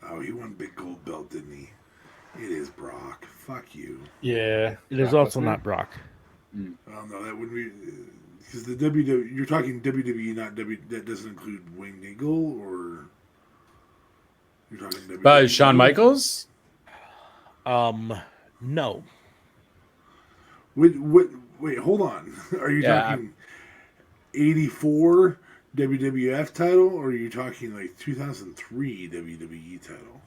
Oh, he won big gold belt, didn't he? It is Brock. Fuck you. Yeah. It is Brock also Lesnar? not Brock. Oh no, that wouldn't be because the WWE. You're talking WWE, not W. That doesn't include Wayne Nagel, or you're talking WWE. Buzz Shawn Michaels? No. Wait, hold on. Are you Yeah, talking 84 WWF title, or are you talking like 2003 WWE title?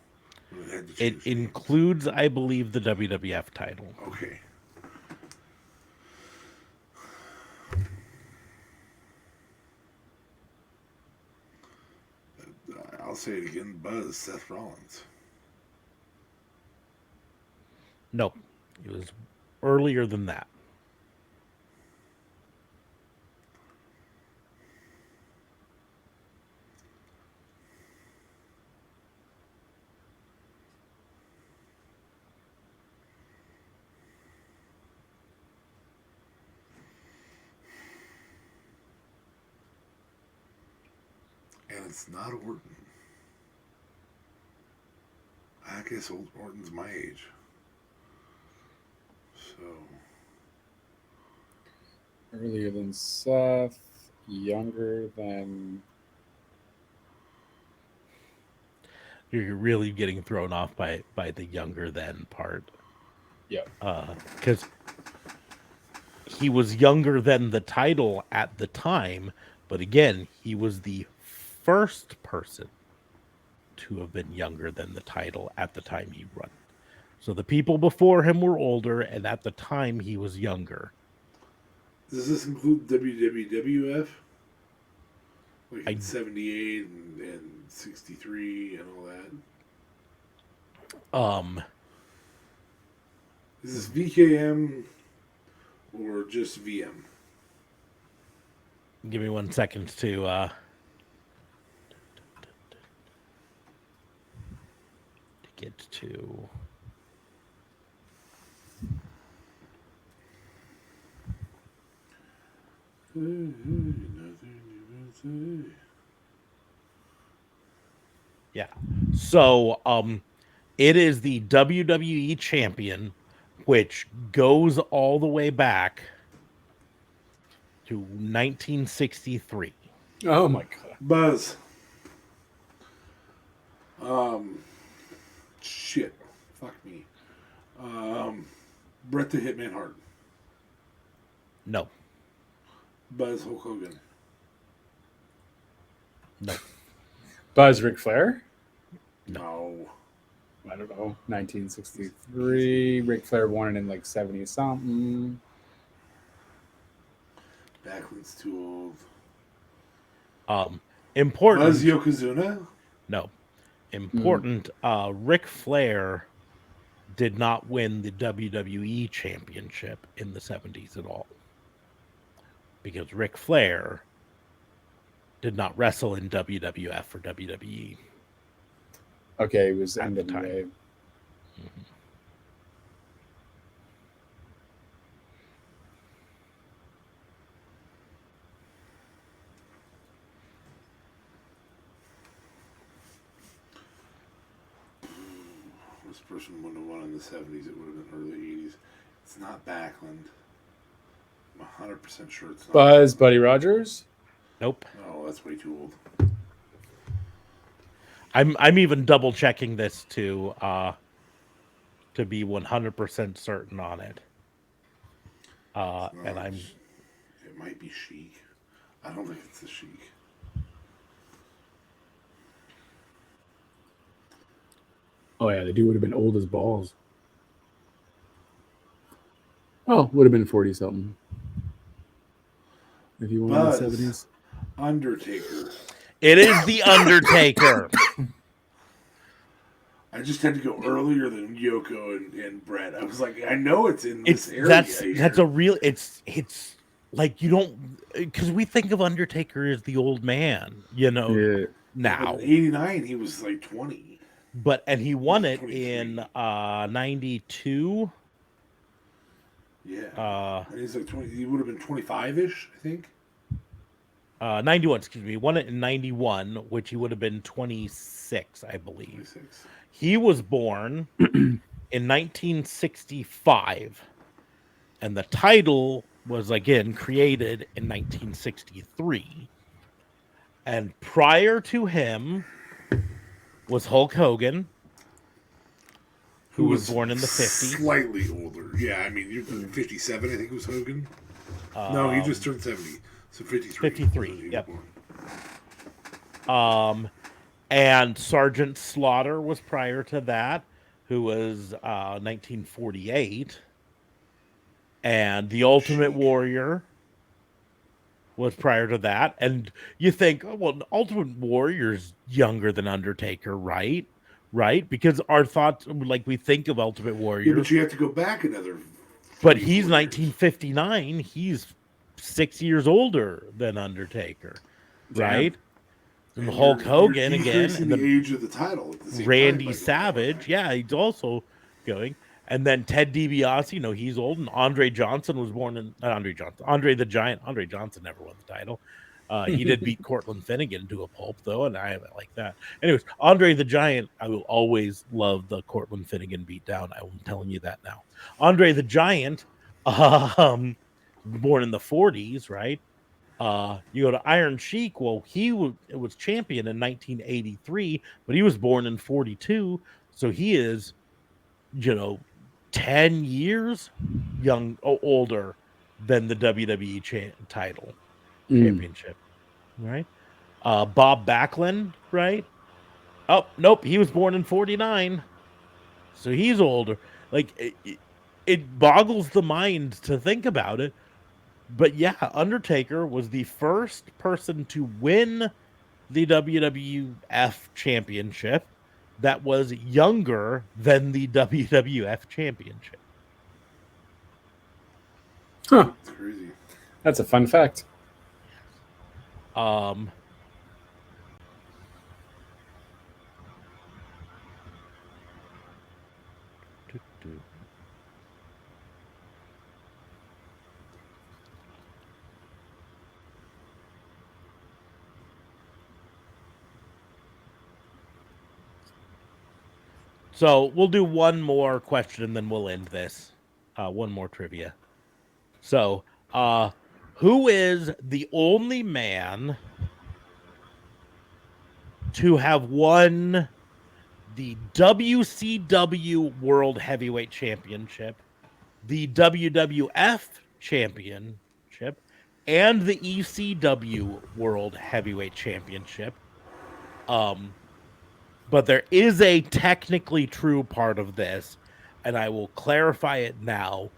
When it had to It change names? includes, I believe, the WWF title. Okay. I'll say it again. Buzz Seth Rollins. No. It was earlier than that. And it's not Orton. I guess Orton's my age. So. Earlier than Seth, younger than. You're really getting thrown off by the younger than part. Yeah. Because he was younger than the title at the time, but again, he was the first person to have been younger than the title at the time he won. So the people before him were older, and at the time he was younger. Does this include WWF? Like I- in 78 and 63 and all that? Is this VKM or just VM? Give me 1 second to get to. Yeah. So it is the WWE champion, which goes all the way back to 1963. Oh my god. Buzz. Shit. Fuck me. Bret the Hitman Hart. No. Buzz Hulk Hogan. No. Buzz Ric Flair? No. I don't know. 1963. Ric Flair won it in like 70 something. Backlund's too Important. old. Buzz Yokozuna? No. Important. Ric Flair did not win the WWE championship in the 70s at all. Because Ric Flair did not wrestle in WWF or WWE. Okay, it was At the NWA. time. This person wouldn't have won in the 70s. It would have been early 80s. It's not Backlund. I'm 100% sure it's not. Buzz Buddy Rogers? Nope. Oh, that's way too old. I'm even double checking this to be 100% certain on it. And I'm It might be Sheik. I don't think it's the Sheik. Oh yeah, the dude would have been old as balls. Oh, would have been 40 something. If you won in the Buzz. 70s. Undertaker. It is the Undertaker. I just had to go earlier than Yoko and Brett. I was like, I know it's in this It's area. that's a real. It's like you don't, because we think of Undertaker as the old man, Yeah. now. In 89, he was like 20. But and he won it 23. in 92. Yeah. And he's like 20. He would have been 25-ish, I think. 91, excuse me. He won it in 91, which he would have been 26, I believe. 26. He was born in 1965, and the title was again created in 1963. And prior to him was Hulk Hogan, who was born in the 50s. Slightly older. Yeah, I mean, you're 57, I think was Hogan. No, he just turned 70. So 53. 53, yep. And Sergeant Slaughter was prior to that, who was 1948. And the Ultimate Warrior was prior to that. And you think, oh, well, Ultimate Warrior's younger than Undertaker, right? Right? Because our thoughts, like we think of Ultimate Warrior. Yeah, but you have to go back another. But he's 24 years. 1959. He's 6 years older than Undertaker, right? And And Hulk you're Hogan again, decreasing and the age of the title. At the same Randy time, Savage, yeah, he's also going. And then Ted DiBiase, he's old. And Andre Johnson was born in Andre the Giant. Andre Johnson never won the title. He did beat Cortland Finnegan to a pulp, though, and I haven't like that. Anyways, Andre the Giant, I will always love the Cortland Finnegan beatdown. I'm telling you that now. Andre the Giant born in the 40s, right? You go to Iron Sheik. Well, was champion in 1983, but he was born in 42, so he is, 10 years older than the WWE title championship, right? Bob Backlund, right? Oh, nope, he was born in 49, so he's older. Like it boggles the mind to think about it. But yeah, Undertaker was the first person to win the WWF championship that was younger than the WWF championship. Huh. It's crazy. That's a fun fact. Um, So we'll do one more question and then we'll end this. One more trivia. So, who is the only man to have won the WCW World Heavyweight Championship, the WWF Championship, and the ECW World Heavyweight Championship? But there is a technically true part of this, and I will clarify it now.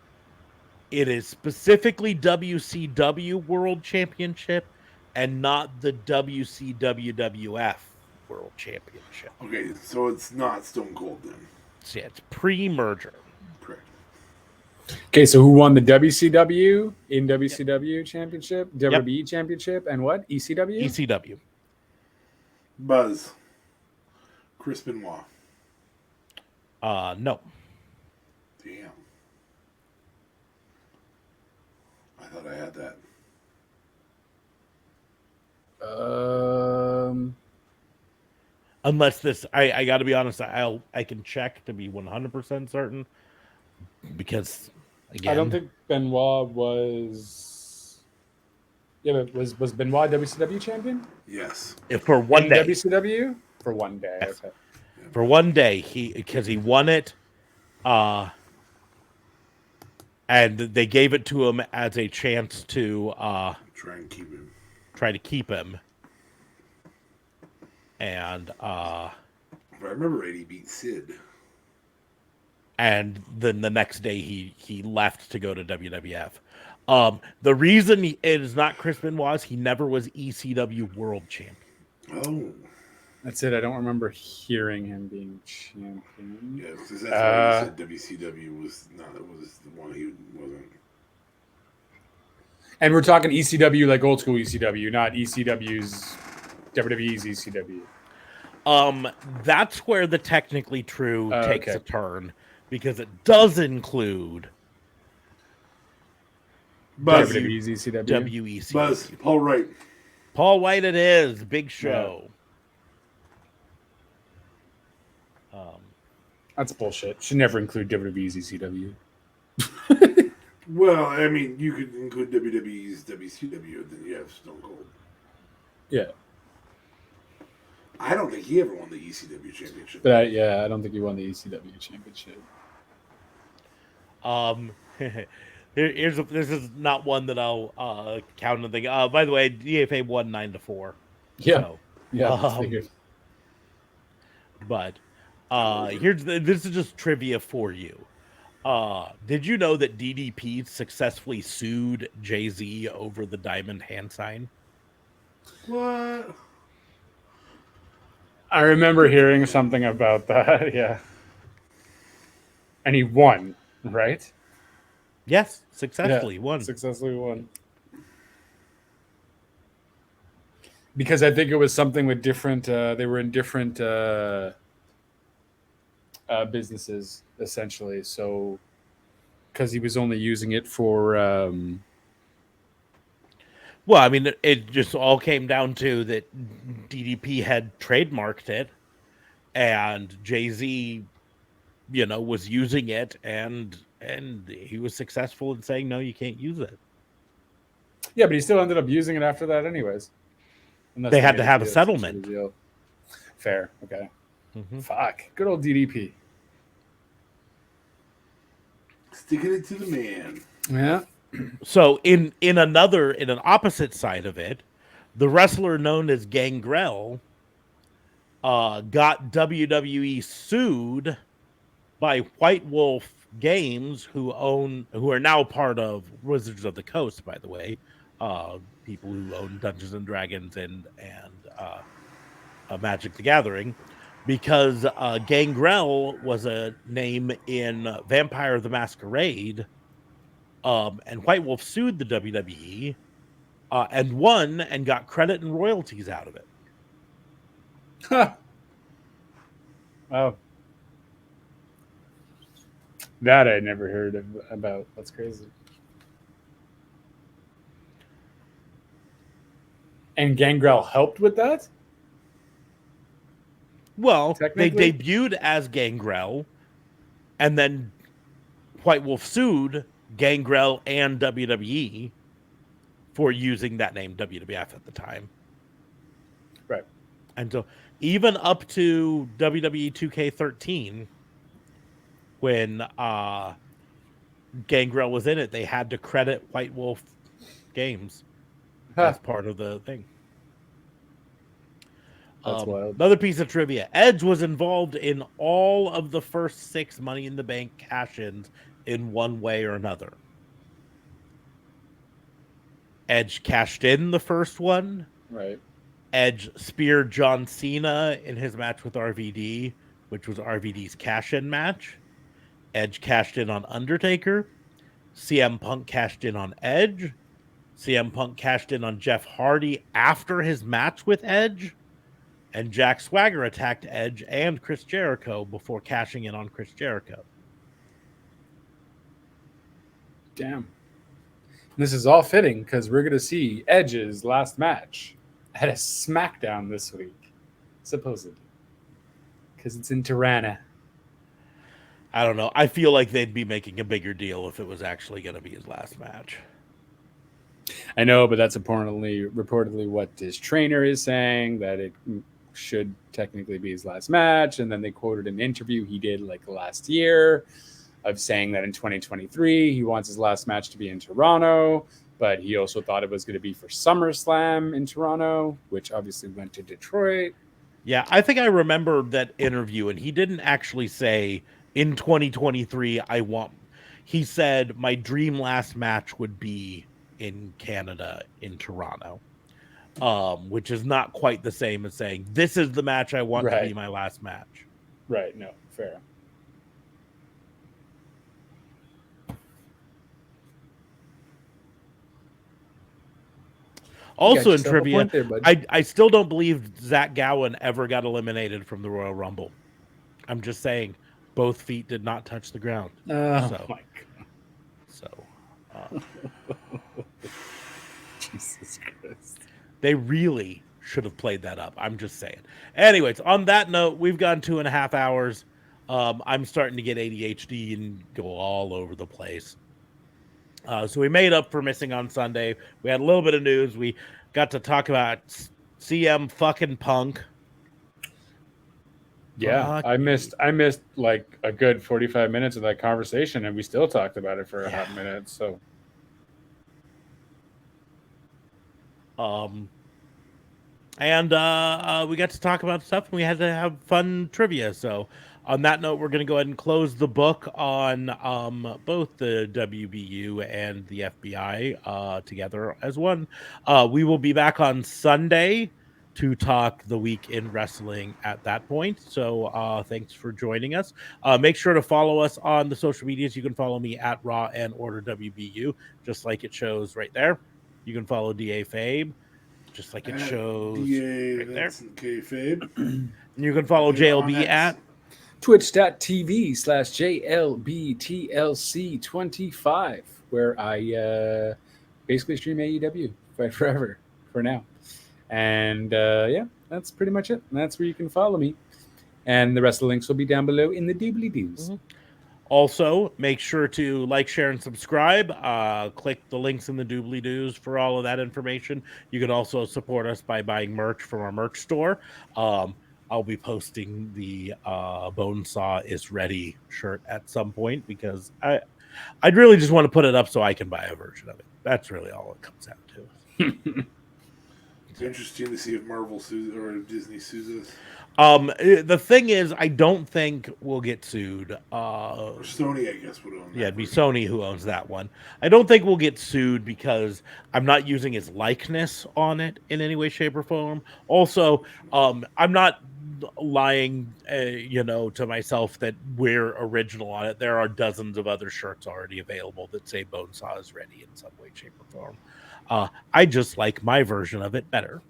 It is specifically WCW World Championship and not the WCWWF World Championship. Okay, so it's not Stone Cold then. So yeah, it's pre-merger. Correct. Okay, so who won the WCW in WCW championship, WWE championship, and what? ECW? ECW. Buzz. Chris Benoit. No. Damn. I thought I had that. Unless this, I got to be honest, I can check to be 100% certain because again, I don't think Benoit was. Yeah, but was Benoit WCW champion? Yes. for one In day. WCW for one day. Yes. Okay. For one day, because he won it, and they gave it to him as a chance to Try and keep him. try to keep him. And If I remember right, he beat Sid. and then the next day he left to go to WWF. The reason it is not Chris Benoit is he never was ECW World Champion. Oh. That's it. I don't remember hearing him being champion. Yeah, because that's why you said WCW was the one he wasn't. And we're talking ECW, like old school ECW, not ECW's WWE's ECW. That's where the technically true takes okay. a turn because it does include Buzz. WWE's ECW. WEC. Buzz. Paul Wright. Paul White it is. Big show. That's bullshit. Should never include WWE's ECW. Well, I mean, you could include WWE's WCW, then you have Stone Cold. Yeah. I don't think he ever won the ECW championship. But I don't think he won the ECW championship. This is not one that I'll count and think. By the way, DFA won 9-4. Yeah. So, Yeah. Figured. but this is just trivia for you. Did you know that DDP successfully sued Jay-Z over the diamond hand sign? What? I remember hearing something about that. Yeah. And he won, right? Yes, successfully won. Successfully won. Because I think it was something with different. They were in different businesses, essentially. So, because he was only using it for. Well, I mean, it just all came down to that DDP had trademarked it, and Jay-Z, was using it, and he was successful in saying, no, you can't use it. Yeah, but he still ended up using it after that, anyways. Unless They had made to have a deal, some sort settlement. of deal. Fair. Okay. Mhm. Fuck. Good old DDP. Sticking it to the man. Yeah. So in an opposite side of it, the wrestler known as Gangrel got WWE sued by White Wolf Games, who are now part of Wizards of the Coast, by the way, people who own Dungeons and Dragons and Magic the Gathering, because Gangrel was a name in Vampire the Masquerade, and White Wolf sued the WWE and won and got credit and royalties out of it. Huh. Oh. That I never heard about. That's crazy. And Gangrel helped with that? Well, they Technically? debuted as Gangrel, and then White Wolf sued Gangrel and WWE for using that name, WWF at the time. Right. And so even up to WWE 2K13, when Gangrel was in it, they had to credit White Wolf Games as part of the thing. That's wild. Another piece of trivia. Edge was involved in all of the first 6 Money in the Bank cash-ins in one way or another. Edge cashed in the first one. Right. Edge speared John Cena in his match with RVD, which was RVD's cash-in match. Edge cashed in on Undertaker. CM Punk cashed in on Edge. CM Punk cashed in on Jeff Hardy after his match with Edge. And Jack Swagger attacked Edge and Chris Jericho before cashing in on Chris Jericho. Damn. This is all fitting because we're going to see Edge's last match at a SmackDown this week, supposedly. Because it's in Tirana. I don't know. I feel like they'd be making a bigger deal if it was actually going to be his last match. I know, but that's reportedly what his trainer is saying, that it should technically be his last match. And then they quoted an interview he did like last year of saying that in 2023 he wants his last match to be in Toronto, but he also thought it was going to be for SummerSlam in Toronto, which obviously went to Detroit. Yeah, I think I remember that interview, and he didn't actually say in 2023 he said my dream last match would be in Canada, in Toronto, which is not quite the same as saying this is the match I want to be my last match. Right. No, fair. Also in trivia, I still don't believe Zach Gowen ever got eliminated from the Royal Rumble. I'm just saying, both feet did not touch the ground. Oh my God. So, Jesus Christ. They really should have played that up. I'm just saying. Anyways, on that note, we've gone 2.5 hours. I'm starting to get ADHD and go all over the place. So we made up for missing on Sunday. We had a little bit of news. We got to talk about CM fucking Punk. Yeah, I missed like a good 45 minutes of that conversation, and we still talked about it for a hot minute. So, and we got to talk about stuff, and we had to have fun trivia. So, on that note, we're going to go ahead and close the book on both the WBU and the FBI together as one. We will be back on Sunday to talk the week in wrestling at that point. So thanks for joining us. Make sure to follow us on the social medias. You can follow me at Raw and Order WBU, just like it shows right there. You can follow DA Fabe, just like it shows right there. And you can follow JLB at twitch.tv/JLBTLC25, where I basically stream AEW forever for now. And yeah, that's pretty much it. And that's where you can follow me. And the rest of the links will be down below in the doobly-doos. Mm-hmm. Also, make sure to like, share, and subscribe. Click the links in the doobly-doos for all of that information. You can also support us by buying merch from our merch store. I'll be posting the Bonesaw is Ready shirt at some point because I'd really just want to put it up so I can buy a version of it. That's really all it comes down to. It's interesting to see if Marvel sues or if Disney sues us. The thing is, I don't think we'll get sued. Or Sony, I guess, would own that. Yeah, it'd be Sony who owns that one. I don't think we'll get sued because I'm not using his likeness on it in any way, shape, or form. Also, I'm not lying, to myself that we're original on it. There are dozens of other shirts already available that say Bonesaw is Ready in some way, shape, or form. I just like my version of it better.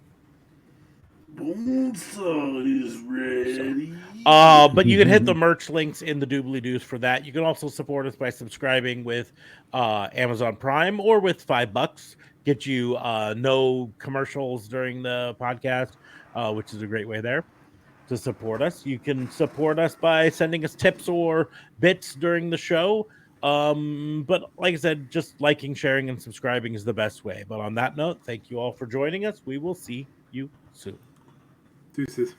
Bonesaw is ready. But you can hit the merch links in the doobly-doos for that. You can also support us by subscribing with Amazon Prime or with $5. Get you no commercials during the podcast, which is a great way there to support us. You can support us by sending us tips or bits during the show. But like I said, just liking, sharing, and subscribing is the best way. But on that note, thank you all for joining us. We will see you soon. Deuces.